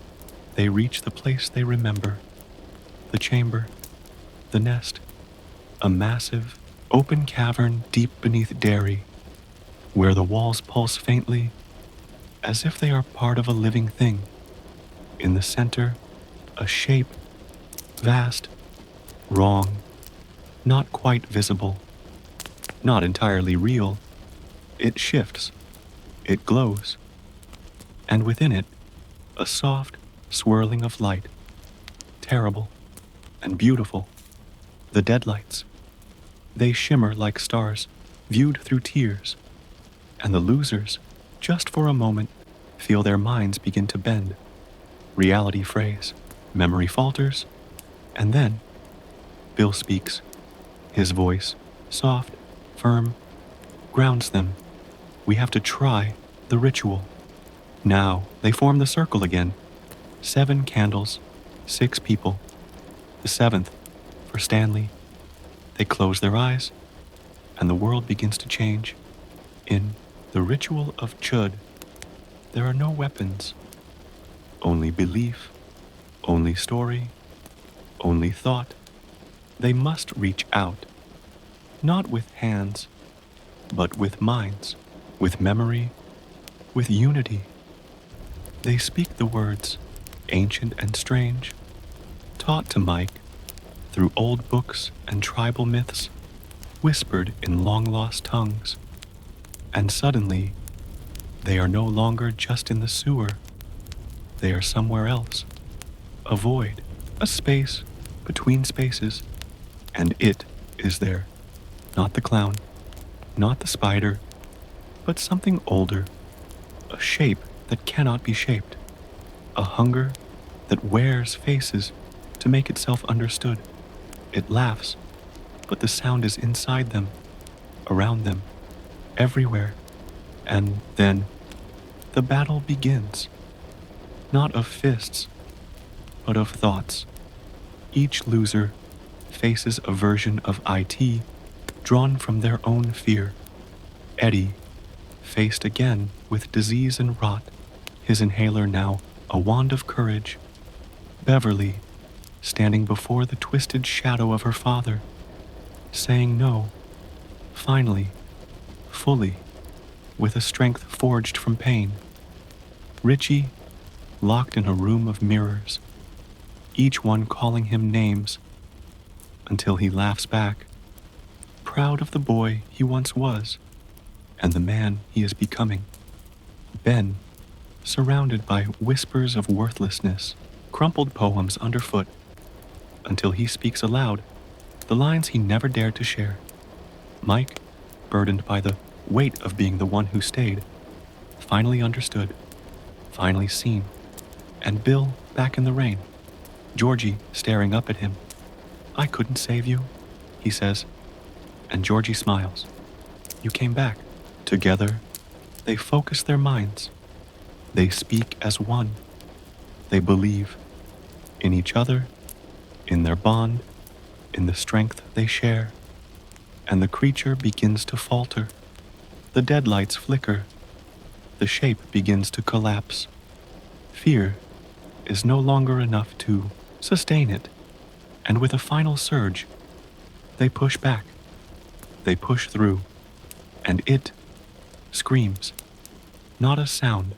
they reach the place they remember, the chamber, the nest, a massive, open cavern deep beneath Derry, where the walls pulse faintly, as if they are part of a living thing. In the center, a shape, vast, wrong, not quite visible, not entirely real. It shifts, it glows, and within it, a soft swirling of light, terrible and beautiful. The deadlights, they shimmer like stars, viewed through tears, and the losers, just for a moment, feel their minds begin to bend. Reality frays, memory falters, and then Bill speaks. His voice, soft, firm, grounds them. We have to try the ritual. Now they form the circle again. 7 candles, 6 people. The 7th, for Stanley. They close their eyes, and the world begins to change. In the ritual of Chud, there are no weapons, only belief, only story, only thought. They must reach out, not with hands, but with minds, with memory, with unity. They speak the words, ancient and strange, taught to Mike through old books and tribal myths, whispered in long-lost tongues. And suddenly, they are no longer just in the sewer. They are somewhere else. A void, a space between spaces, and it is there. Not the clown, not the spider, but something older, a shape that cannot be shaped, a hunger that wears faces to make itself understood. It laughs, but the sound is inside them, around them, everywhere. And then the battle begins, not of fists, but of thoughts. Each loser faces a version of IT drawn from their own fear. Eddie, faced again with disease and rot, his inhaler now a wand of courage. Beverly, standing before the twisted shadow of her father, saying no, finally, fully, with a strength forged from pain. Richie, locked in a room of mirrors, each one calling him names, until he laughs back, proud of the boy he once was, and the man he is becoming. Ben, surrounded by whispers of worthlessness, crumpled poems underfoot, until he speaks aloud the lines he never dared to share. Mike, burdened by the weight of being the one who stayed, finally understood, finally seen, and Bill back in the rain, Georgie staring up at him. I couldn't save you, he says, and Georgie smiles. You came back. Together, they focus their minds. They speak as one. They believe in each other, in their bond, in the strength they share. And the creature begins to falter. The deadlights flicker. The shape begins to collapse. Fear is no longer enough to sustain it. And with a final surge, they push back. They push through. And it screams. Not a sound,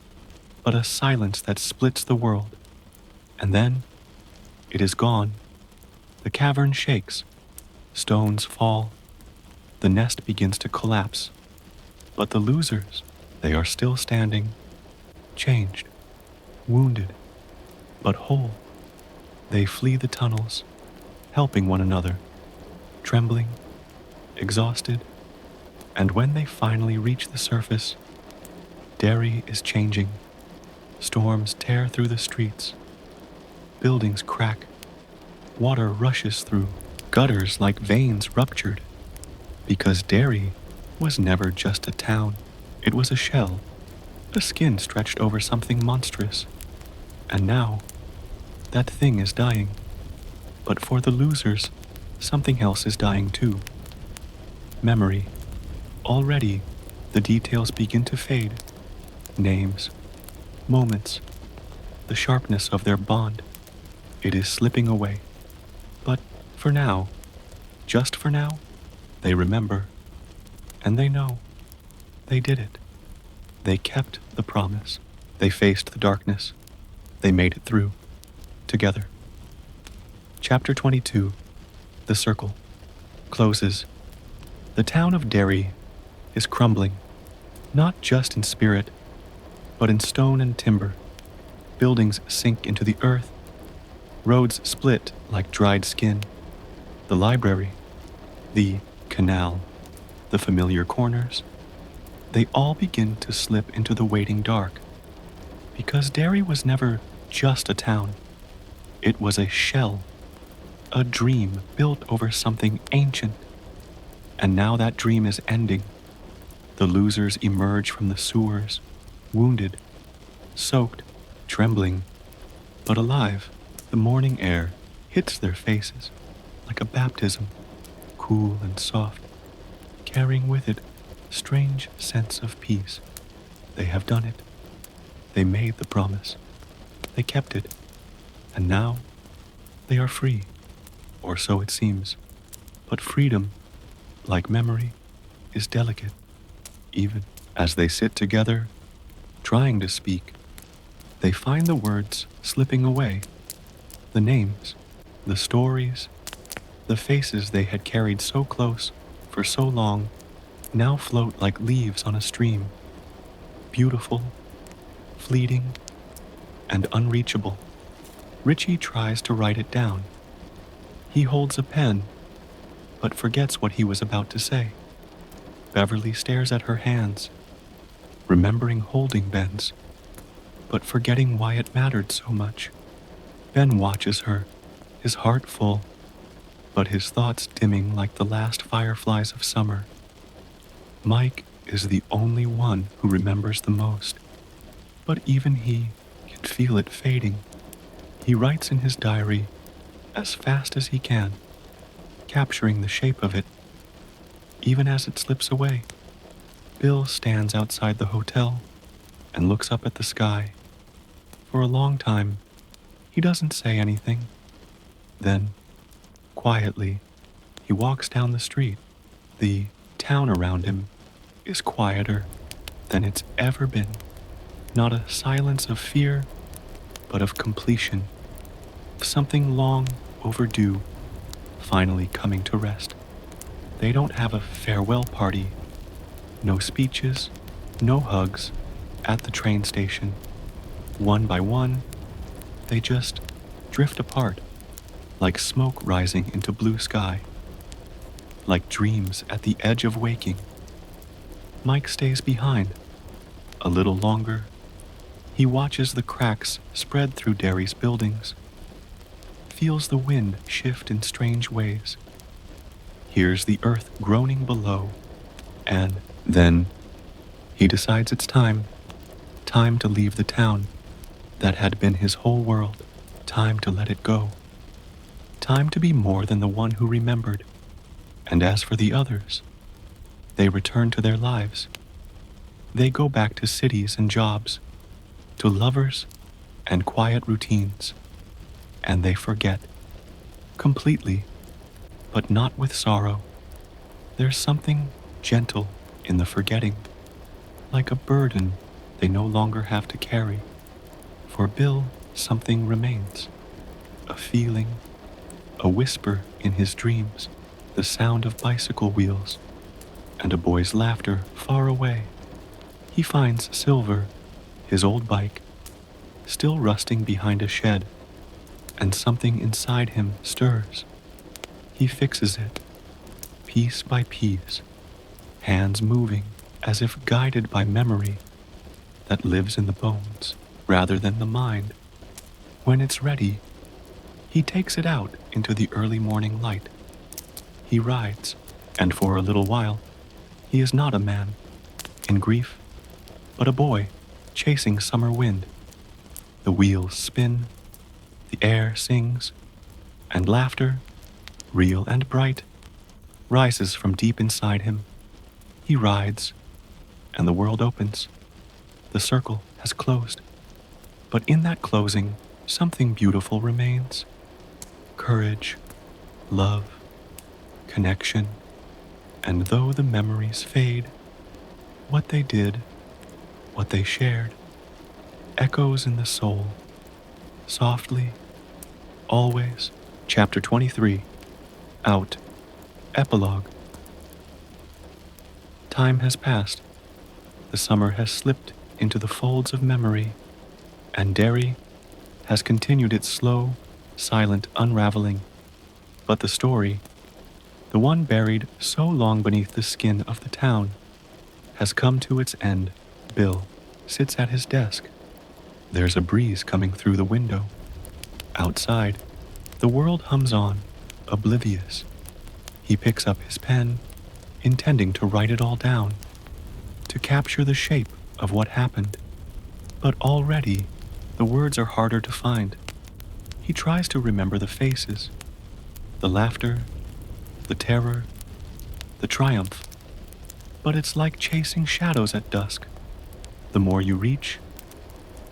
but a silence that splits the world. And then it is gone. The cavern shakes, stones fall, the nest begins to collapse. But the losers, they are still standing, changed, wounded, but whole. They flee the tunnels, helping one another, trembling, exhausted, and when they finally reach the surface, Derry is changing. Storms tear through the streets, buildings crack, water rushes through, gutters like veins ruptured, because Derry was never just a town. It was a shell, a skin stretched over something monstrous. And now, that thing is dying. But for the losers, something else is dying too. Memory. Already, the details begin to fade. Names, moments, the sharpness of their bond. It is slipping away. But for now, just for now, they remember. And they know. They did it. They kept the promise. They faced the darkness. They made it through. Together. Chapter 22. The Circle. Closes. The town of Derry is crumbling, not just in spirit, but in stone and timber. Buildings sink into the earth. Roads split like dried skin. The library, the canal, the familiar corners, they all begin to slip into the waiting dark. Because Derry was never just a town. It was a shell, a dream built over something ancient. And now that dream is ending. The losers emerge from the sewers, wounded, soaked, trembling, but alive. The morning air hits their faces like a baptism, cool and soft, carrying with it a strange sense of peace. They have done it. They made the promise. They kept it. And now they are free, or so it seems. But freedom, like memory, is delicate. Even as they sit together, trying to speak, they find the words slipping away. The names, the stories, the faces they had carried so close for so long now float like leaves on a stream, beautiful, fleeting, and unreachable. Richie tries to write it down. He holds a pen, but forgets what he was about to say. Beverly stares at her hands, remembering holding Ben's, but forgetting why it mattered so much. Ben watches her, his heart full, but his thoughts dimming like the last fireflies of summer. Mike is the only one who remembers the most, but even he can feel it fading. He writes in his diary as fast as he can, capturing the shape of it, even as it slips away. Bill stands outside the hotel and looks up at the sky. For a long time, he doesn't say anything. Then, quietly, he walks down the street. The town around him is quieter than it's ever been. Not a silence of fear, but of completion, of something long overdue finally coming to rest. They don't have a farewell party, no speeches, no hugs at the train station. One by one, they just drift apart, like smoke rising into blue sky, like dreams at the edge of waking. Mike stays behind, a little longer. He watches the cracks spread through Derry's buildings, feels the wind shift in strange ways, hears the earth groaning below, and then he decides it's time to leave the town that had been his whole world, time to let it go, time to be more than the one who remembered. And as for the others, they return to their lives. They go back to cities and jobs, to lovers and quiet routines, and they forget, completely, but not with sorrow. There's something gentle in the forgetting, like a burden they no longer have to carry. For Bill, something remains. A feeling, a whisper in his dreams, the sound of bicycle wheels, and a boy's laughter far away. He finds Silver, his old bike, still rusting behind a shed, and something inside him stirs. He fixes it, piece by piece, hands moving as if guided by memory that lives in the bones rather than the mind. When it's ready, he takes it out into the early morning light. He rides, and for a little while, he is not a man in grief, but a boy chasing summer wind. The wheels spin, the air sings, and laughter, real and bright, rises from deep inside him. He rides, and the world opens. The circle has closed. But in that closing, something beautiful remains. Courage, love, connection, and though the memories fade, what they did, what they shared, echoes in the soul, softly, always. Chapter 23, Out, Epilogue. Time has passed. The summer has slipped into the folds of memory, and Derry has continued its slow, silent unraveling. But the story, the one buried so long beneath the skin of the town, has come to its end. Bill sits at his desk. There's a breeze coming through the window. Outside, the world hums on, oblivious. He picks up his pen, intending to write it all down, to capture the shape of what happened. But already, the words are harder to find. He tries to remember the faces, the laughter, the terror, the triumph. But it's like chasing shadows at dusk. The more you reach,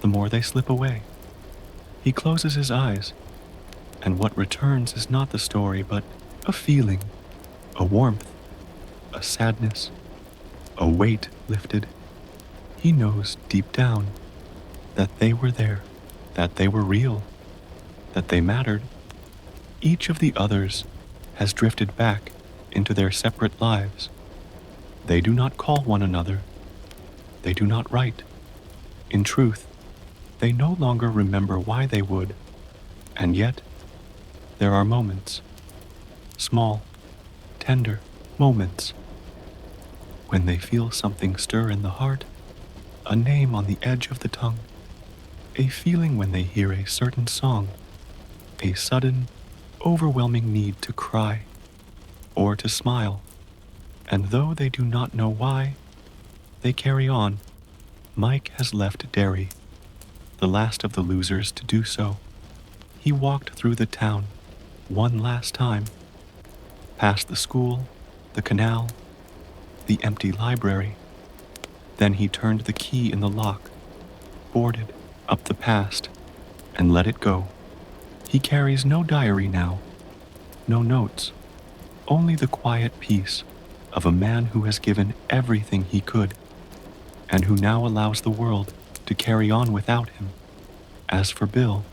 the more they slip away. He closes his eyes, and what returns is not the story, but a feeling, a warmth, a sadness, a weight lifted. He knows deep down that they were there, that they were real, that they mattered. Each of the others has drifted back into their separate lives. They do not call one another. They do not write. In truth, they no longer remember why they would, and yet there are moments, small, tender moments, when they feel something stir in the heart, a name on the edge of the tongue, a feeling when they hear a certain song, a sudden, overwhelming need to cry or to smile, and though they do not know why, they carry on. Mike has left Derry, the last of the losers to do so. He walked through the town one last time, past the school, the canal, the empty library. Then he turned the key in the lock, boarded up the past, and let it go. He carries no diary now, no notes, only the quiet peace of a man who has given everything he could, and who now allows the world to carry on without him. As for Bill,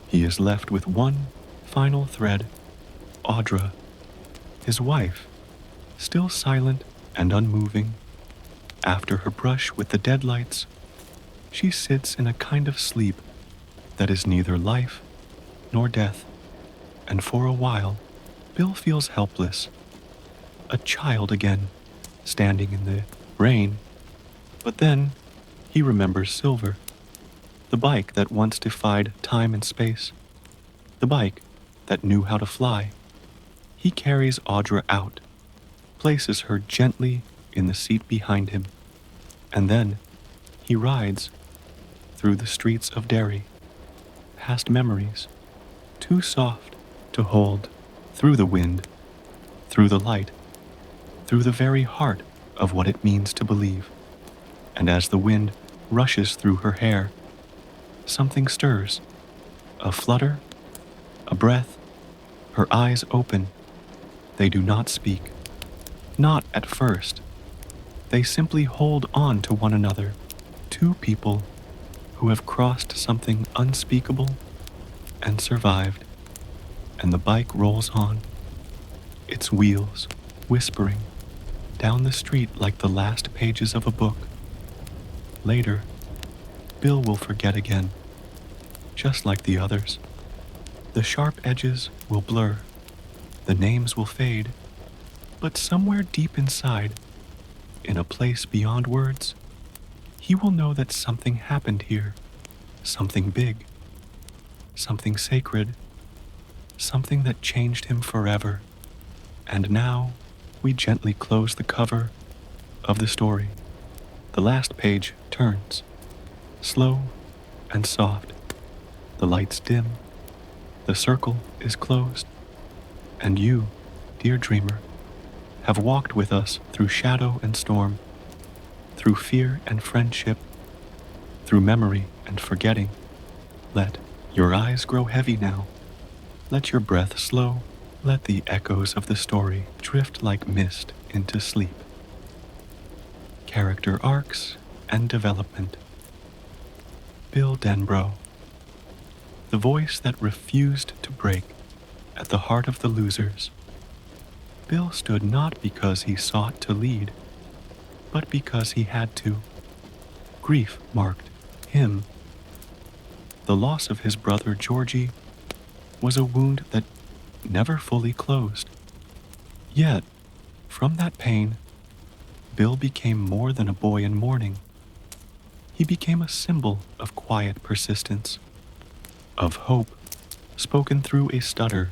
he is left with one final thread, Audra, his wife, still silent and unmoving. After her brush with the deadlights, she sits in a kind of sleep that is neither life nor death, and for a while, Bill feels helpless, a child again, standing in the rain. But then he remembers Silver, the bike that once defied time and space, the bike that knew how to fly. He carries Audra out, places her gently in the seat behind him, and then he rides through the streets of Derry, past memories, too soft to hold, through the wind, through the light, through the very heart of what it means to believe. And as the wind rushes through her hair, something stirs, a flutter, a breath. Her eyes open. They do not speak, not at first. They simply hold on to one another, Two people who have crossed something unspeakable and survived, and the bike rolls on, its wheels whispering down the street like the last pages of a book. Later, Bill will forget again, just like the others. The sharp edges will blur, the names will fade, but somewhere deep inside, in a place beyond words, he will know that something happened here, something big, something sacred, something that changed him forever. And now, we gently close the cover of the story. The last page turns, slow and soft. The lights dim, the circle is closed, and you, dear dreamer, have walked with us through shadow and storm, through fear and friendship, through memory and forgetting. Let your eyes grow heavy now. Let your breath slow. Let the echoes of the story drift like mist into sleep. Character arcs and development. Bill Denbrough, the voice that refused to break at the heart of the losers. Bill stood not because he sought to lead, but because he had to. Grief marked him. The loss of his brother Georgie was a wound that never fully closed. Yet, from that pain, Bill became more than a boy in mourning. He became a symbol of quiet persistence, of hope spoken through a stutter.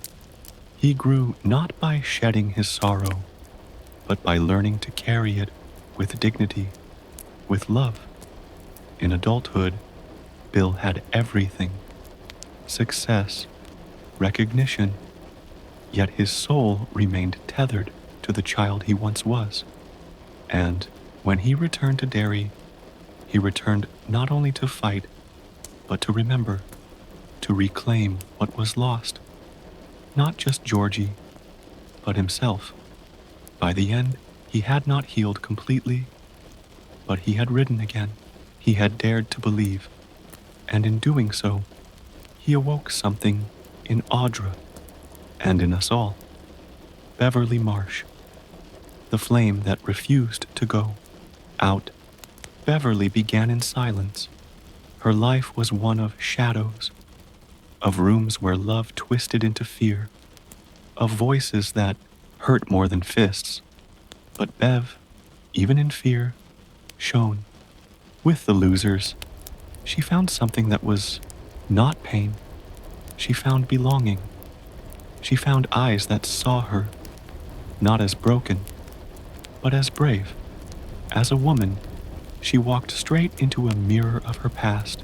He grew not by shedding his sorrow, but by learning to carry it with dignity, with love. In adulthood, Bill had everything: success, recognition, yet his soul remained tethered to the child he once was. And when he returned to Derry, he returned not only to fight, but to remember, to reclaim what was lost. Not just Georgie, but himself. By the end, he had not healed completely, but he had ridden again. He had dared to believe, and in doing so, he awoke something in Audra and in us all. Beverly Marsh, the flame that refused to go out. Beverly began in silence. Her life was one of shadows, of rooms where love twisted into fear, of voices that hurt more than fists. But Bev, even in fear, shone. With the losers, she found something that was not pain. She found belonging. She found eyes that saw her, not as broken, but as brave. As a woman, she walked straight into a mirror of her past.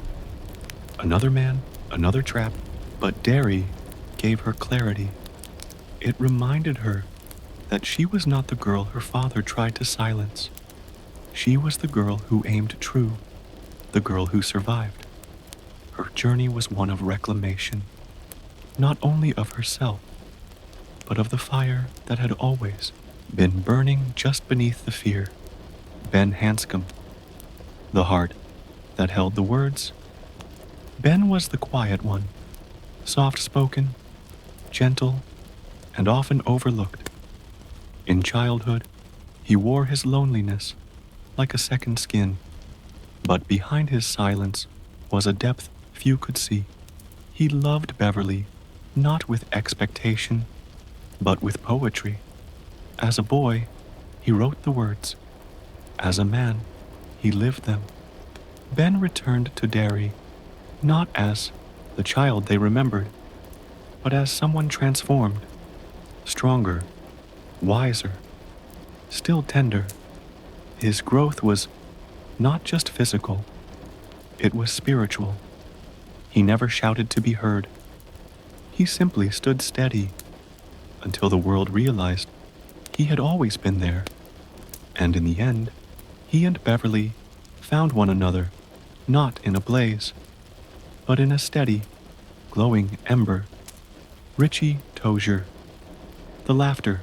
Another man, another trap, but Derry gave her clarity. It reminded her that she was not the girl her father tried to silence. She was the girl who aimed true, the girl who survived. Her journey was one of reclamation, not only of herself, but of the fire that had always been burning just beneath the fear. Ben Hanscom, the heart that held the words. Ben was the quiet one, soft-spoken, gentle, and often overlooked. In childhood, he wore his loneliness like a second skin, but behind his silence was a depth few could see. He loved Beverly, not with expectation, but with poetry. As a boy, he wrote the words. As a man, he lived them. Ben returned to Derry, not as the child they remembered, but as someone transformed, stronger, wiser, still tender. His growth was not just physical, it was spiritual. He never shouted to be heard. He simply stood steady until the world realized he had always been there. And in the end, he and Beverly found one another, not in a blaze, but in a steady, glowing ember. Richie Tozier, the laughter,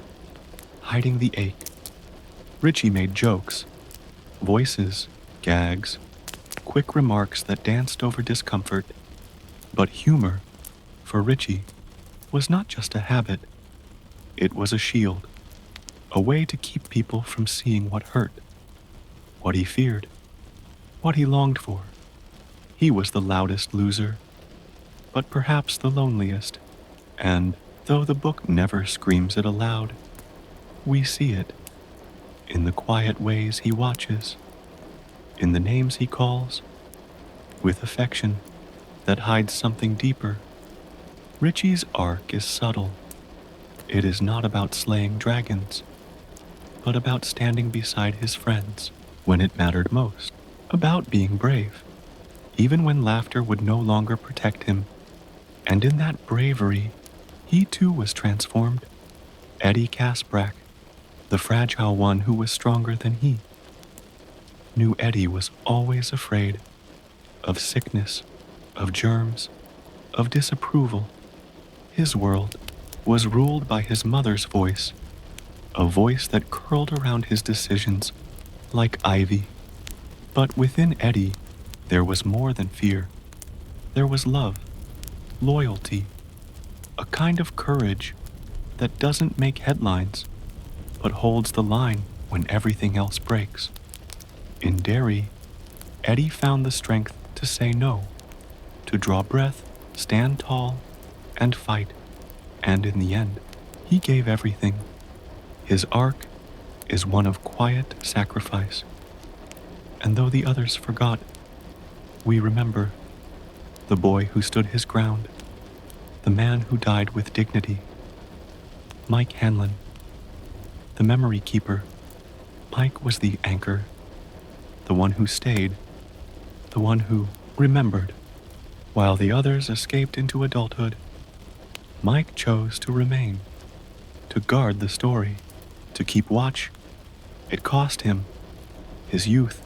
hiding the ache. Richie made jokes, voices, gags, quick remarks that danced over discomfort. But humor, for Richie, was not just a habit. It was a shield, a way to keep people from seeing what hurt, what he feared, what he longed for. He was the loudest loser, but perhaps the loneliest. And though the book never screams it aloud, we see it in the quiet ways he watches, in the names he calls, with affection that hides something deeper. Richie's arc is subtle. It is not about slaying dragons, but about standing beside his friends when it mattered most, about being brave, even when laughter would no longer protect him. And in that bravery, he too was transformed. Eddie Casbrack, the fragile one who was stronger than he, knew Eddie was always afraid of sickness, of germs, of disapproval. His world was ruled by his mother's voice, a voice that curled around his decisions like ivy. But within Eddie, there was more than fear. There was love, loyalty, a kind of courage that doesn't make headlines, but holds the line when everything else breaks. In Derry, Eddie found the strength to say no, to draw breath, stand tall, and fight. And in the end, he gave everything. His arc is one of quiet sacrifice. And though the others forgot, we remember the boy who stood his ground, the man who died with dignity, Mike Hanlon, the memory keeper. Mike was the anchor, the one who stayed, the one who remembered. While the others escaped into adulthood, Mike chose to remain, to guard the story, to keep watch. It cost him his youth,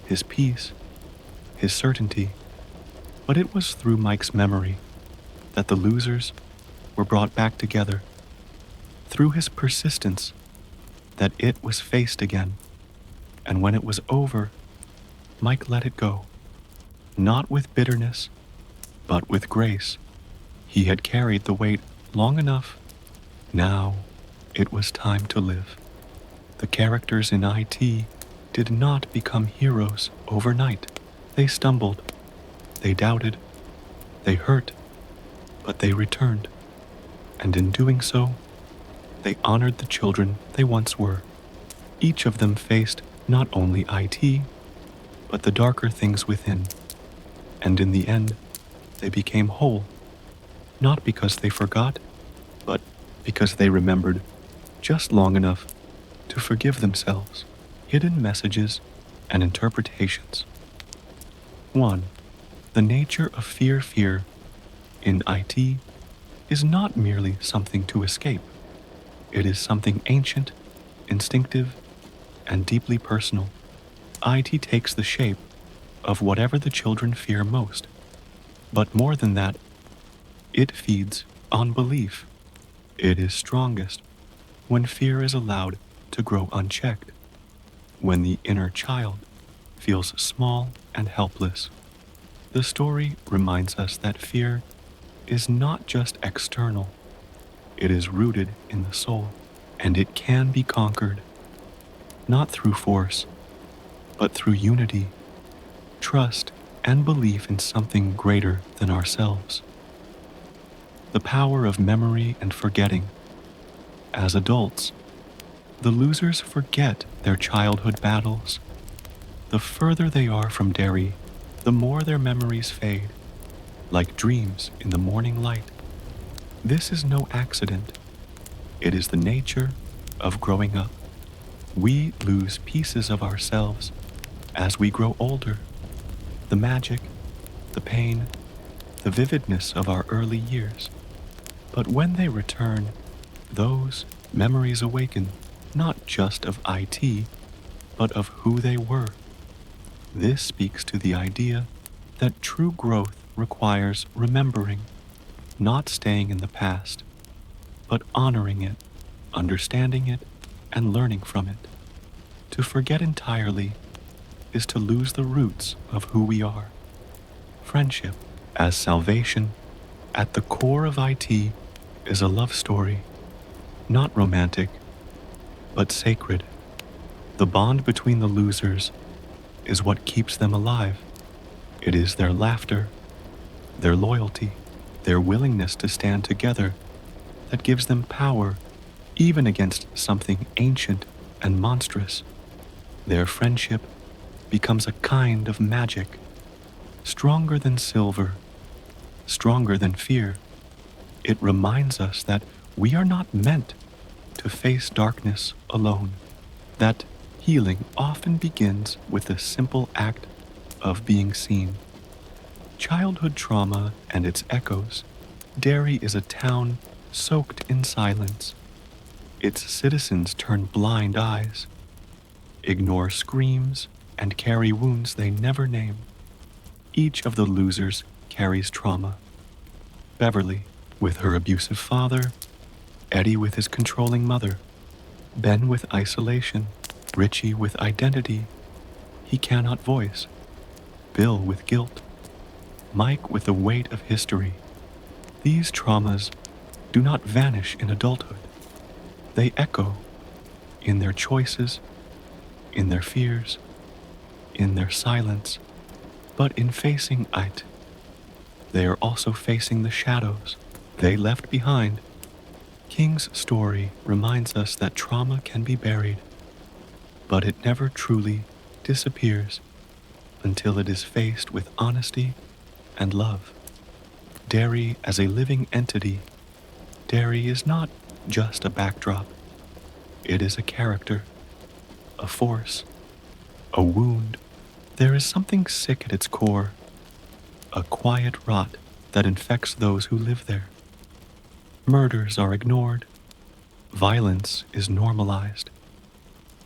his peace, his certainty. But it was through Mike's memory that the losers were brought back together, through his persistence that it was faced again. And when it was over, Mike let it go, not with bitterness, but with grace. He had carried the weight long enough. Now it was time to live. The characters in IT did not become heroes overnight. They stumbled, they doubted, they hurt, but they returned. And in doing so, they honored the children they once were. Each of them faced not only IT, but the darker things within. And in the end, they became whole, not because they forgot, but because they remembered just long enough to forgive themselves. Hidden messages and interpretations. 1. The nature of fear in IT is not merely something to escape. It is something ancient, instinctive, and deeply personal. IT takes the shape of whatever the children fear most. But more than that, it feeds on belief. It is strongest when fear is allowed to grow unchecked, when the inner child feels small and helpless. The story reminds us that fear is not just external. It is rooted in the soul, and it can be conquered, not through force, but through unity, trust, and belief in something greater than ourselves. The power of memory and forgetting. As adults, the losers forget their childhood battles. The further they are from Derry, the more their memories fade, like dreams in the morning light. This is no accident. It is the nature of growing up. We lose pieces of ourselves as we grow older. The magic, the pain, the vividness of our early years. But when they return, those memories awaken, not just of IT, but of who they were. This speaks to the idea that true growth requires remembering, not staying in the past, but honoring it, understanding it, and learning from it. To forget entirely is to lose the roots of who we are. Friendship as salvation at the core of IT is a love story, not romantic, but sacred. The bond between the losers is what keeps them alive. It is their laughter, their loyalty, their willingness to stand together that gives them power even against something ancient and monstrous. Their friendship becomes a kind of magic, stronger than silver, stronger than fear. It reminds us that we are not meant to face darkness alone, that healing often begins with the simple act of being seen. Childhood trauma and its echoes. Derry is a town soaked in silence. Its citizens turn blind eyes, ignore screams, and carry wounds they never name. Each of the losers carries trauma. Beverly, with her abusive father, Eddie with his controlling mother, Ben with isolation, Richie with identity he cannot voice, Bill with guilt, Mike with the weight of history. These traumas do not vanish in adulthood. They echo in their choices, in their fears, in their silence. But in facing it, they are also facing the shadows they left behind. King's story reminds us that trauma can be buried, but it never truly disappears until it is faced with honesty and love. Derry as a living entity. Derry is not just a backdrop. It is a character, a force, a wound. There is something sick at its core, a quiet rot that infects those who live there. Murders are ignored, violence is normalized,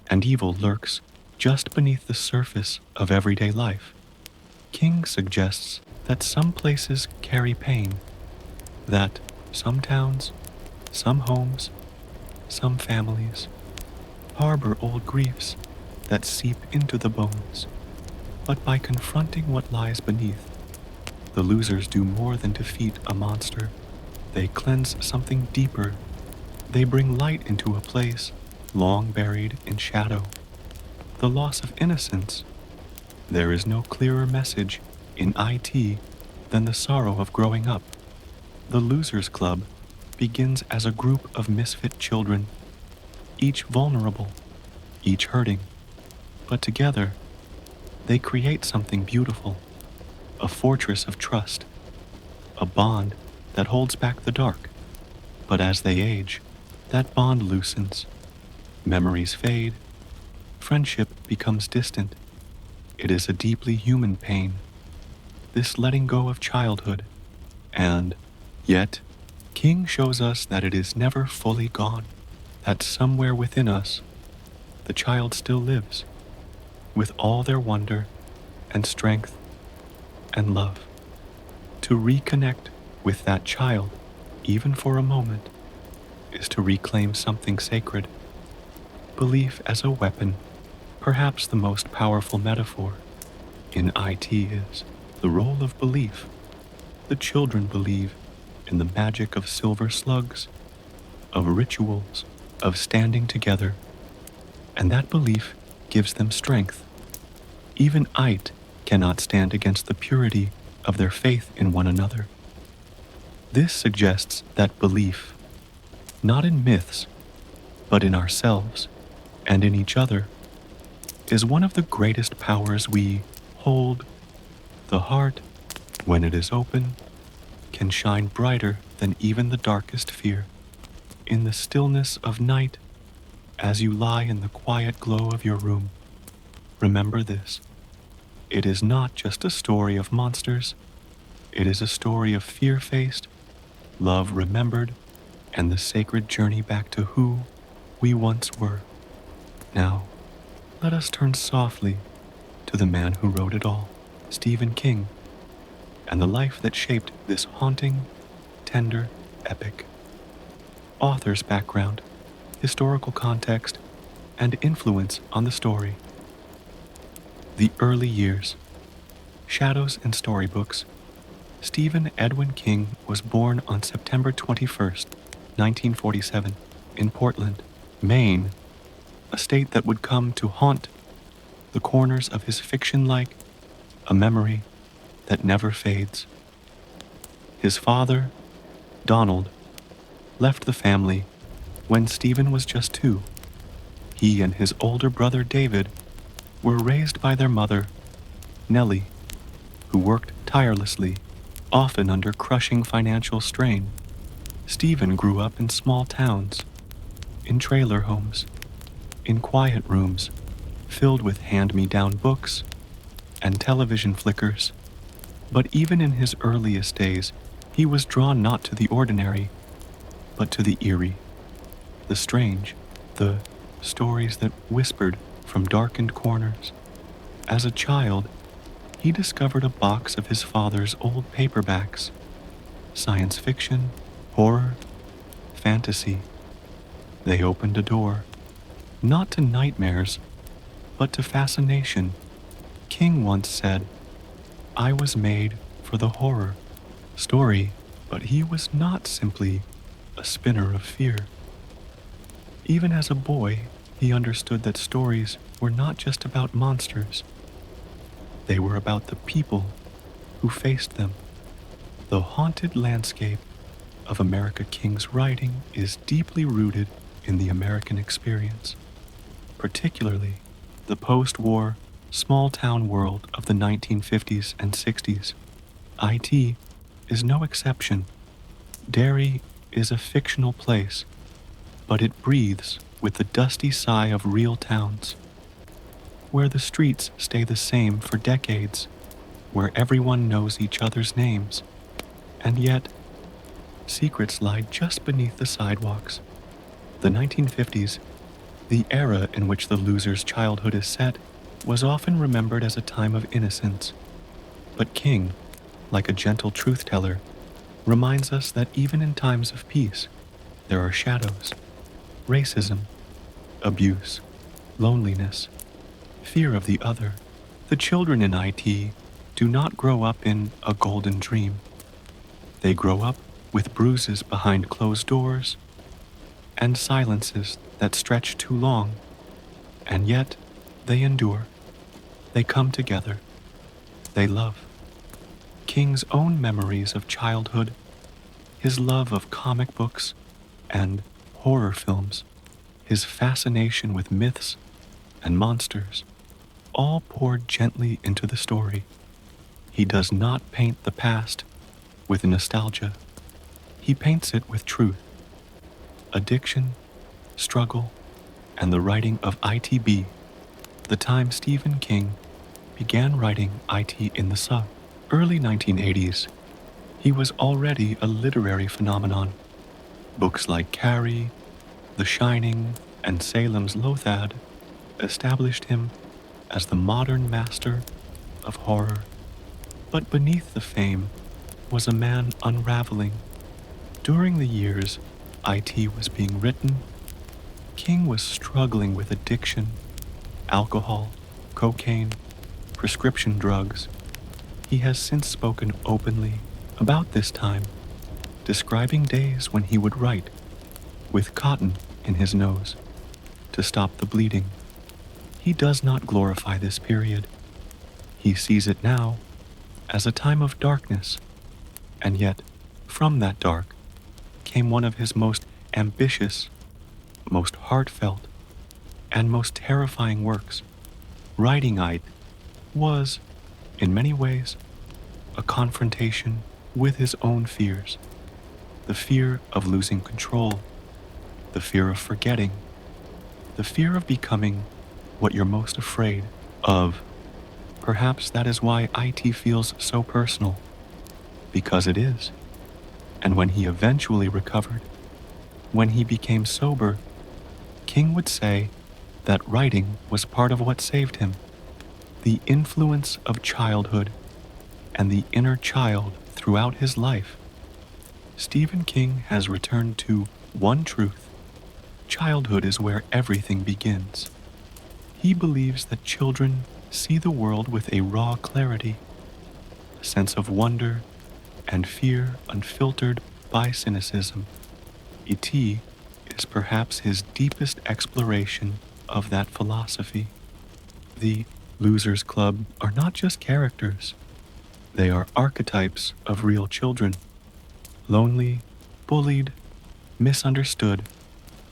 and evil lurks just beneath the surface of everyday life. King suggests that some places carry pain, that some towns, some homes, some families harbor old griefs that seep into the bones. But by confronting what lies beneath, the losers do more than defeat a monster. They cleanse something deeper. They bring light into a place long buried in shadow. The loss of innocence. There is no clearer message in IT than the sorrow of growing up. The Losers Club begins as a group of misfit children, each vulnerable, each hurting, but together they create something beautiful, a fortress of trust, a bond that holds back the dark. But as they age, that bond loosens, memories fade, friendship becomes distant. It is a deeply human pain, this letting go of childhood, and yet King shows us that it is never fully gone, that somewhere within us, the child still lives, with all their wonder and strength and love. To reconnect with that child, even for a moment, is to reclaim something sacred. Belief as a weapon, perhaps the most powerful metaphor in IT is the role of belief. The children believe in the magic of silver slugs, of rituals, of standing together, and that belief gives them strength. Even IT cannot stand against the purity of their faith in one another. This suggests that belief, not in myths, but in ourselves and in each other, is one of the greatest powers we hold. The heart, when it is open, can shine brighter than even the darkest fear. In the stillness of night, as you lie in the quiet glow of your room, remember this. It is not just a story of monsters. It is a story of fear faced, love remembered, and the sacred journey back to who we once were. Now, let us turn softly to the man who wrote it all, Stephen King, and the life that shaped this haunting, tender epic. Author's background, historical context, and influence on the story. The early years. Shadows and Storybooks. Stephen Edwin King was born on September 21st, 1947, in Portland, Maine, a state that would come to haunt the corners of his fiction like a memory that never fades. His father, Donald, left the family when Stephen was just 2. He and his older brother David were raised by their mother, Nellie, who worked tirelessly, often under crushing financial strain. Stephen grew up in small towns, in trailer homes, in quiet rooms filled with hand-me-down books and television flickers. But even in his earliest days, he was drawn not to the ordinary, but to the eerie, the strange, the stories that whispered from darkened corners. As a child, he discovered a box of his father's old paperbacks. Science fiction, horror, fantasy. They opened a door, not to nightmares, but to fascination. King once said, "I was made for the horror story," but he was not simply a spinner of fear. Even as a boy, he understood that stories were not just about monsters. They were about the people who faced them. The haunted landscape of America King's writing is deeply rooted in the American experience, particularly the post-war, small-town world of the 1950s and 60s. IT is no exception. Derry is a fictional place, but it breathes with the dusty sigh of real towns, where the streets stay the same for decades, where everyone knows each other's names, and yet secrets lie just beneath the sidewalks. The 1950s, the era in which the loser's childhood is set, was often remembered as a time of innocence. But King, like a gentle truth-teller, reminds us that even in times of peace, there are shadows, racism, abuse, loneliness, fear of the other. The children in IT do not grow up in a golden dream. They grow up with bruises behind closed doors and silences that stretch too long, and yet they endure. They come together. They love. King's own memories of childhood, his love of comic books and horror films, his fascination with myths and monsters, all poured gently into the story. He does not paint the past with nostalgia. He paints it with truth, addiction, struggle, and the writing of ITB. The time Stephen King began writing IT in the early 1980s, he was already a literary phenomenon. Books like Carrie, The Shining, and Salem's Lothad established him as the modern master of horror. But beneath the fame was a man unraveling. During the years IT was being written, King was struggling with addiction, alcohol, cocaine, prescription drugs. He has since spoken openly about this time, describing days when he would write with cotton in his nose to stop the bleeding. He does not glorify this period. He sees it now as a time of darkness, and yet from that dark came one of his most ambitious, most heartfelt, and most terrifying works. Writing It was, in many ways, a confrontation with his own fears. The fear of losing control, the fear of forgetting, the fear of becoming what you're most afraid of. Perhaps that is why IT feels so personal, because it is. And when he eventually recovered, when he became sober, King would say that writing was part of what saved him. The influence of childhood and the inner child throughout his life. Stephen King has returned to one truth. Childhood is where everything begins. He believes that children see the world with a raw clarity, a sense of wonder and fear unfiltered by cynicism. E.T. is perhaps his deepest exploration of that philosophy. The Losers Club are not just characters, they are archetypes of real children, lonely, bullied, misunderstood,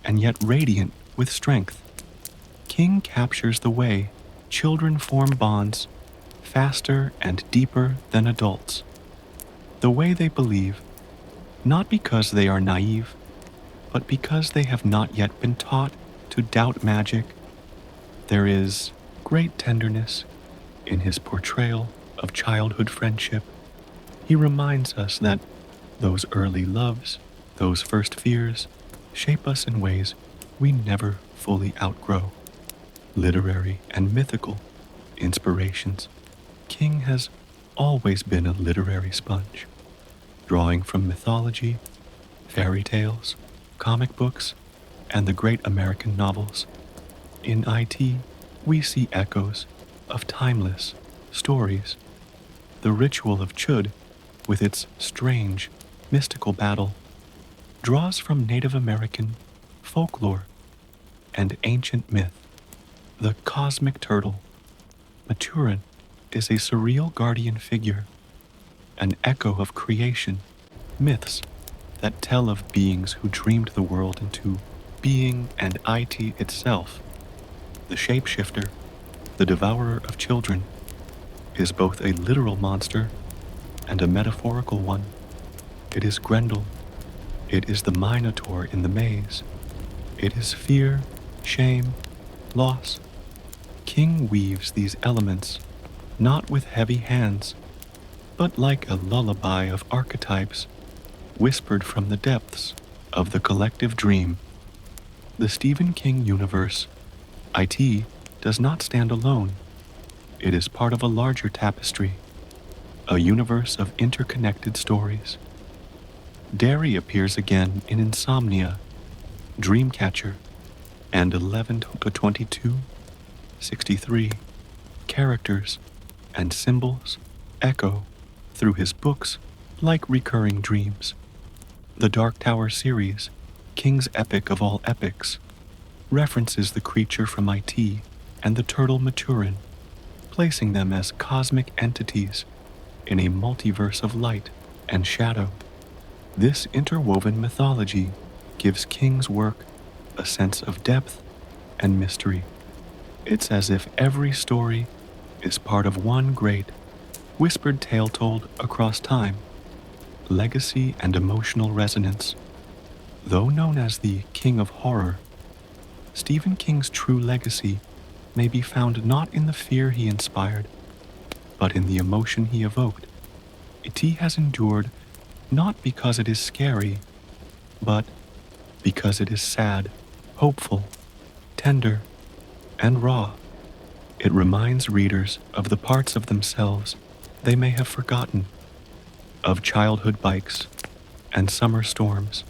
and yet radiant with strength. King captures the way children form bonds faster and deeper than adults. The way they believe, not because they are naive, but because they have not yet been taught to doubt magic. There is great tenderness in his portrayal of childhood friendship. He reminds us that those early loves, those first fears, shape us in ways we never fully outgrow. Literary and mythical inspirations. King has always been a literary sponge, drawing from mythology, fairy tales, comic books, and the great American novels. In IT, we see echoes of timeless stories. The ritual of Chud, with its strange, mystical battle, draws from Native American folklore and ancient myth. The cosmic turtle, Maturin, is a surreal guardian figure, an echo of creation, myths that tell of beings who dreamed the world into being, and IT itself, the shapeshifter, the devourer of children, is both a literal monster and a metaphorical one. It is Grendel. It is the Minotaur in the maze. It is fear, shame, loss. King weaves these elements not with heavy hands, but like a lullaby of archetypes whispered from the depths of the collective dream. The Stephen King universe, IT, does not stand alone. It is part of a larger tapestry, a universe of interconnected stories. Derry appears again in Insomnia, Dreamcatcher, and 11 to 22, 63. Characters and symbols echo through his books like recurring dreams. The Dark Tower series, King's epic of all epics, references the creature from IT and the turtle Maturin, placing them as cosmic entities in a multiverse of light and shadow. This interwoven mythology gives King's work a sense of depth and mystery. It's as if every story is part of one great, whispered tale told across time, legacy and emotional resonance. Though known as the King of Horror, Stephen King's true legacy may be found not in the fear he inspired, but in the emotion he evoked. It has endured not because it is scary, but because it is sad, hopeful, tender, and raw. It reminds readers of the parts of themselves they may have forgotten, of childhood bikes and summer storms,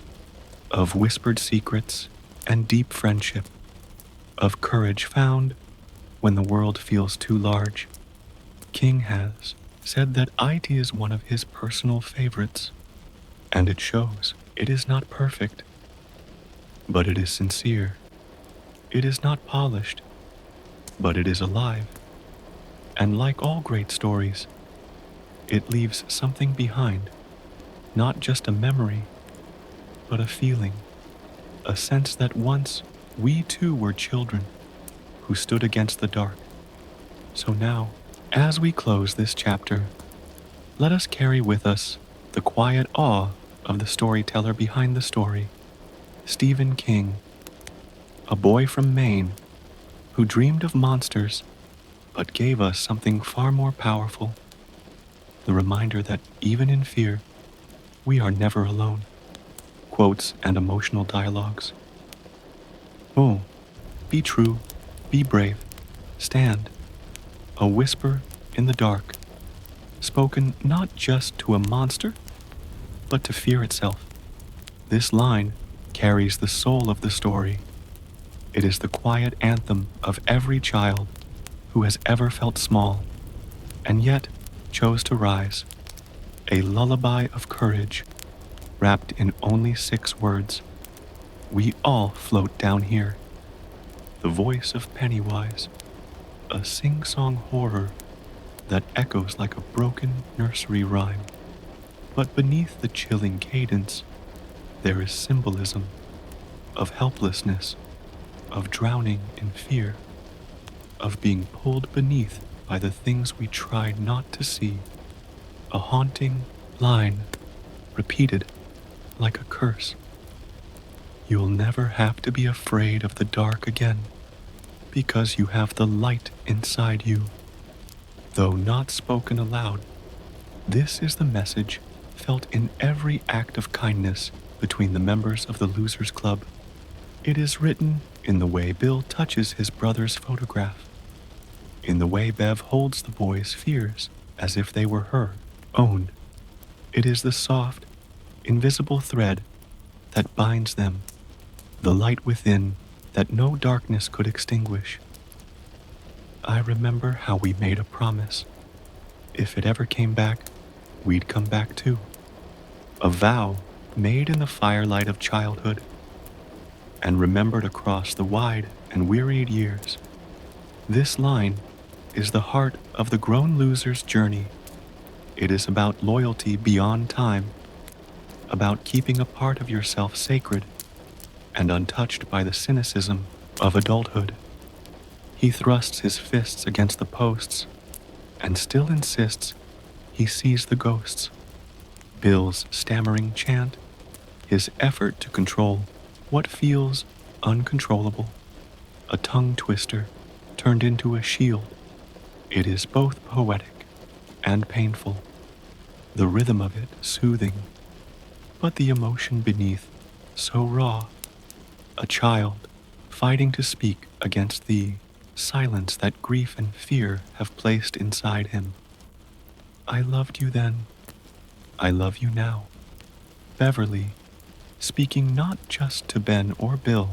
of whispered secrets and deep friendship, of courage found when the world feels too large. King has said that IT is one of his personal favorites, and it shows. It is not perfect, but it is sincere. It is not polished, but it is alive. And like all great stories, it leaves something behind, not just a memory, but a feeling, a sense that once we too were children who stood against the dark. So now, as we close this chapter, let us carry with us the quiet awe of the storyteller behind the story, Stephen King, a boy from Maine who dreamed of monsters but gave us something far more powerful, the reminder that even in fear, we are never alone. Quotes and emotional dialogues. Oh, be true, be brave, stand. A whisper in the dark, spoken not just to a monster, but to fear itself. This line carries the soul of the story. It is the quiet anthem of every child who has ever felt small and yet chose to rise. A lullaby of courage wrapped in only 6 words. We all float down here. The voice of Pennywise, a sing-song horror that echoes like a broken nursery rhyme. But beneath the chilling cadence, there is symbolism of helplessness, of drowning in fear, of being pulled beneath by the things we try not to see. A haunting line repeated like a curse. You'll never have to be afraid of the dark again, because you have the light inside you. Though not spoken aloud, this is the message felt in every act of kindness between the members of the Losers Club. It is written in the way Bill touches his brother's photograph, in the way Bev holds the boy's fears as if they were her own. It is the soft, invisible thread that binds them, the light within that no darkness could extinguish. I remember how we made a promise. If it ever came back, we'd come back too. A vow made in the firelight of childhood and remembered across the wide and wearied years. This line is the heart of the grown loser's journey. It is about loyalty beyond time, about keeping a part of yourself sacred and untouched by the cynicism of adulthood. He thrusts his fists against the posts and still insists he sees the ghosts. Bill's stammering chant, his effort to control what feels uncontrollable, a tongue twister turned into a shield. It is both poetic and painful, the rhythm of it soothing, but the emotion beneath so raw. A child fighting to speak against the silence that grief and fear have placed inside him. I loved you then. I love you now. Beverly, speaking not just to Ben or Bill,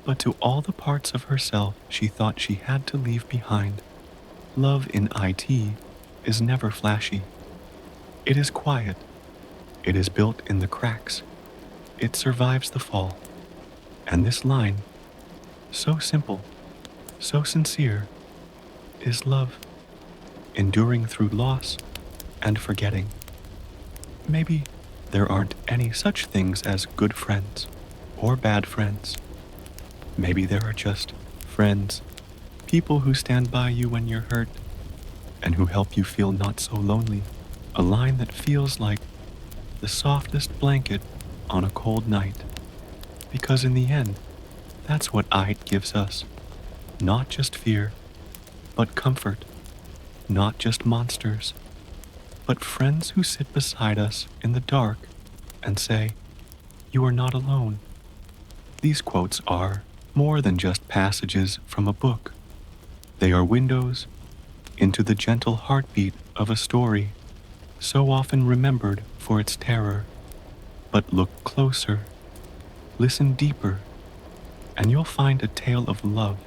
but to all the parts of herself she thought she had to leave behind. Love in IT is never flashy. It is quiet. It is built in the cracks. It survives the fall. And this line, so simple, so sincere, is love, enduring through loss and forgetting. Maybe there aren't any such things as good friends or bad friends. Maybe there are just friends, people who stand by you when you're hurt and who help you feel not so lonely. A line that feels like the softest blanket on a cold night. Because in the end, that's what IT gives us. Not just fear, but comfort. Not just monsters, but friends who sit beside us in the dark and say, "You are not alone." These quotes are more than just passages from a book. They are windows into the gentle heartbeat of a story, so often remembered for its terror. But look closer, listen deeper, and you'll find a tale of love,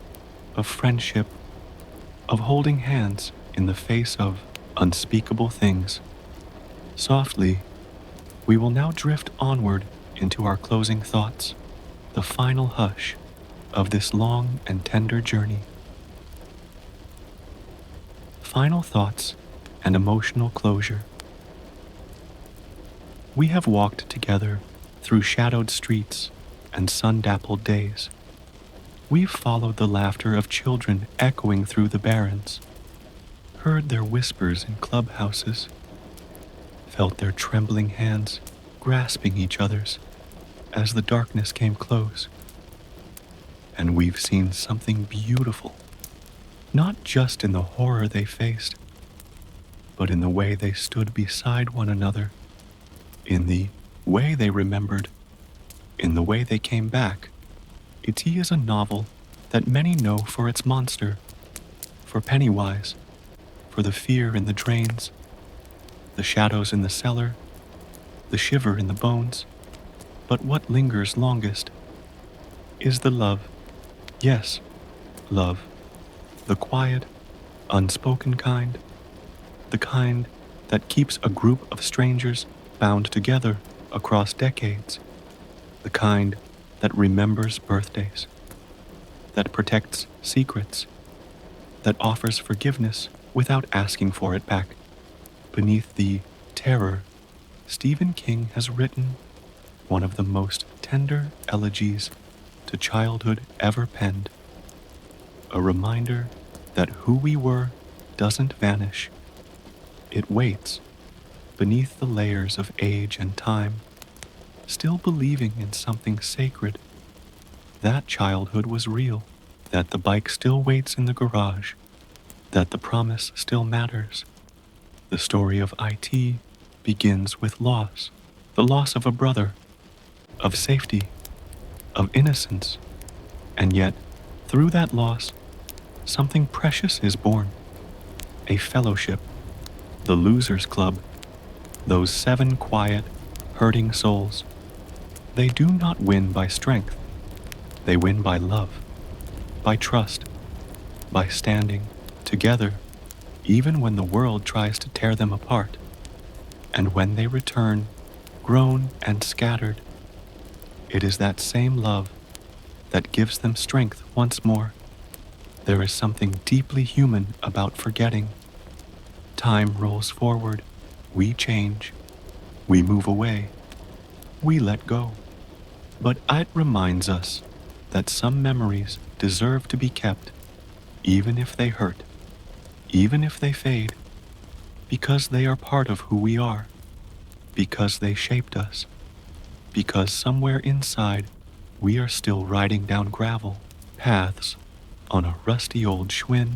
of friendship, of holding hands in the face of unspeakable things. Softly, we will now drift onward into our closing thoughts, the final hush of this long and tender journey. Final thoughts and emotional closure. We have walked together through shadowed streets and sun-dappled days. We've followed the laughter of children echoing through the barrens, heard their whispers in clubhouses, felt their trembling hands grasping each other's as the darkness came close. And we've seen something beautiful, not just in the horror they faced, but in the way they stood beside one another, in the way they remembered, in the way they came back. It is a novel that many know for its monster, for Pennywise, for the fear in the drains, the shadows in the cellar, the shiver in the bones. But what lingers longest is the love. Yes, love. The quiet, unspoken kind, the kind that keeps a group of strangers bound together across decades, the kind that remembers birthdays, that protects secrets, that offers forgiveness without asking for it back. Beneath the terror, Stephen King has written one of the most tender elegies to childhood ever penned, a reminder that who we were doesn't vanish. It waits beneath the layers of age and time, still believing in something sacred. That childhood was real, that the bike still waits in the garage, that the promise still matters. The story of IT begins with loss, the loss of a brother, of safety, of innocence, and yet, through that loss, something precious is born. A fellowship, the Losers Club, those 7 quiet, hurting souls. They do not win by strength. They win by love, by trust, by standing together, even when the world tries to tear them apart. And when they return, grown and scattered, it is that same love that gives them strength once more. There is something deeply human about forgetting. Time rolls forward, we change, we move away, we let go. But it reminds us that some memories deserve to be kept, even if they hurt, even if they fade, because they are part of who we are, because they shaped us, because somewhere inside we are still riding down gravel paths on a rusty old Schwinn,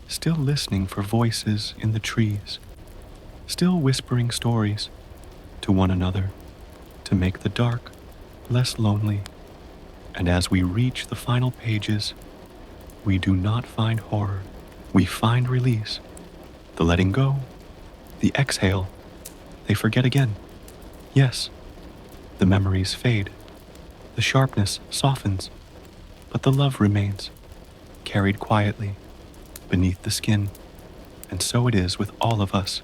still listening for voices in the trees, still whispering stories to one another to make the dark less lonely. And as we reach the final pages, we do not find horror, we find release, the letting go, the exhale. They forget again. Yes, the memories fade, the sharpness softens, but the love remains, carried quietly beneath the skin. And so it is with all of us.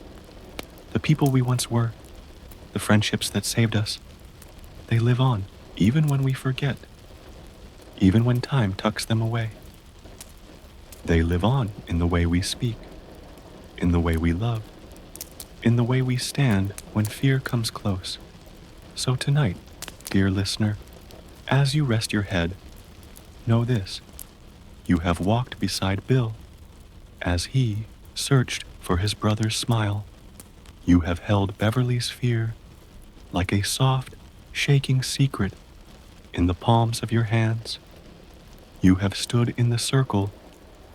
The people we once were, the friendships that saved us, they live on, even when we forget, even when time tucks them away. They live on in the way we speak, in the way we love, in the way we stand when fear comes close. So tonight, dear listener, as you rest your head, know this: you have walked beside Bill as he searched for his brother's smile. You have held Beverly's fear like a soft, shaking secret in the palms of your hands. You have stood in the circle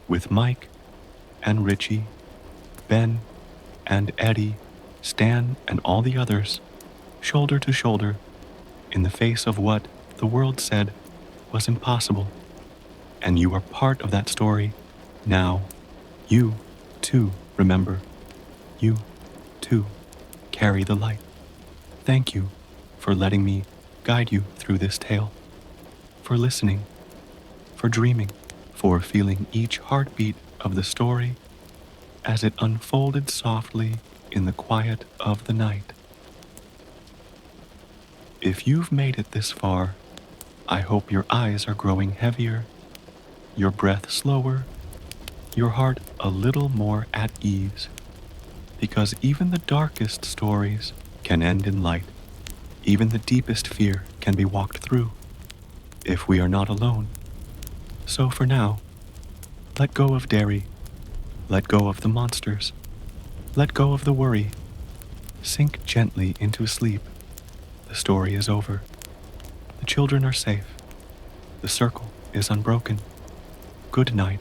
with Mike and Richie, Ben and Eddie, Stan and all the others, shoulder to shoulder, in the face of what the world said was impossible. And you are part of that story now. You, too, remember. You, too, carry the light. Thank you for letting me guide you through this tale, for listening, for dreaming, for feeling each heartbeat of the story as it unfolded softly in the quiet of the night. If you've made it this far, I hope your eyes are growing heavier, your breath slower, your heart a little more at ease, because even the darkest stories can end in light. Even the deepest fear can be walked through, if we are not alone. So for now, let go of dairy, let go of the monsters, let go of the worry. Sink gently into sleep. The story is over. The children are safe. The circle is unbroken. Good night,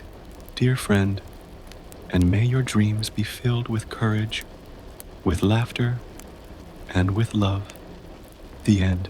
dear friend, and may your dreams be filled with courage, with laughter, and with love. The end.